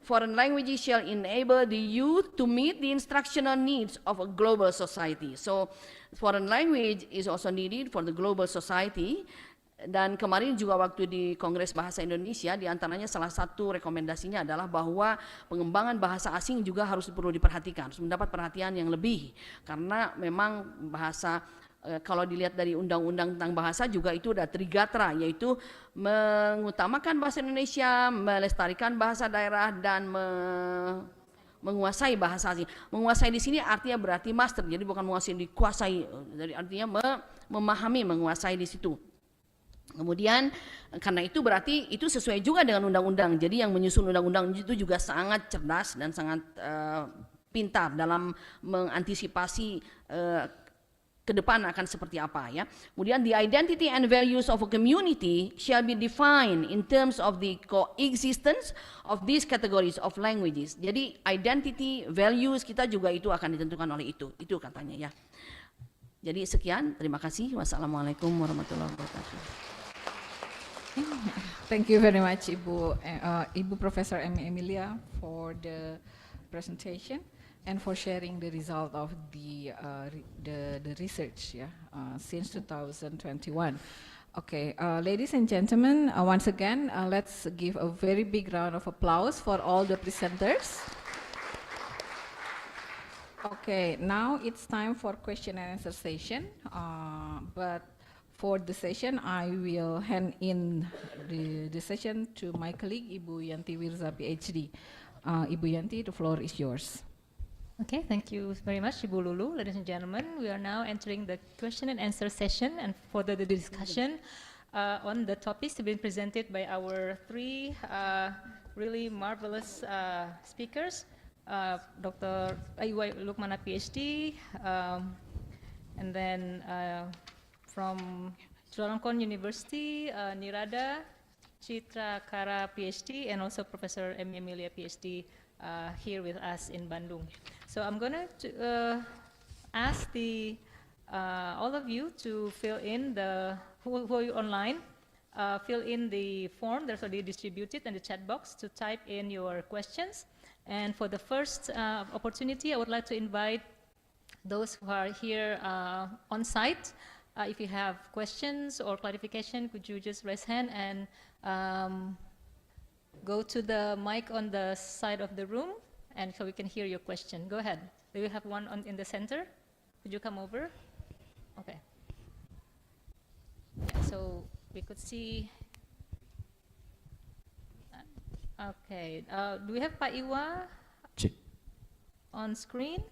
foreign languages shall enable the youth to meet the instructional needs of a global society. So foreign language is also needed for the global society. Dan kemarin juga waktu di Kongres Bahasa Indonesia, diantaranya salah satu rekomendasinya adalah bahwa pengembangan bahasa asing juga harus perlu diperhatikan, harus mendapat perhatian yang lebih, karena memang bahasa kalau dilihat dari undang-undang tentang bahasa juga itu ada trigatra, yaitu mengutamakan bahasa Indonesia, melestarikan bahasa daerah, dan menguasai bahasa asing. Menguasai di sini artinya berarti master, jadi bukan menguasai, dikuasai, jadi artinya memahami, menguasai di situ. Kemudian karena itu berarti itu sesuai juga dengan undang-undang. Jadi yang menyusun undang-undang itu juga sangat cerdas dan sangat pintar dalam mengantisipasi ke depan akan seperti apa ya. Kemudian the identity and values of a community shall be defined in terms of the coexistence of these categories of languages. Jadi identity, values kita juga itu akan ditentukan oleh itu katanya ya. Jadi sekian, terima kasih. Wassalamualaikum warahmatullahi wabarakatuh. Thank you very much, Ibu Professor Emilia, for the presentation and for sharing the result of the research since 2021. Okay, ladies and gentlemen, once again, let's give a very big round of applause for all the presenters. Okay, now it's time for question and answer session. But for the session, I will hand in the session to my colleague, Ibu Yanti Wirza, PhD. Ibu Yanti, the floor is yours. Okay, thank you very much, Ibu Lulu. Ladies and gentlemen, we are now entering the question and answer session and further the discussion on the topics to be presented by our three really marvelous speakers, Dr. Iwa Lukmana, PhD, and then from Chulalongkorn University, Nirada Citra Kara, PhD, and also Professor M. Emilia, PhD, here with us in Bandung. So I'm going to ask all of you to fill in who are you online, fill in the form that's already distributed in the chat box to type in your questions. And for the first opportunity, I would like to invite those who are here on site. If you have questions or clarification, could you just raise hand and go to the mic on the side of the room, and so we can hear your question. Go ahead. Do you have one in the center? Could you come over? Okay. Yeah, so we could see. Okay. Do we have Pak Iwa on screen?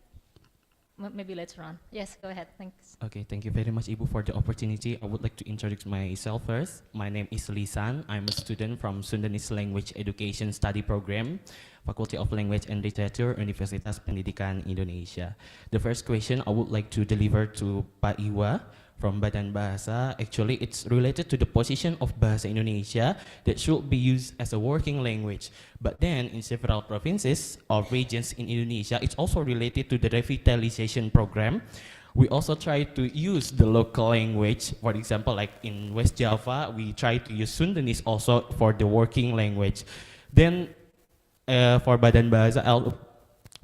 Maybe later on. Yes, go ahead. Thanks. Okay, thank you very much, Ibu, for the opportunity. I would like to introduce myself first. My name is Lisan. I'm a student from Sundanese Language Education Study Program, Faculty of Language and Literature, Universitas Pendidikan Indonesia. The first question I would like to deliver to Pak Iwa from Badan Bahasa. Actually, it's related to the position of Bahasa Indonesia that should be used as a working language. But then, in several provinces or regions in Indonesia, it's also related to the revitalization program. We also try to use the local language. For example, like in West Java, we try to use Sundanese also for the working language. Then, for Badan Bahasa,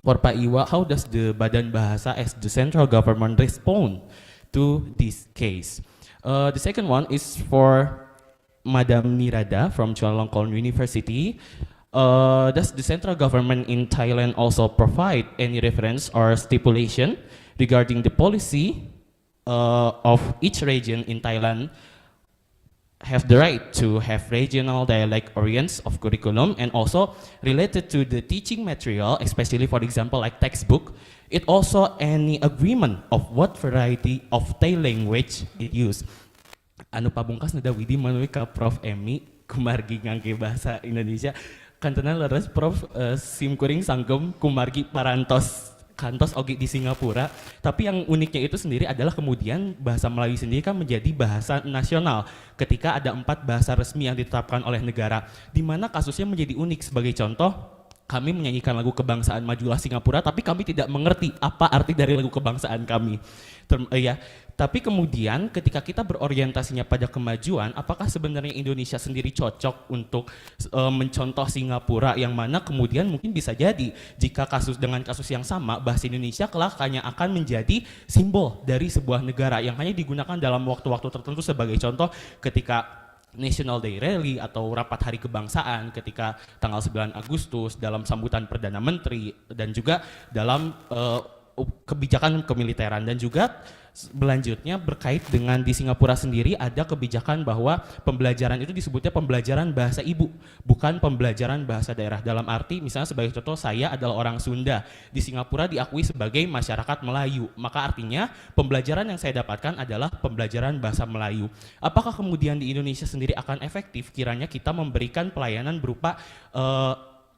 for Pak Iwa, how does the Badan Bahasa as the central government respond to this case? The second one is for Madam Nirada from Chulalongkorn University. Does the central government in Thailand also provide any reference or stipulation regarding the policy of each region in Thailand have the right to have regional dialect orients of curriculum, and also related to the teaching material, especially for example like textbook, it also any agreement of what variety of Thai language it use. Anu pabungkas nada widi manui ka Prof Emi kumargi ngangge bahasa Indonesia kantenan leres Prof simkuring sanggem kumargi parantos kantos ogi di Singapura. Tapi yang uniknya itu sendiri adalah kemudian bahasa Melayu sendiri kan menjadi bahasa nasional ketika ada 4 bahasa resmi yang ditetapkan oleh negara, di mana kasusnya menjadi unik. Sebagai contoh, kami menyanyikan lagu kebangsaan Majulah Singapura, tapi kami tidak mengerti apa arti dari lagu kebangsaan kami. Tapi kemudian ketika kita berorientasinya pada kemajuan, apakah sebenarnya Indonesia sendiri cocok untuk mencontoh Singapura, yang mana kemudian mungkin bisa jadi jika dengan kasus yang sama, bahasa Indonesia kelak hanya akan menjadi simbol dari sebuah negara yang hanya digunakan dalam waktu-waktu tertentu. Sebagai contoh, ketika National Day Rally atau rapat hari kebangsaan ketika tanggal 9 Agustus dalam sambutan Perdana Menteri, dan juga dalam kebijakan kemiliteran. Dan juga berlanjutnya berkait dengan di Singapura sendiri ada kebijakan bahwa pembelajaran itu disebutnya pembelajaran bahasa ibu, bukan pembelajaran bahasa daerah. Dalam arti misalnya sebagai contoh, saya adalah orang Sunda, di Singapura diakui sebagai masyarakat Melayu, maka artinya pembelajaran yang saya dapatkan adalah pembelajaran bahasa Melayu. Apakah kemudian di Indonesia sendiri akan efektif kiranya kita memberikan pelayanan berupa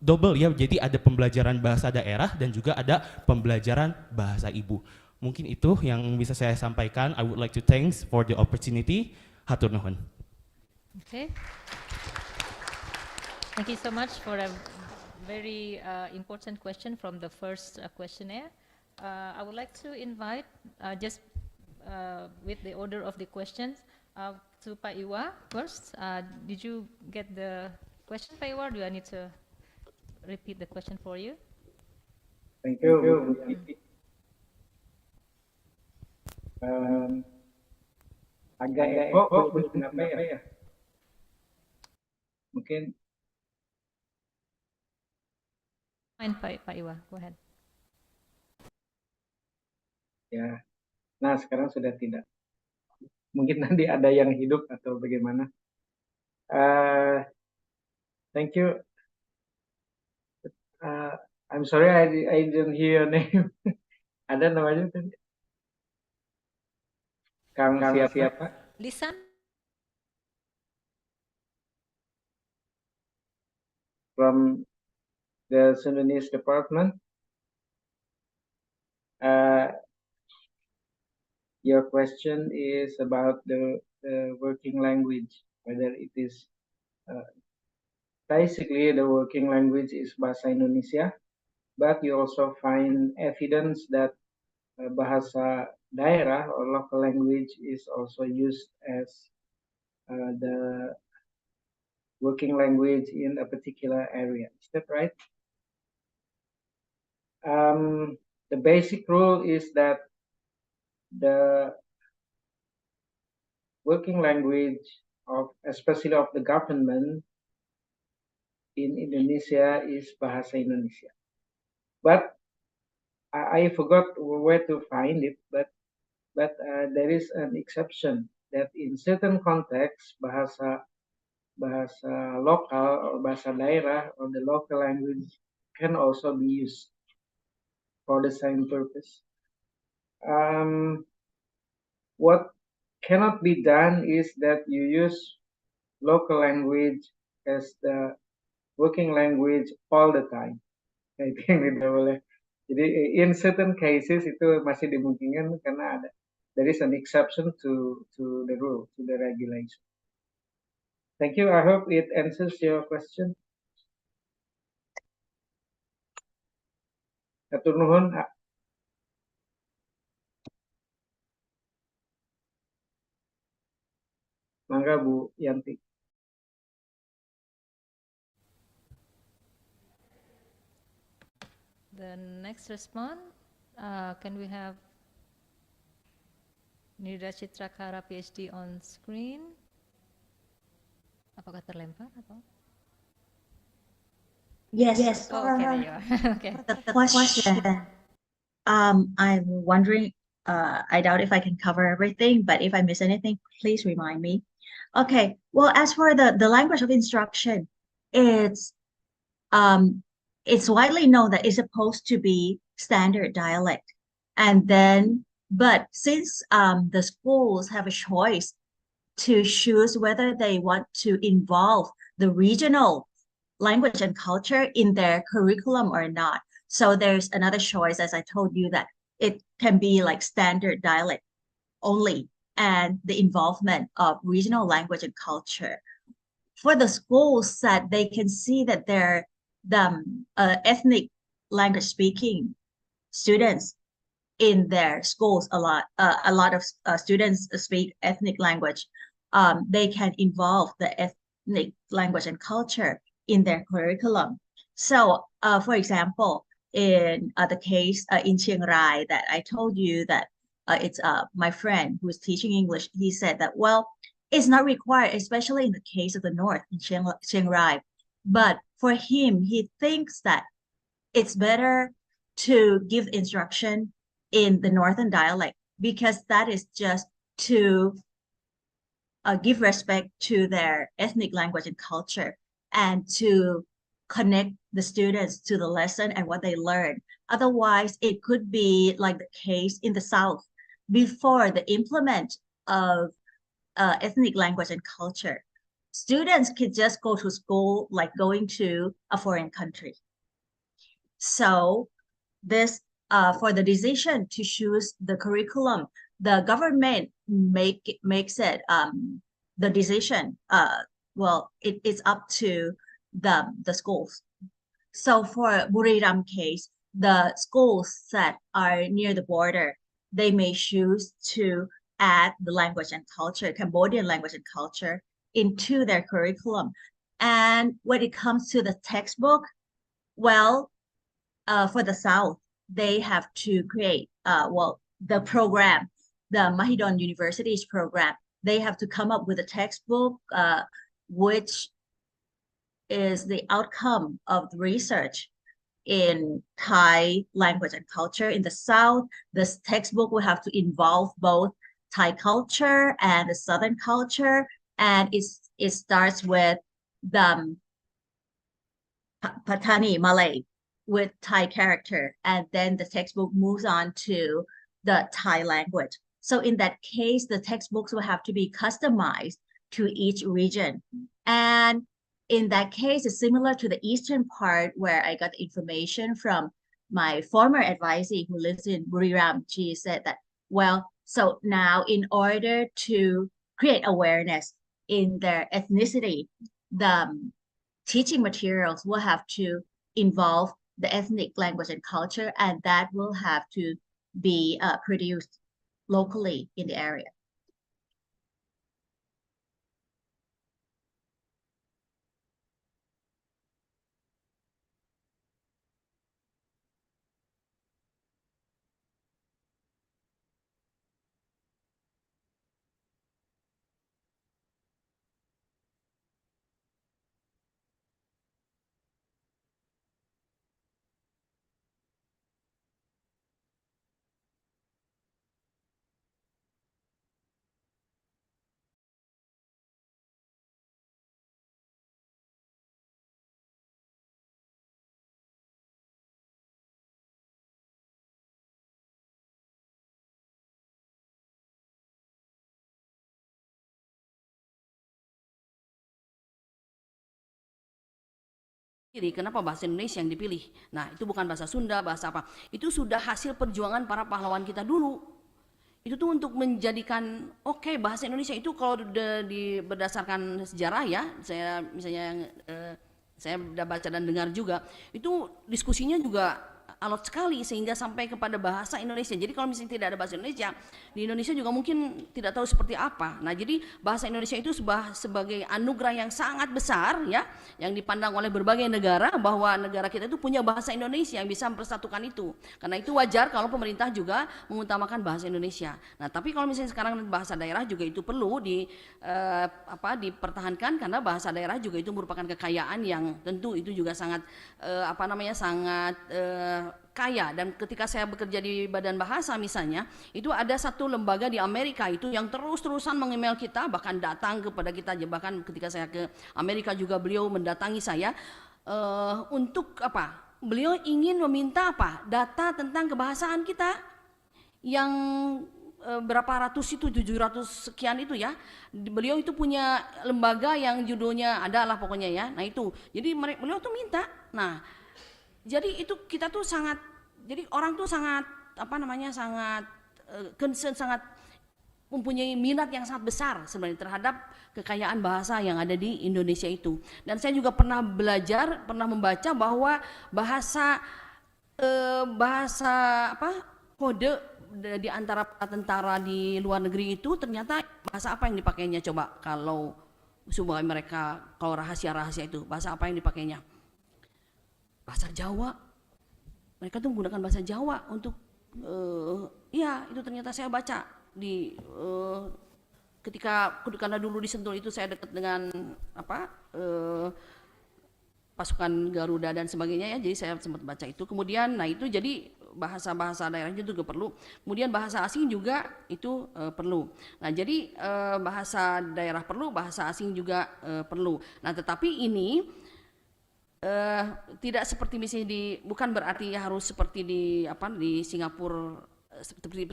double ya, jadi ada pembelajaran bahasa daerah dan juga ada pembelajaran bahasa ibu. Mungkin itu yang bisa saya sampaikan. I would like to thanks for the opportunity. Hatur nuhun. Okay. Thank you so much for a very important question from the first questionnaire. I would like to invite, just with the order of the questions, to Pak Iwa first. Did you get the question, Pak Iwa? Do I need to repeat the question for you? Thank you. Agak echo, kenapa ya? Mungkin. Fine, Pak Iwa, go ahead. Ya, nah sekarang sudah tidak. Mungkin nanti ada yang hidup atau bagaimana. Thank you. I'm sorry I didn't hear your name. Ada namanya tadi? Kang siapa? Lisan. From the Sundanese department. Your question is about the working language, whether it is basically the working language is Bahasa Indonesia, but you also find evidence that Bahasa Daerah or local language is also used as the working language in a particular area. Is that right? The basic rule is that the working language of, especially of the government in Indonesia, is Bahasa Indonesia. But I forgot where to find it, but there is an exception that in certain contexts, bahasa lokal or bahasa daerah or the local language can also be used for the same purpose. What cannot be done is that you use local language as the working language all the time. I think tidak boleh. Jadi in certain cases itu masih dimungkinkan karena there is an exception to the rule, to the regulation. Thank you. I hope it answers your question. Hatur nuhun. Mangga Bu Yanti. The next response, can we have Nida Chitrakara PhD on screen? Apakah terlempar atau? Yes. Oh, okay, there you are. Okay. The question. I'm wondering, I doubt if I can cover everything, but if I miss anything, please remind me. Okay, well, as for the language of instruction, it's widely known that it's supposed to be standard dialect. And then, but since the schools have a choice to choose whether they want to involve the regional language and culture in their curriculum or not. So there's another choice, as I told you, that it can be like standard dialect only and the involvement of regional language and culture. For the schools that they can see that they're the ethnic language speaking students in their schools, a lot of students speak ethnic language. They can involve the ethnic language and culture in their curriculum. So, for example, in the case in Chiang Rai that I told you that it's my friend who's teaching English, he said that, well, it's not required, especially in the case of the North in Chiang Rai. But for him, he thinks that it's better to give instruction in the Northern dialect, because that is just to give respect to their ethnic language and culture, and to connect the students to the lesson and what they learn. Otherwise, it could be like the case in the South before the implement of ethnic language and culture. Students could just go to school like going to a foreign country. So this, for the decision to choose the curriculum, the government makes it the decision. Well, it's up to the schools. So for Buriram case, the schools that are near the border, they may choose to add the language and culture, Cambodian language and culture, into their curriculum. And when it comes to the textbook, well, for the South, they have to create, well, the program, the Mahidol University's program, they have to come up with a textbook, which is the outcome of the research in Thai language and culture. In the South, this textbook will have to involve both Thai culture and the Southern culture, and it starts with the Patani Malay with Thai character, and then the textbook moves on to the Thai language. So in that case, the textbooks will have to be customized to each region. And in that case, it's similar to the eastern part where I got the information from my former advisee who lives in Buriram. She said that, well, so now in order to create awareness in their ethnicity, the teaching materials will have to involve the ethnic language and culture, and that will have to be produced locally in the area. Kenapa bahasa Indonesia yang dipilih? Nah, itu bukan bahasa Sunda, bahasa apa? Itu sudah hasil perjuangan para pahlawan kita dulu. Itu tuh untuk menjadikan bahasa Indonesia itu kalau berdasarkan sejarah ya, saya misalnya saya udah baca dan dengar juga, itu diskusinya juga alot sekali sehingga sampai kepada bahasa Indonesia. Jadi kalau misalnya tidak ada bahasa Indonesia, di Indonesia juga mungkin tidak tahu seperti apa. Nah, jadi bahasa Indonesia itu sebagai anugerah yang sangat besar ya, yang dipandang oleh berbagai negara bahwa negara kita itu punya bahasa Indonesia yang bisa mempersatukan itu. Karena itu wajar kalau pemerintah juga mengutamakan bahasa Indonesia. Nah, tapi kalau misalnya sekarang bahasa daerah juga itu perlu dipertahankan, karena bahasa daerah juga itu merupakan kekayaan yang tentu itu juga sangat sangat kaya. Dan ketika saya bekerja di Badan Bahasa misalnya, itu ada satu lembaga di Amerika itu yang terus-terusan meng-email kita, bahkan datang kepada kita, bahkan ketika saya ke Amerika juga beliau mendatangi saya untuk beliau ingin meminta data tentang kebahasaan kita yang berapa ratus itu, 700 sekian itu ya. Beliau itu punya lembaga yang judulnya adalah pokoknya ya. Nah itu, jadi beliau tuh minta. Nah, jadi itu kita tuh sangat, jadi orang tuh sangat sangat concern, sangat mempunyai minat yang sangat besar sebenarnya terhadap kekayaan bahasa yang ada di Indonesia itu. Dan saya juga pernah belajar, pernah membaca bahwa bahasa kode di antara tentara di luar negeri itu ternyata bahasa apa yang dipakainya, coba kalau supaya mereka, kalau rahasia-rahasia itu bahasa apa yang dipakainya? Bahasa Jawa. Mereka tuh menggunakan bahasa Jawa untuk itu ternyata saya baca di karena dulu di Sentul itu saya dekat dengan pasukan Garuda dan sebagainya ya, jadi saya sempat baca itu. Kemudian nah itu jadi bahasa-bahasa daerahnya juga perlu. Kemudian bahasa asing juga itu perlu. Nah, jadi bahasa daerah perlu, bahasa asing juga perlu. Nah, tetapi ini tidak seperti misalnya bukan berarti harus seperti di Singapura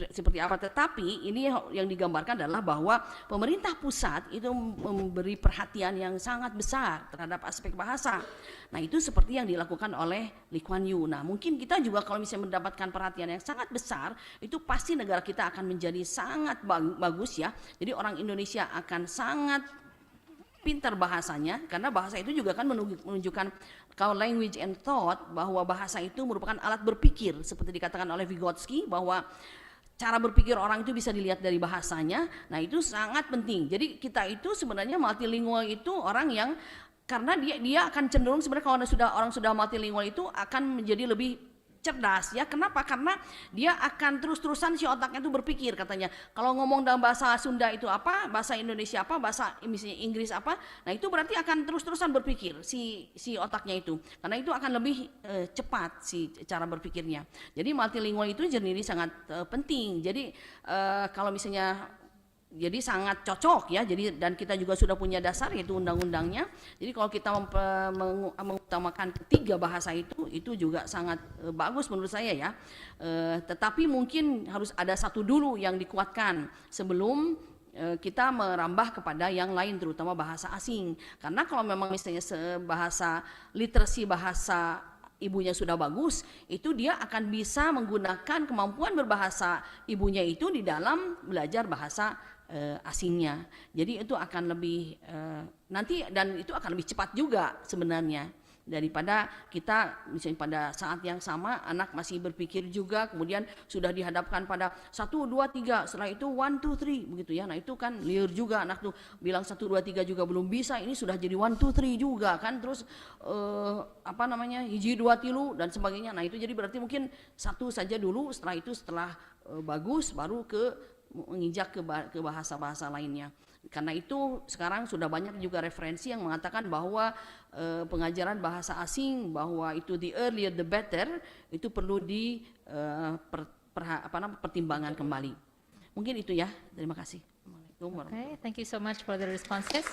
seperti apa, tetapi ini yang digambarkan adalah bahwa pemerintah pusat itu memberi perhatian yang sangat besar terhadap aspek bahasa. Nah, itu seperti yang dilakukan oleh Lee Kuan Yew. Nah, mungkin kita juga kalau misalnya mendapatkan perhatian yang sangat besar, itu pasti negara kita akan menjadi sangat bagus ya. Jadi orang Indonesia akan sangat pintar bahasanya, karena bahasa itu juga kan menunjukkan kalau language and thought, bahwa bahasa itu merupakan alat berpikir seperti dikatakan oleh Vygotsky, bahwa cara berpikir orang itu bisa dilihat dari bahasanya. Nah, itu sangat penting. Jadi kita itu sebenarnya multilingual itu orang yang karena dia akan cenderung sebenarnya kalau orang sudah multilingual itu akan menjadi lebih cerdas ya. Kenapa? Karena dia akan terus-terusan si otaknya itu berpikir, katanya kalau ngomong dalam bahasa Sunda itu apa, bahasa Indonesia apa, bahasa misalnya Inggris apa, nah itu berarti akan terus-terusan berpikir si otaknya itu, karena itu akan lebih cepat si cara berpikirnya. Jadi multilingual itu jadi sangat penting. Jadi kalau misalnya jadi sangat cocok ya. Jadi dan kita juga sudah punya dasar yaitu undang-undangnya. Jadi kalau kita mengutamakan ketiga bahasa itu juga sangat bagus menurut saya ya. Tetapi mungkin harus ada satu dulu yang dikuatkan sebelum kita merambah kepada yang lain, terutama bahasa asing. Karena kalau memang misalnya bahasa literasi bahasa ibunya sudah bagus, itu dia akan bisa menggunakan kemampuan berbahasa ibunya itu di dalam belajar bahasa asingnya. Jadi itu akan lebih nanti, dan itu akan lebih cepat juga sebenarnya daripada kita misalnya pada saat yang sama anak masih berpikir juga, kemudian sudah dihadapkan pada 1, 2, 3, setelah itu 1, 2, 3 begitu ya. Nah, itu kan liar juga anak tuh, bilang 1, 2, 3 juga belum bisa, ini sudah jadi 1, 2, 3 juga kan, terus hiji dua tilu dan sebagainya. Nah, itu jadi berarti mungkin satu saja dulu, setelah itu setelah bagus baru menginjak ke bahasa-bahasa lainnya. Karena itu sekarang sudah banyak juga referensi yang mengatakan bahwa pengajaran bahasa asing, bahwa itu the earlier the better, itu perlu pertimbangan kembali. Mungkin itu ya. Terima kasih. Okay, thank you so much for the responses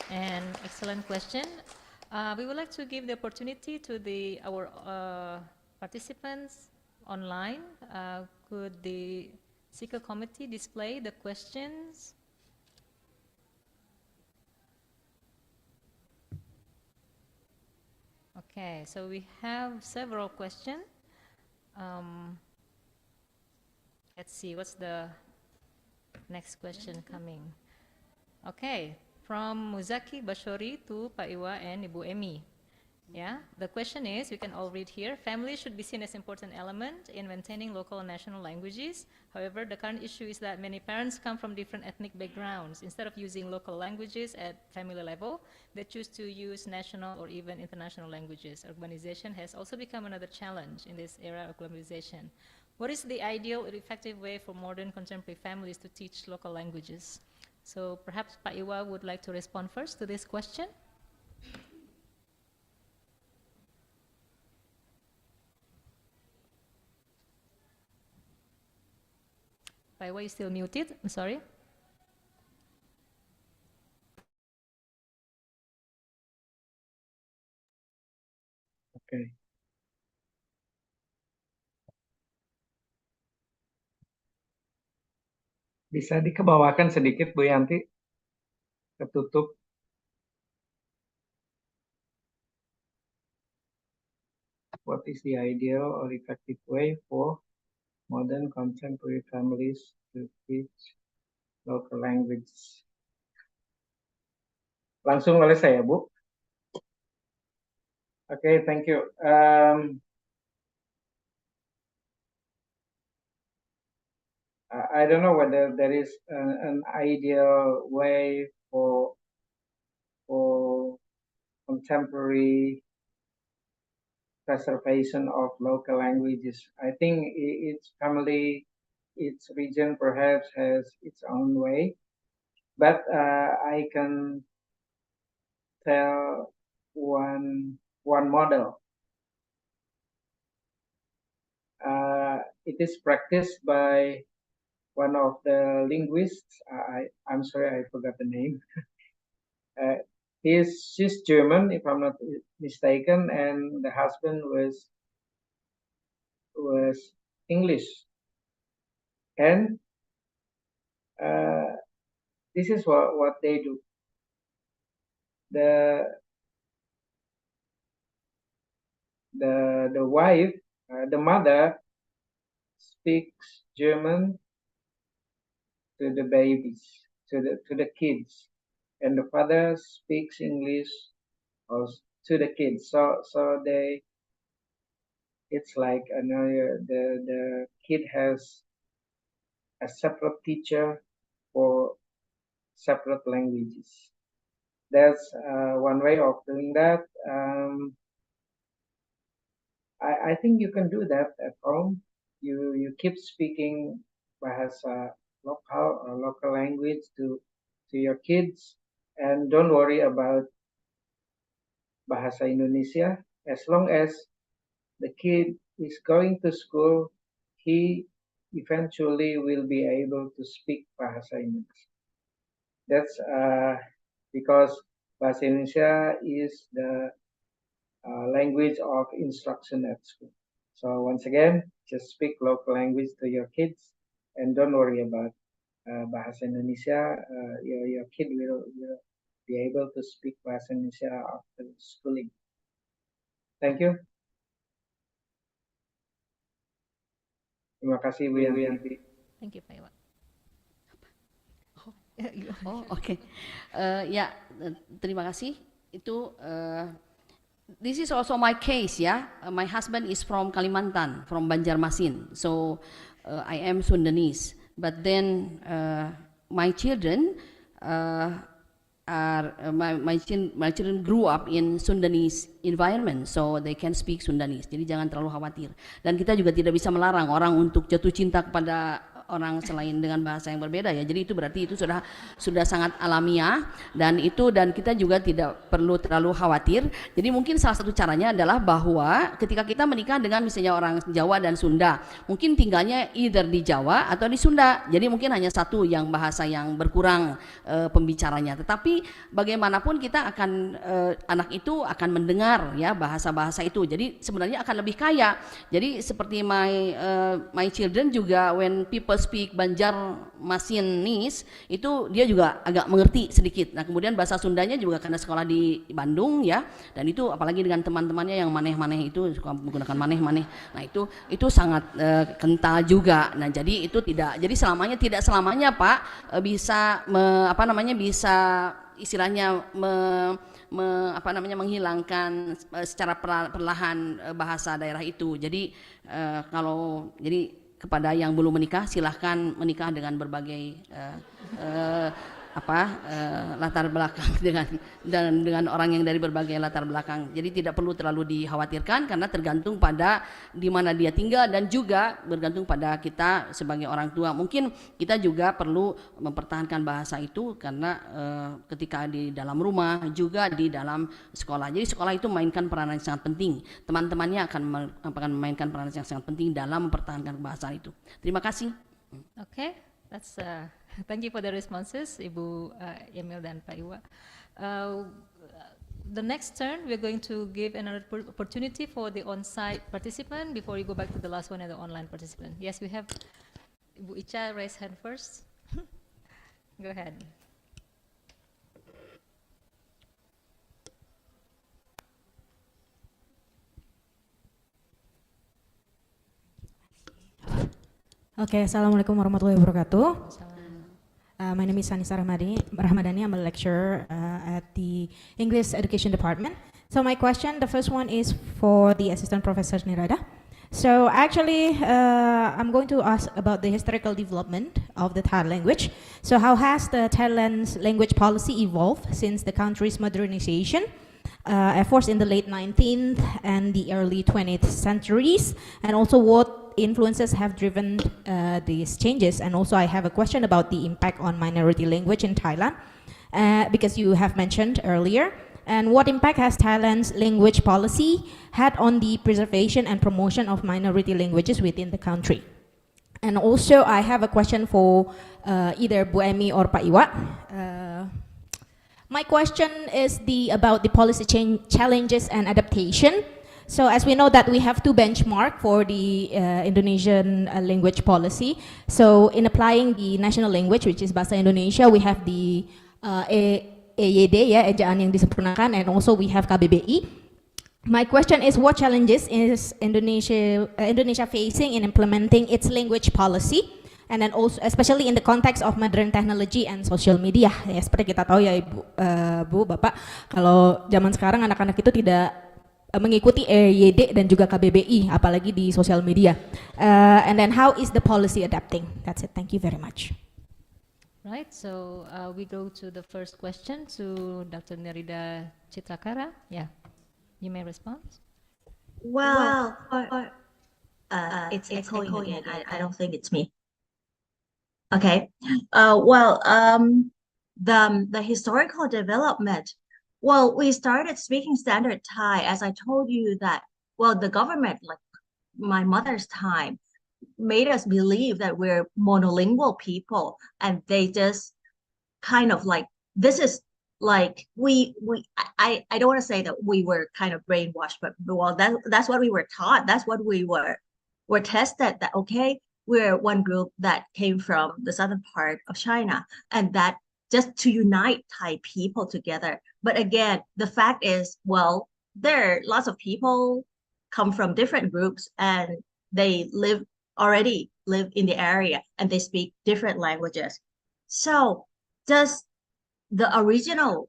and excellent question. We would like to give the opportunity to our participants online. Could the Speaker Committee display the questions? Okay, so we have several questions. Let's see, what's the next question coming? Okay, from Muzaki Bashori to Pak Iwa and Ibu Emi. Yeah, the question is, we can all read here, family should be seen as an important element in maintaining local and national languages. However, the current issue is that many parents come from different ethnic backgrounds. Instead of using local languages at family level, they choose to use national or even international languages. Urbanization has also become another challenge in this era of globalization. What is the ideal or effective way for modern contemporary families to teach local languages? So perhaps Pak Iwa would like to respond first to this question. Pak Iwa, you still muted? I'm sorry. Okay. Bisa dikebawakan sedikit Bu Yanti? Ketutup. What is the ideal or effective way for modern contemporary families to teach local language? Langsung oleh saya, Bu. Okay, thank you. I don't know whether there is an ideal way for contemporary preservation of local languages. I think each family, each region perhaps has its own way, but I can tell one model. It is practiced by one of the linguists. I'm sorry, I forgot the name. She's German, if I'm not mistaken, and the husband was English. And this is what they do. The wife, the mother, speaks German to the babies, to the kids, and the father speaks English also to the kids. So it's like the kid has a separate teacher for separate languages. That's one way of doing that. I think you can do that at home. You keep speaking bahasa local language to your kids, and don't worry about bahasa Indonesia. As long as the kid is going to school, he eventually will be able to speak bahasa Indonesia. That's because bahasa Indonesia is the language of instruction at school. So once again, just speak local language to your kids and don't worry about bahasa Indonesia. Your kid will be able to speak bahasa Indonesia after schooling. Thank you. Terima kasih Bu Yanti. Thank you, Pak Iwa. Oh, oke. Ya, terima kasih. Itu this is also my case ya. My husband is from Kalimantan, from Banjarmasin. So I am Sundanese. But then my children my children grew up in Sundanese environment, so they can speak Sundanese. Jadi jangan terlalu khawatir. Dan kita juga tidak bisa melarang orang untuk jatuh cinta kepada orang selain dengan bahasa yang berbeda ya. Jadi itu berarti itu sudah sangat alamiah dan kita juga tidak perlu terlalu khawatir. Jadi mungkin salah satu caranya adalah bahwa ketika kita menikah dengan misalnya orang Jawa dan Sunda, mungkin tinggalnya either di Jawa atau di Sunda. Jadi mungkin hanya satu yang bahasa yang berkurang pembicaranya. Tetapi bagaimanapun kita akan anak itu akan mendengar ya bahasa-bahasa itu. Jadi sebenarnya akan lebih kaya. Jadi seperti my children juga, when people speak Banjarmasinese itu dia juga agak mengerti sedikit. Nah kemudian bahasa Sundanya juga karena sekolah di Bandung ya, dan itu apalagi dengan teman-temannya yang maneh-maneh itu suka menggunakan maneh-maneh. Nah itu sangat kental juga. Nah jadi itu tidak selamanya Pak bisa bisa istilahnya menghilangkan secara perlahan bahasa daerah itu. Jadi kepada yang belum menikah, silahkan menikah dengan berbagai latar belakang dengan orang yang dari berbagai latar belakang. Jadi tidak perlu terlalu dikhawatirkan karena tergantung pada di mana dia tinggal dan juga bergantung pada kita sebagai orang tua. Mungkin kita juga perlu mempertahankan bahasa itu karena ketika di dalam rumah juga di dalam sekolah. Jadi sekolah itu mainkan peranan yang sangat penting. Teman-temannya akan memainkan peranan yang sangat penting dalam mempertahankan bahasa itu. Terima kasih. Okay, that's thank you for the responses, Ibu Emil dan Pak Iwa. The next turn, we're going to give another opportunity for the on-site participant before we go back to the last one and the online participant. Yes, we have Ibu Icha raise hand first. Go ahead. Okay, Assalamualaikum warahmatullahi wabarakatuh. My name is Anissa Rahmadani. I'm a lecturer at the English Education Department. So my question, the first one is for the Assistant Professor Nirada. So actually, I'm going to ask about the historical development of the Thai language. So how has the Thailand's language policy evolved since the country's modernization efforts in the late 19th and the early 20th centuries? And also what influences have driven these changes? And also I have a question about the impact on minority language in Thailand, because you have mentioned earlier And what impact has Thailand's language policy had on the preservation and promotion of minority languages within the country? And also, I have a question for either Bu Emy or Pak Iwa. My question is about the policy challenges and adaptation. So as we know that we have two benchmarks for the Indonesian language policy. So in applying the national language, which is Bahasa Indonesia, we have the EYD, ya, ejaan yang disempurnakan, and also we have KBBI. My question is, what challenges is Indonesia facing in implementing its language policy, and then also especially in the context of modern technology and social media? Ya, seperti kita tahu ya Ibu, Bu, Bapak, kalau zaman sekarang anak-anak itu tidak mengikuti EYD dan juga KBBI, apalagi di social media. And then how is the policy adapting? That's it. Thank you very much. Right, so we go to the first question to Dr. Nerida Chitrakara. Yeah, you may respond. Well, it's echoing again. I don't think it's me. Okay. The historical development. Well, we started speaking standard Thai, as I told you that, well, the government, like my mother's time, made us believe that we're monolingual people, and they just kind of like, this is like, I don't want to say that we were kind of brainwashed, but well, that's what we were taught. That's what we were tested, that, okay, we're one group that came from the southern part of China, and that just to unite Thai people together. But again, the fact is, well, there are lots of people come from different groups, and they already live in the area, and they speak different languages. So does the original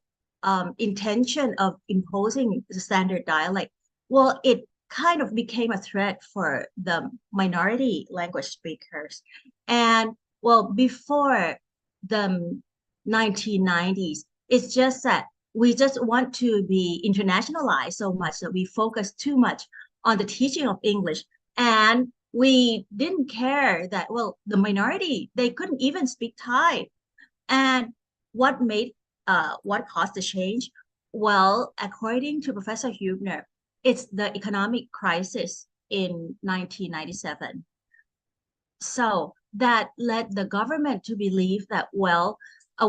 intention of imposing the standard dialect, well, it kind of became a threat for the minority language speakers. And well, before the 1990s, it's just that we just want to be internationalized so much that we focus too much on the teaching of English, and we didn't care that, well, the minority, they couldn't even speak Thai. And what caused the change? Well, according to Professor Hubner, it's the economic crisis in 1997. So that led the government to believe that, well,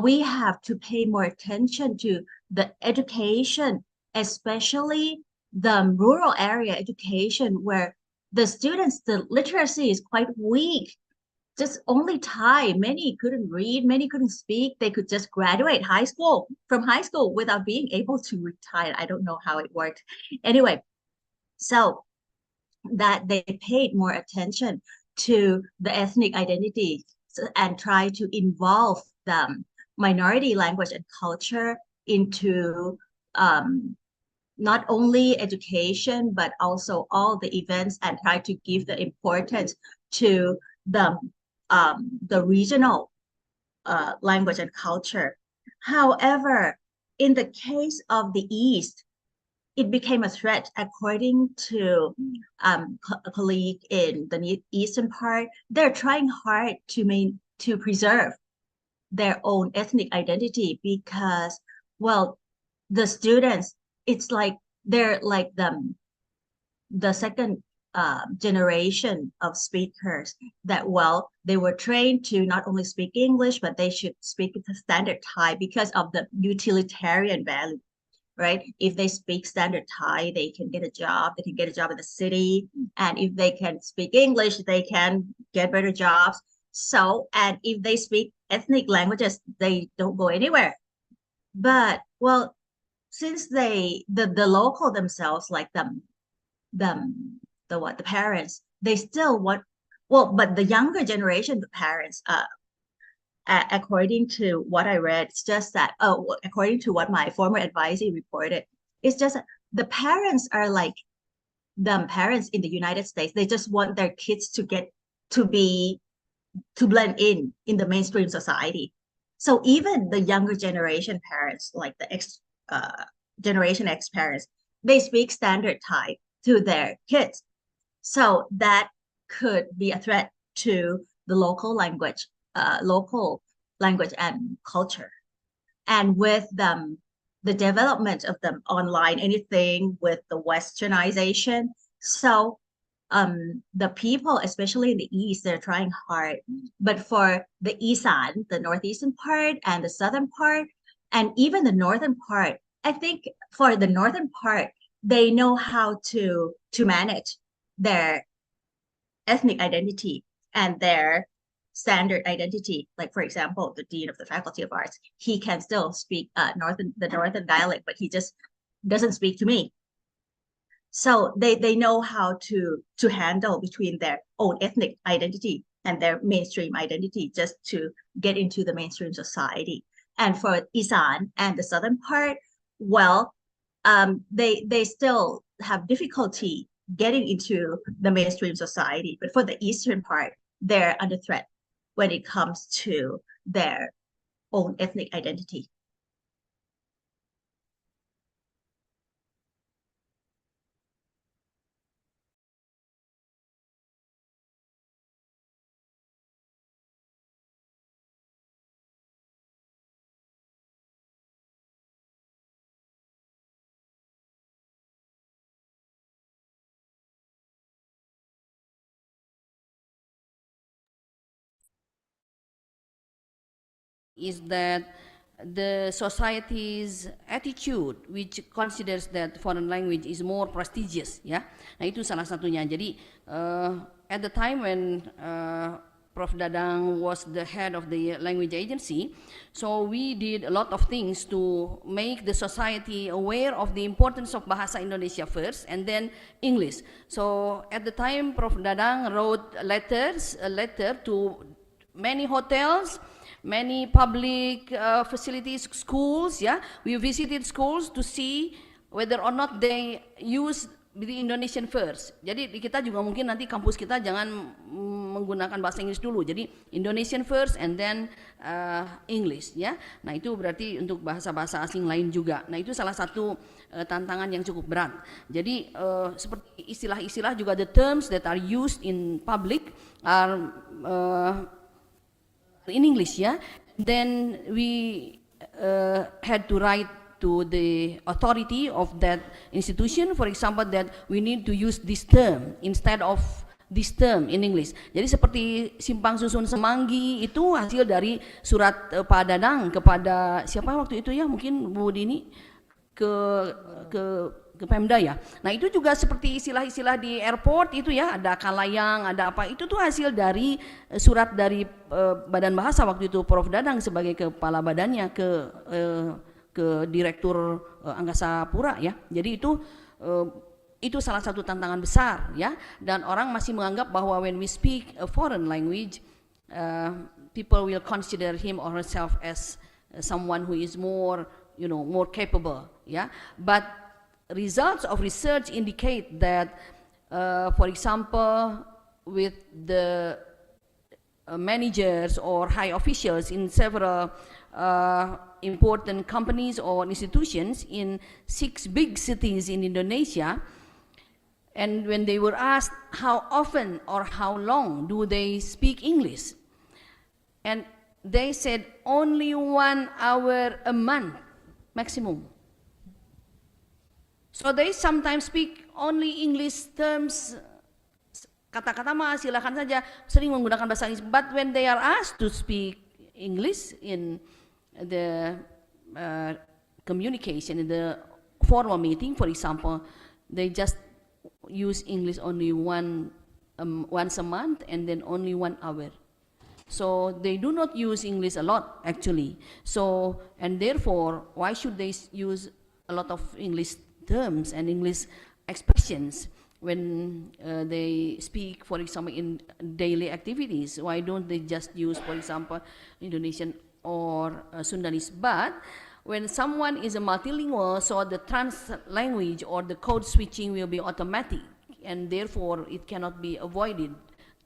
we have to pay more attention to the education, especially the rural area education, where the students, the literacy is quite weak. Just only Thai. Many couldn't read, many couldn't speak. They could just graduate from high school without being able to retire. I don't know how it worked. Anyway, so that they paid more attention to the ethnic identity and try to involve the minority language and culture into not only education, but also all the events, and try to give the importance to the regional language and culture. However, in the case of the East, it became a threat. According to a colleague in the eastern part, they're trying hard to preserve their own ethnic identity, because, well, the students, it's like they're like the second generation of speakers that, well, they were trained to not only speak English, but they should speak the standard Thai because of the utilitarian value, right? If they speak standard Thai, they can get a job, they can get a job in the city. And if they can speak English, they can get better jobs. So, and if they speak ethnic languages, they don't go anywhere. But, well, since the local themselves, like the parents, they still want, well, but the younger generation, the parents, according to what I read, it's just that, according to what my former advisee reported, it's just that the parents are like the parents in the United States. They just want their kids to blend in the mainstream society. So even the younger generation parents, like the Generation X parents, they speak standard Thai to their kids. So that could be a threat to the local language and culture. And with the development of the online, anything with the westernization. So the people, especially in the East, they're trying hard. But for the Isan, the northeastern part and the southern part, and even the northern part, I think for the northern part, they know how to manage their ethnic identity and their standard identity. Like, for example, the Dean of the Faculty of Arts, he can still speak the northern dialect, but he just doesn't speak to me. So they know how to handle between their own ethnic identity and their mainstream identity just to get into the mainstream society. And for Isan and the southern part, well, they still have difficulty getting into the mainstream society. But for the eastern part, they're under threat when it comes to their own ethnic identity. Is that the society's attitude which considers that foreign language is more prestigious, ya. Nah, itu salah satunya. Jadi at the time when Prof. Dadang was the head of the language agency, so we did a lot of things to make the society aware of the importance of Bahasa Indonesia first and then English. So at the time Prof. Dadang wrote a letter to many hotels, many public facilities, schools, yeah. We visited schools to see whether or not they use the Indonesian first. Jadi kita juga mungkin nanti kampus kita jangan menggunakan bahasa Inggris dulu. Jadi Indonesian first and then English, ya. Nah, itu berarti untuk bahasa-bahasa asing lain juga. Nah, itu salah satu tantangan yang cukup berat. Jadi seperti istilah-istilah juga, the terms that are used in public are in English, yeah. Then we had to write to the authority of that institution, for example, that we need to use this term instead of this term in English. Jadi seperti simpang susun semanggi itu hasil dari surat Pak Dadang kepada siapa waktu itu, ya, mungkin Bu Dini ke Pemda, ya. Nah, itu juga seperti istilah-istilah di airport itu, ya, ada kalayang, ada apa, itu tuh hasil dari surat dari Badan Bahasa waktu itu Prof. Dadang sebagai kepala badannya ke Direktur Angkasa Pura, ya. Jadi itu salah satu tantangan besar, ya, dan orang masih menganggap bahwa when we speak a foreign language, people will consider him or herself as someone who is more, more capable, ya. But results of research indicate that, for example, with the managers or high officials in several important companies or institutions in 6 big cities in Indonesia, and when they were asked how often or how long do they speak English, and they said only 1 hour a month maximum. So they sometimes speak only English terms, kata-kata mah silakan saja, sering menggunakan bahasa Inggris. But when they are asked to speak English in the communication, in the formal meeting, for example, they just use English only once a month and then only 1 hour. So they do not use English a lot, actually. So, and therefore, why should they use a lot of English terms and English expressions when they speak, for example, in daily activities? Why don't they just use, for example, Indonesian or Sundanese? But when someone is a multilingual, so the trans language or the code switching will be automatic, and therefore it cannot be avoided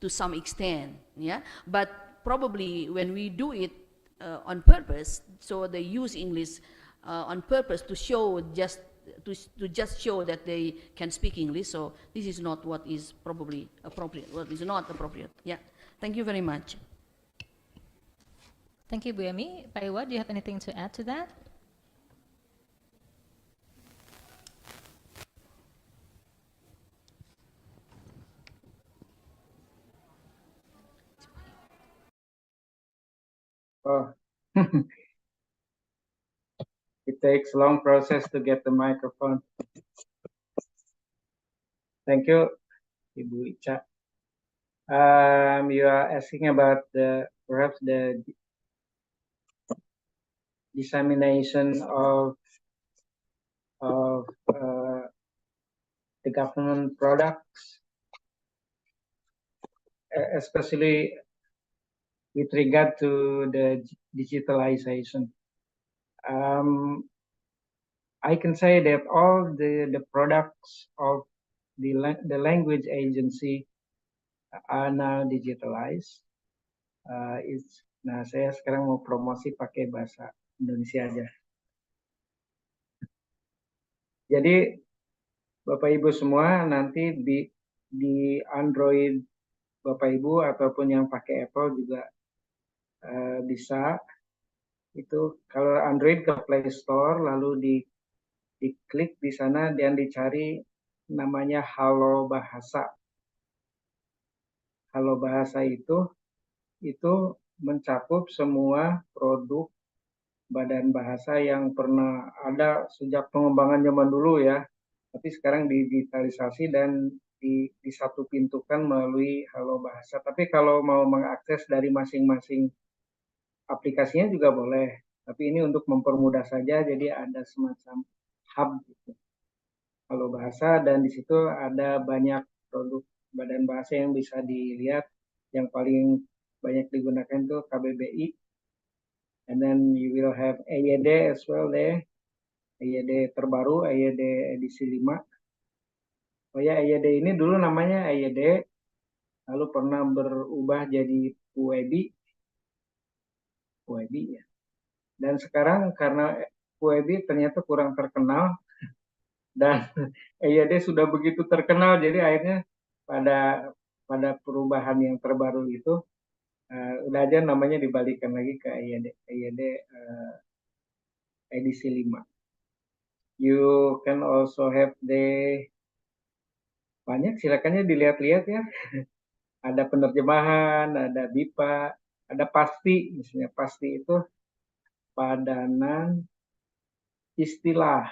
to some extent, yeah. But probably when we do it on purpose, so they use English on purpose to show to just show that they can speak English. So this is not what is probably appropriate, what is not appropriate. Yeah, thank you very much. Thank you, Bu Emi. Pak Iwa, do you have anything to add to that? Oh, it takes long process to get the microphone. Thank you, Ibu Ica. You are asking about perhaps the dissemination of the government products, especially with regard to the digitalization. I can say that all the products of the language agency are now digitalized. Nah, saya sekarang mau promosi pakai bahasa Indonesia aja. Jadi Bapak Ibu semua nanti di Android Bapak Ibu ataupun yang pakai Apple juga bisa. Itu kalau Android ke Play Store lalu diklik di sana dan dicari namanya Halo Bahasa. Halo Bahasa itu mencakup semua produk badan bahasa yang pernah ada sejak pengembangan zaman dulu ya. Tapi sekarang digitalisasi dan disatu pintukan melalui Halo Bahasa. Tapi kalau mau mengakses dari masing-masing aplikasinya juga boleh. Tapi ini untuk mempermudah saja, jadi ada semacam hub gitu. Halo Bahasa, dan di situ ada banyak produk badan bahasa yang bisa dilihat. Yang paling banyak digunakan itu KBBI. And then you will have EYD as well there. EYD terbaru, EYD edisi 5. Oh ya, EYD ini dulu namanya EYD, lalu pernah berubah jadi PUEBI ya. Dan sekarang karena PUEBI ternyata kurang terkenal, dan EYD sudah begitu terkenal, jadi akhirnya pada perubahan yang terbaru itu, udah aja namanya dibalikan lagi ke EYD edisi 5. You can also have banyak, silakannya dilihat-lihat ya. Ada penerjemahan, ada BIPA, ada PASTI, misalnya PASTI itu padanan istilah.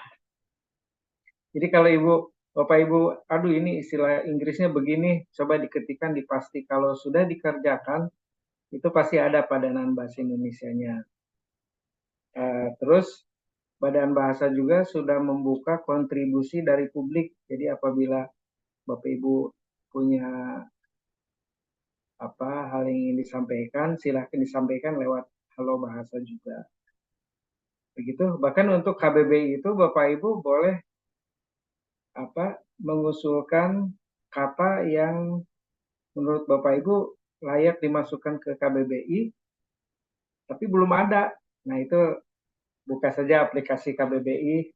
Jadi kalau Bapak Ibu, aduh ini istilah Inggrisnya begini, coba diketikkan di PASTI. Kalau sudah dikerjakan, itu pasti ada padanan bahasa Indonesianya. Terus Badan Bahasa juga sudah membuka kontribusi dari publik. Jadi apabila Bapak Ibu punya hal yang ingin disampaikan, silahkan disampaikan lewat Halo Bahasa juga. Begitu. Bahkan untuk KBBI itu Bapak Ibu boleh mengusulkan kata yang menurut Bapak Ibu layak dimasukkan ke KBBI, tapi belum ada. Nah itu buka saja aplikasi KBBI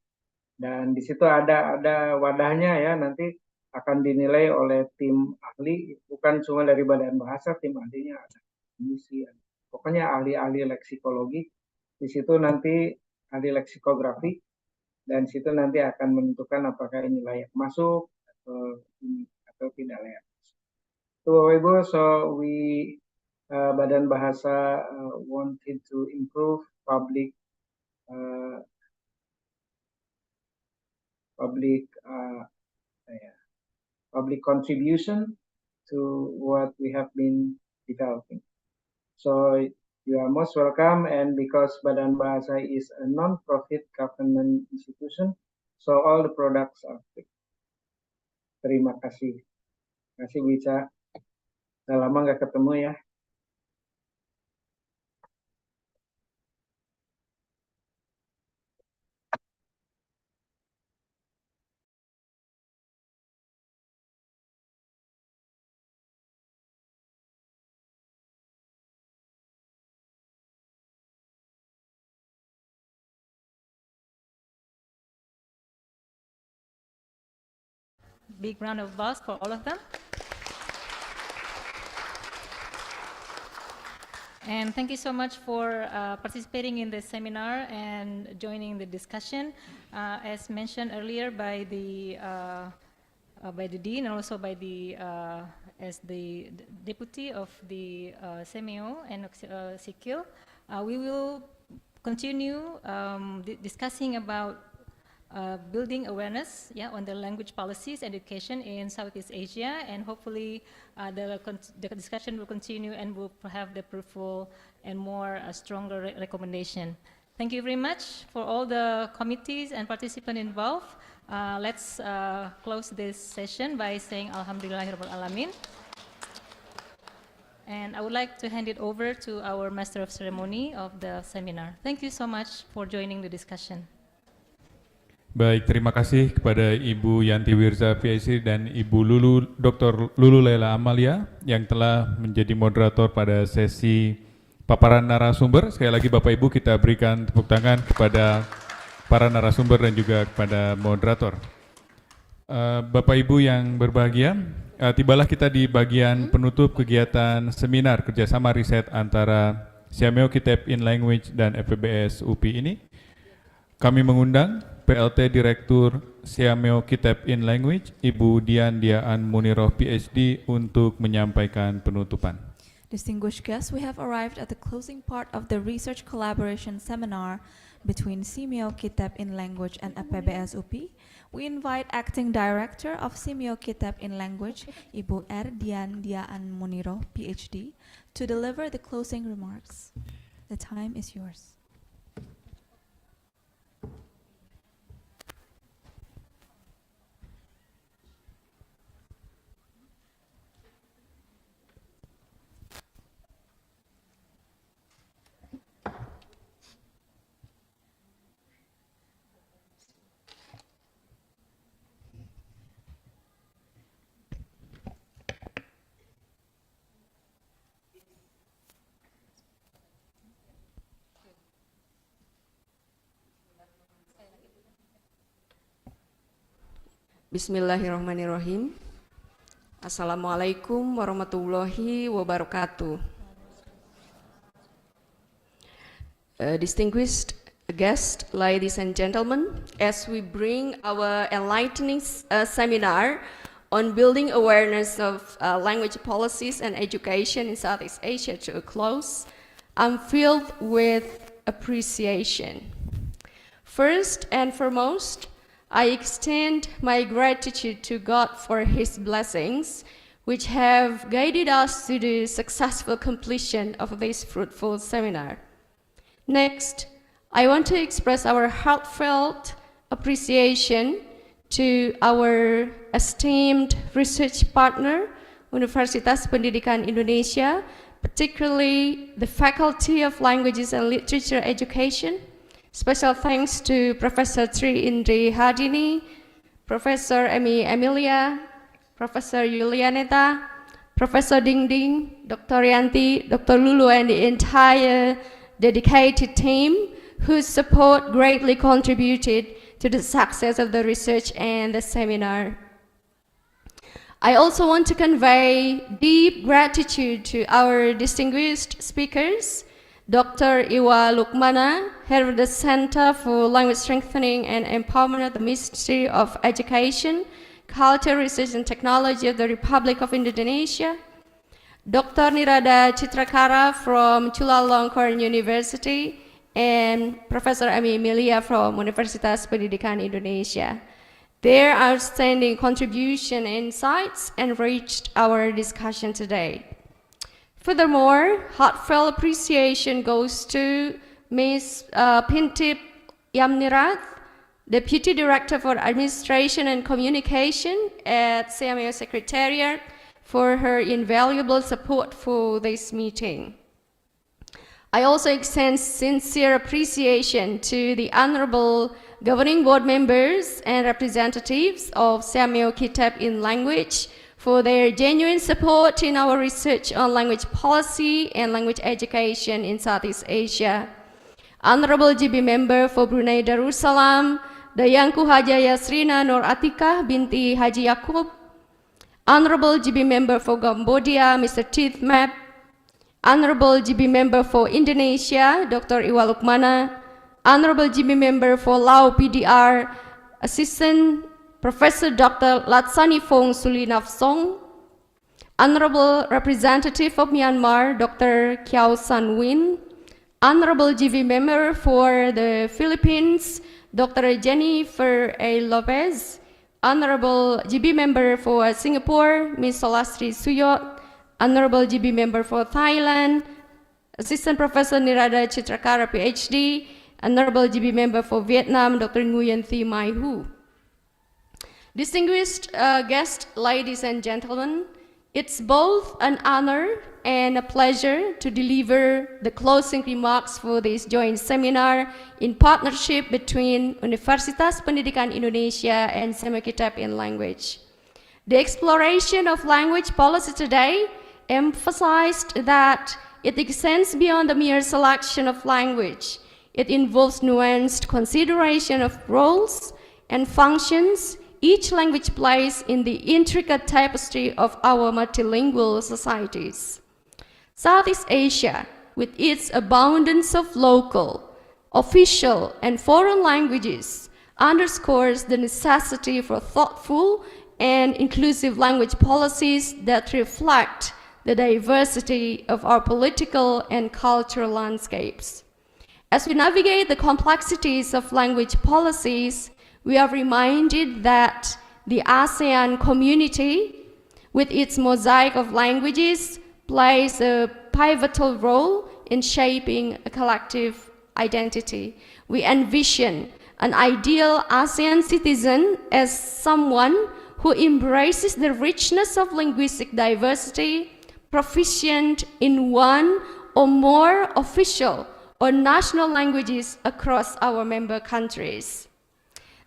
dan di situ ada wadahnya ya, nanti akan dinilai oleh tim ahli, bukan cuma dari Badan Bahasa, tim ahlinya ada komisi, pokoknya ahli-ahli leksikologi. Di situ nanti ahli leksikografi, dan di situ nanti akan menentukan apakah ini layak masuk atau tidak layak. So Ibu, Badan Bahasa wanted to improve public contribution to what we have been developing. So you are most welcome, and because Badan Bahasa is a non-profit government institution, so all the products are free. Terima kasih. Terima kasih Bu Ica. Udah lama nggak ketemu ya. Big round of applause for all of them. And thank you so much for participating in the seminar and joining the discussion. As mentioned earlier by the Dean and also by as the Deputy of the SEMEO and SIKIL, We will continue discussing about building awareness, on the language policies, education in Southeast Asia, and hopefully the discussion will continue and will have the fruitful and more stronger recommendation. Thank you very much for all the committees and participants involved. Let's close this session by saying Alhamdulillahirabbil alamin. And I would like to hand it over to our Master of Ceremony of the seminar. Thank you so much for joining the discussion. Baik, terima kasih kepada Ibu Yanti Wirza, PhD, dan Ibu Dr. Lulu Laila Amalia yang telah menjadi moderator pada sesi paparan narasumber. Sekali lagi Bapak Ibu, kita berikan tepuk tangan kepada para narasumber dan juga kepada moderator. Bapak Ibu yang berbahagia, tibalah kita di bagian penutup kegiatan seminar kerjasama riset antara Siameo Kitab in Language dan FPBS UPI ini. Kami mengundang PLT Direktur Siameo Kitab in Language, Ibu Dian Diaan Muniroh, PhD, untuk menyampaikan penutupan. Distinguished guests, we have arrived at the closing part of the research collaboration seminar between Siameo Kitab in Language and FPBS UPI. We invite Acting Director of Siameo Kitab in Language, Ibu Dian Diaan Muniroh, PhD, to deliver the closing remarks. The time is yours. Bismillahirrahmanirrahim. Assalamualaikum warahmatullahi wabarakatuh. Distinguished guests, ladies and gentlemen, as we bring our enlightening seminar on building awareness of language policies and education in Southeast Asia to a close, I'm filled with appreciation. First and foremost, I extend my gratitude to God for His blessings, which have guided us to the successful completion of this fruitful seminar. Next, I want to express our heartfelt appreciation to our esteemed research partner, Universitas Pendidikan Indonesia, particularly the Faculty of Languages and Literature Education. Special thanks to Professor Tri Indri Hardini, Professor Emi Emilia, Professor Yulianeta, Professor Ding Ding, Dr. Yanti, Dr. Lulu, and the entire dedicated team whose support greatly contributed to the success of the research and the seminar. I also want to convey deep gratitude to our distinguished speakers, Dr. Iwa Lukmana, head of the Center for Language Strengthening and Empowerment at the Ministry of Education, Culture, Research and Technology of the Republic of Indonesia, Dr. Nirada Chitrakara from Chulalongkorn University, and Professor Emi Emilia from Universitas Pendidikan Indonesia. Their outstanding contribution and insights enriched our discussion today. Furthermore, heartfelt appreciation goes to Ms. Pintip Yamnirath, Deputy Director for Administration and Communication at Siameo Secretariat, for her invaluable support for this meeting. I also extend sincere appreciation to the Honorable Governing Board members and representatives of Siameo Kitab in Language for their genuine support in our research on language policy and language education in Southeast Asia. Honorable GB Member for Brunei Darussalam, Dayangku Haja Yasrina Nur Atikah binti Haji Yaakob, Honorable GB Member for Cambodia, Mr. Teeth Map, Honorable GB Member for Indonesia, Dr. Iwa Lukmana, Honorable GB Member for Lao PDR, Assistant Professor Dr. Latsanifong Sulinafsong, Honorable Representative of Myanmar, Dr. Kiao San Win, Honorable GV Member for the Philippines, Dr. Jennifer A. Lopez, Honorable GB Member for Singapore, Ms. Solastri Suyot, Honorable GB Member for Thailand, Assistant Professor Nirada Chitrakara, PhD, Honorable GB Member for Vietnam, Dr. Nguyen Thi Mai Hu. Distinguished guests, ladies and gentlemen, it's both an honor and a pleasure to deliver the closing remarks for this joint seminar in partnership between Universitas Pendidikan Indonesia and Semakitap in Language. The exploration of language policy today emphasized that it extends beyond the mere selection of language. It involves nuanced consideration of roles and functions each language plays in the intricate tapestry of our multilingual societies. Southeast Asia, with its abundance of local, official, and foreign languages, underscores the necessity for thoughtful and inclusive language policies that reflect the diversity of our political and cultural landscapes. As we navigate the complexities of language policies, we are reminded that the ASEAN community, with its mosaic of languages, plays a pivotal role in shaping a collective identity. We envision an ideal ASEAN citizen as someone who embraces the richness of linguistic diversity, proficient in one or more official or national languages across our member countries.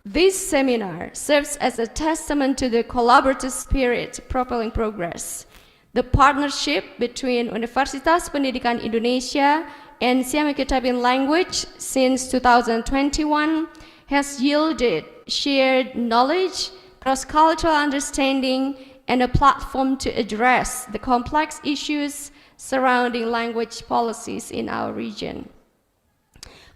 This seminar serves as a testament to the collaborative spirit propelling progress. The partnership between Universitas Pendidikan Indonesia and Semakitap in Language since 2021 has yielded shared knowledge, cross-cultural understanding, and a platform to address the complex issues surrounding language policies in our region.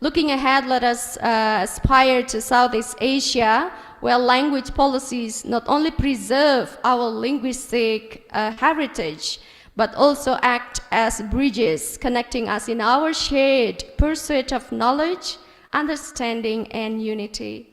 Looking ahead, let us aspire to Southeast Asia, where language policies not only preserve our linguistic heritage, but also act as bridges connecting us in our shared pursuit of knowledge, understanding, and unity.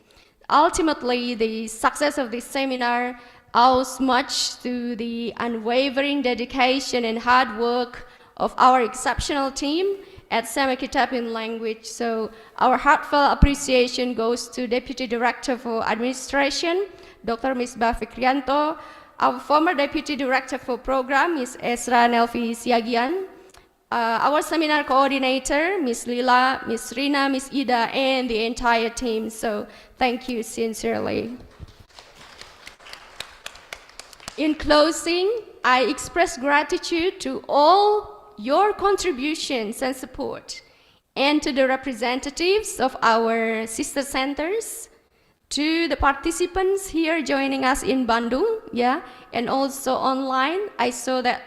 Ultimately, the success of this seminar owes much to the unwavering dedication and hard work of our exceptional team at Semakitap in Language. So our heartfelt appreciation goes to Deputy Director for Administration, Dr. Misbah Fikrianto, our former Deputy Director for Program, Ms. Esra Nelvi Siagian, our seminar coordinator, Ms. Lila, Ms. Rina, Ms. Ida, and the entire team. So thank you sincerely. In closing, I express gratitude to all your contributions and support, and to the representatives of our sister centers, to the participants here joining us in Bandung, and also online. I saw that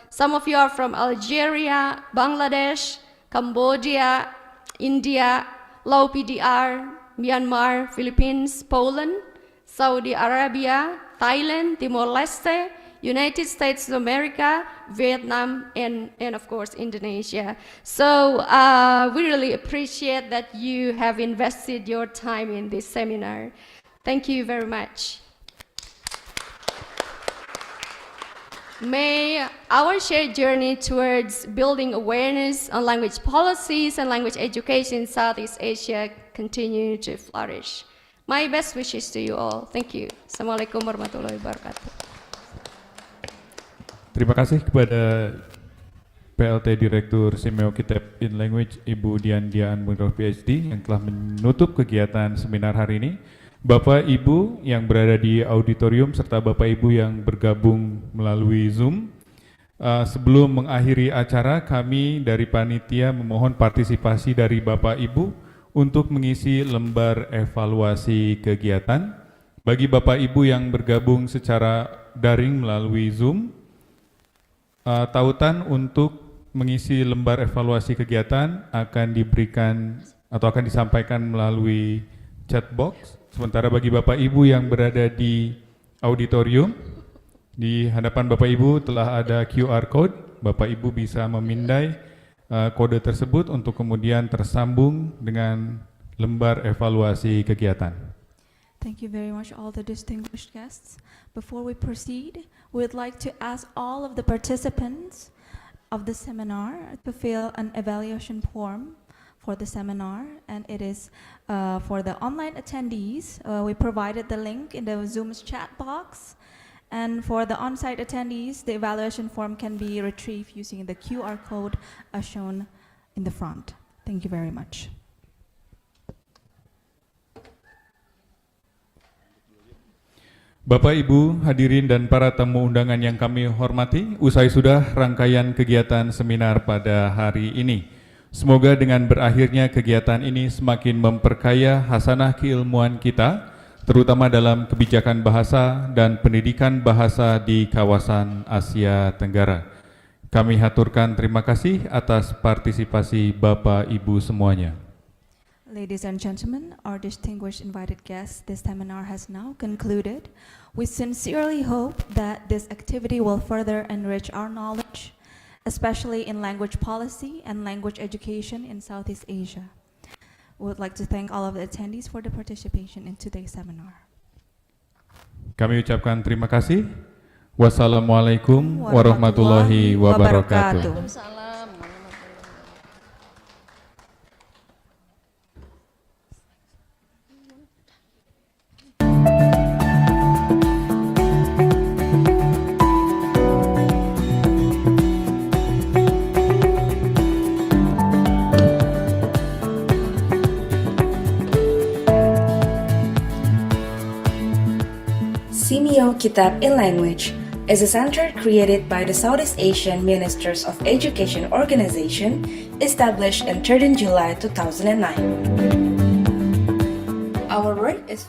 some of you are from Algeria, Bangladesh, Cambodia, India, Laos PDR, Myanmar, Philippines, Poland, Saudi Arabia, Thailand, Timor-Leste, United States of America, Vietnam, and of course Indonesia. So we really appreciate that you have invested your time in this seminar. Thank you very much. May our shared journey towards building awareness on language policies and language education in Southeast Asia continue to flourish. My best wishes to you all. Thank you. Assalamualaikum warahmatullahi wabarakatuh. Terima kasih kepada PLT Direktur Semakitap in Language, Ibu Dian Dian Munroh PhD, yang telah menutup kegiatan seminar hari ini. Bapak Ibu yang berada di auditorium serta Bapak Ibu yang bergabung melalui Zoom, sebelum mengakhiri acara, kami dari panitia memohon partisipasi dari Bapak Ibu untuk mengisi lembar evaluasi kegiatan. Bagi Bapak Ibu yang bergabung secara daring melalui Zoom, tautan untuk mengisi lembar evaluasi kegiatan akan diberikan atau akan disampaikan melalui chat box. Sementara bagi Bapak Ibu yang berada di auditorium, di hadapan Bapak Ibu telah ada QR code. Bapak Ibu bisa memindai kode tersebut untuk kemudian tersambung dengan lembar evaluasi kegiatan. Thank you very much, all the distinguished guests. Before we proceed, we'd like to ask all of the participants of the seminar to fill an evaluation form for the seminar, and it is for the online attendees. We provided the link in the Zoom's chat box, and for the on-site attendees, the evaluation form can be retrieved using the QR code as shown in the front. Thank you very much. Bapak, Ibu, hadirin dan para tamu undangan yang kami hormati, usai sudah rangkaian kegiatan seminar pada hari ini. Semoga dengan berakhirnya kegiatan ini semakin memperkaya hasanah keilmuan kita, terutama dalam kebijakan bahasa dan pendidikan bahasa di kawasan Asia Tenggara. Kami haturkan terima kasih atas partisipasi Bapak Ibu semuanya. Ladies and gentlemen, our distinguished invited guests, this seminar has now concluded. We sincerely hope that this activity will further enrich our knowledge, especially in language policy and language education in Southeast Asia. We would like to thank all of the attendees for the participation in today's seminar. Kami ucapkan terima kasih. Wassalamualaikum warahmatullahi wabarakatuh. Simeo Kitab in Language is a center created by the Southeast Asian Ministers of Education Organization, established on 13 July 2009. Our work is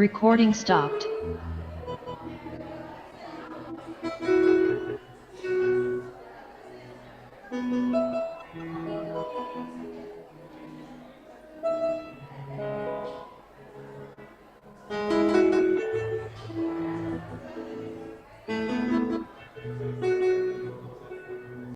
Recording stopped.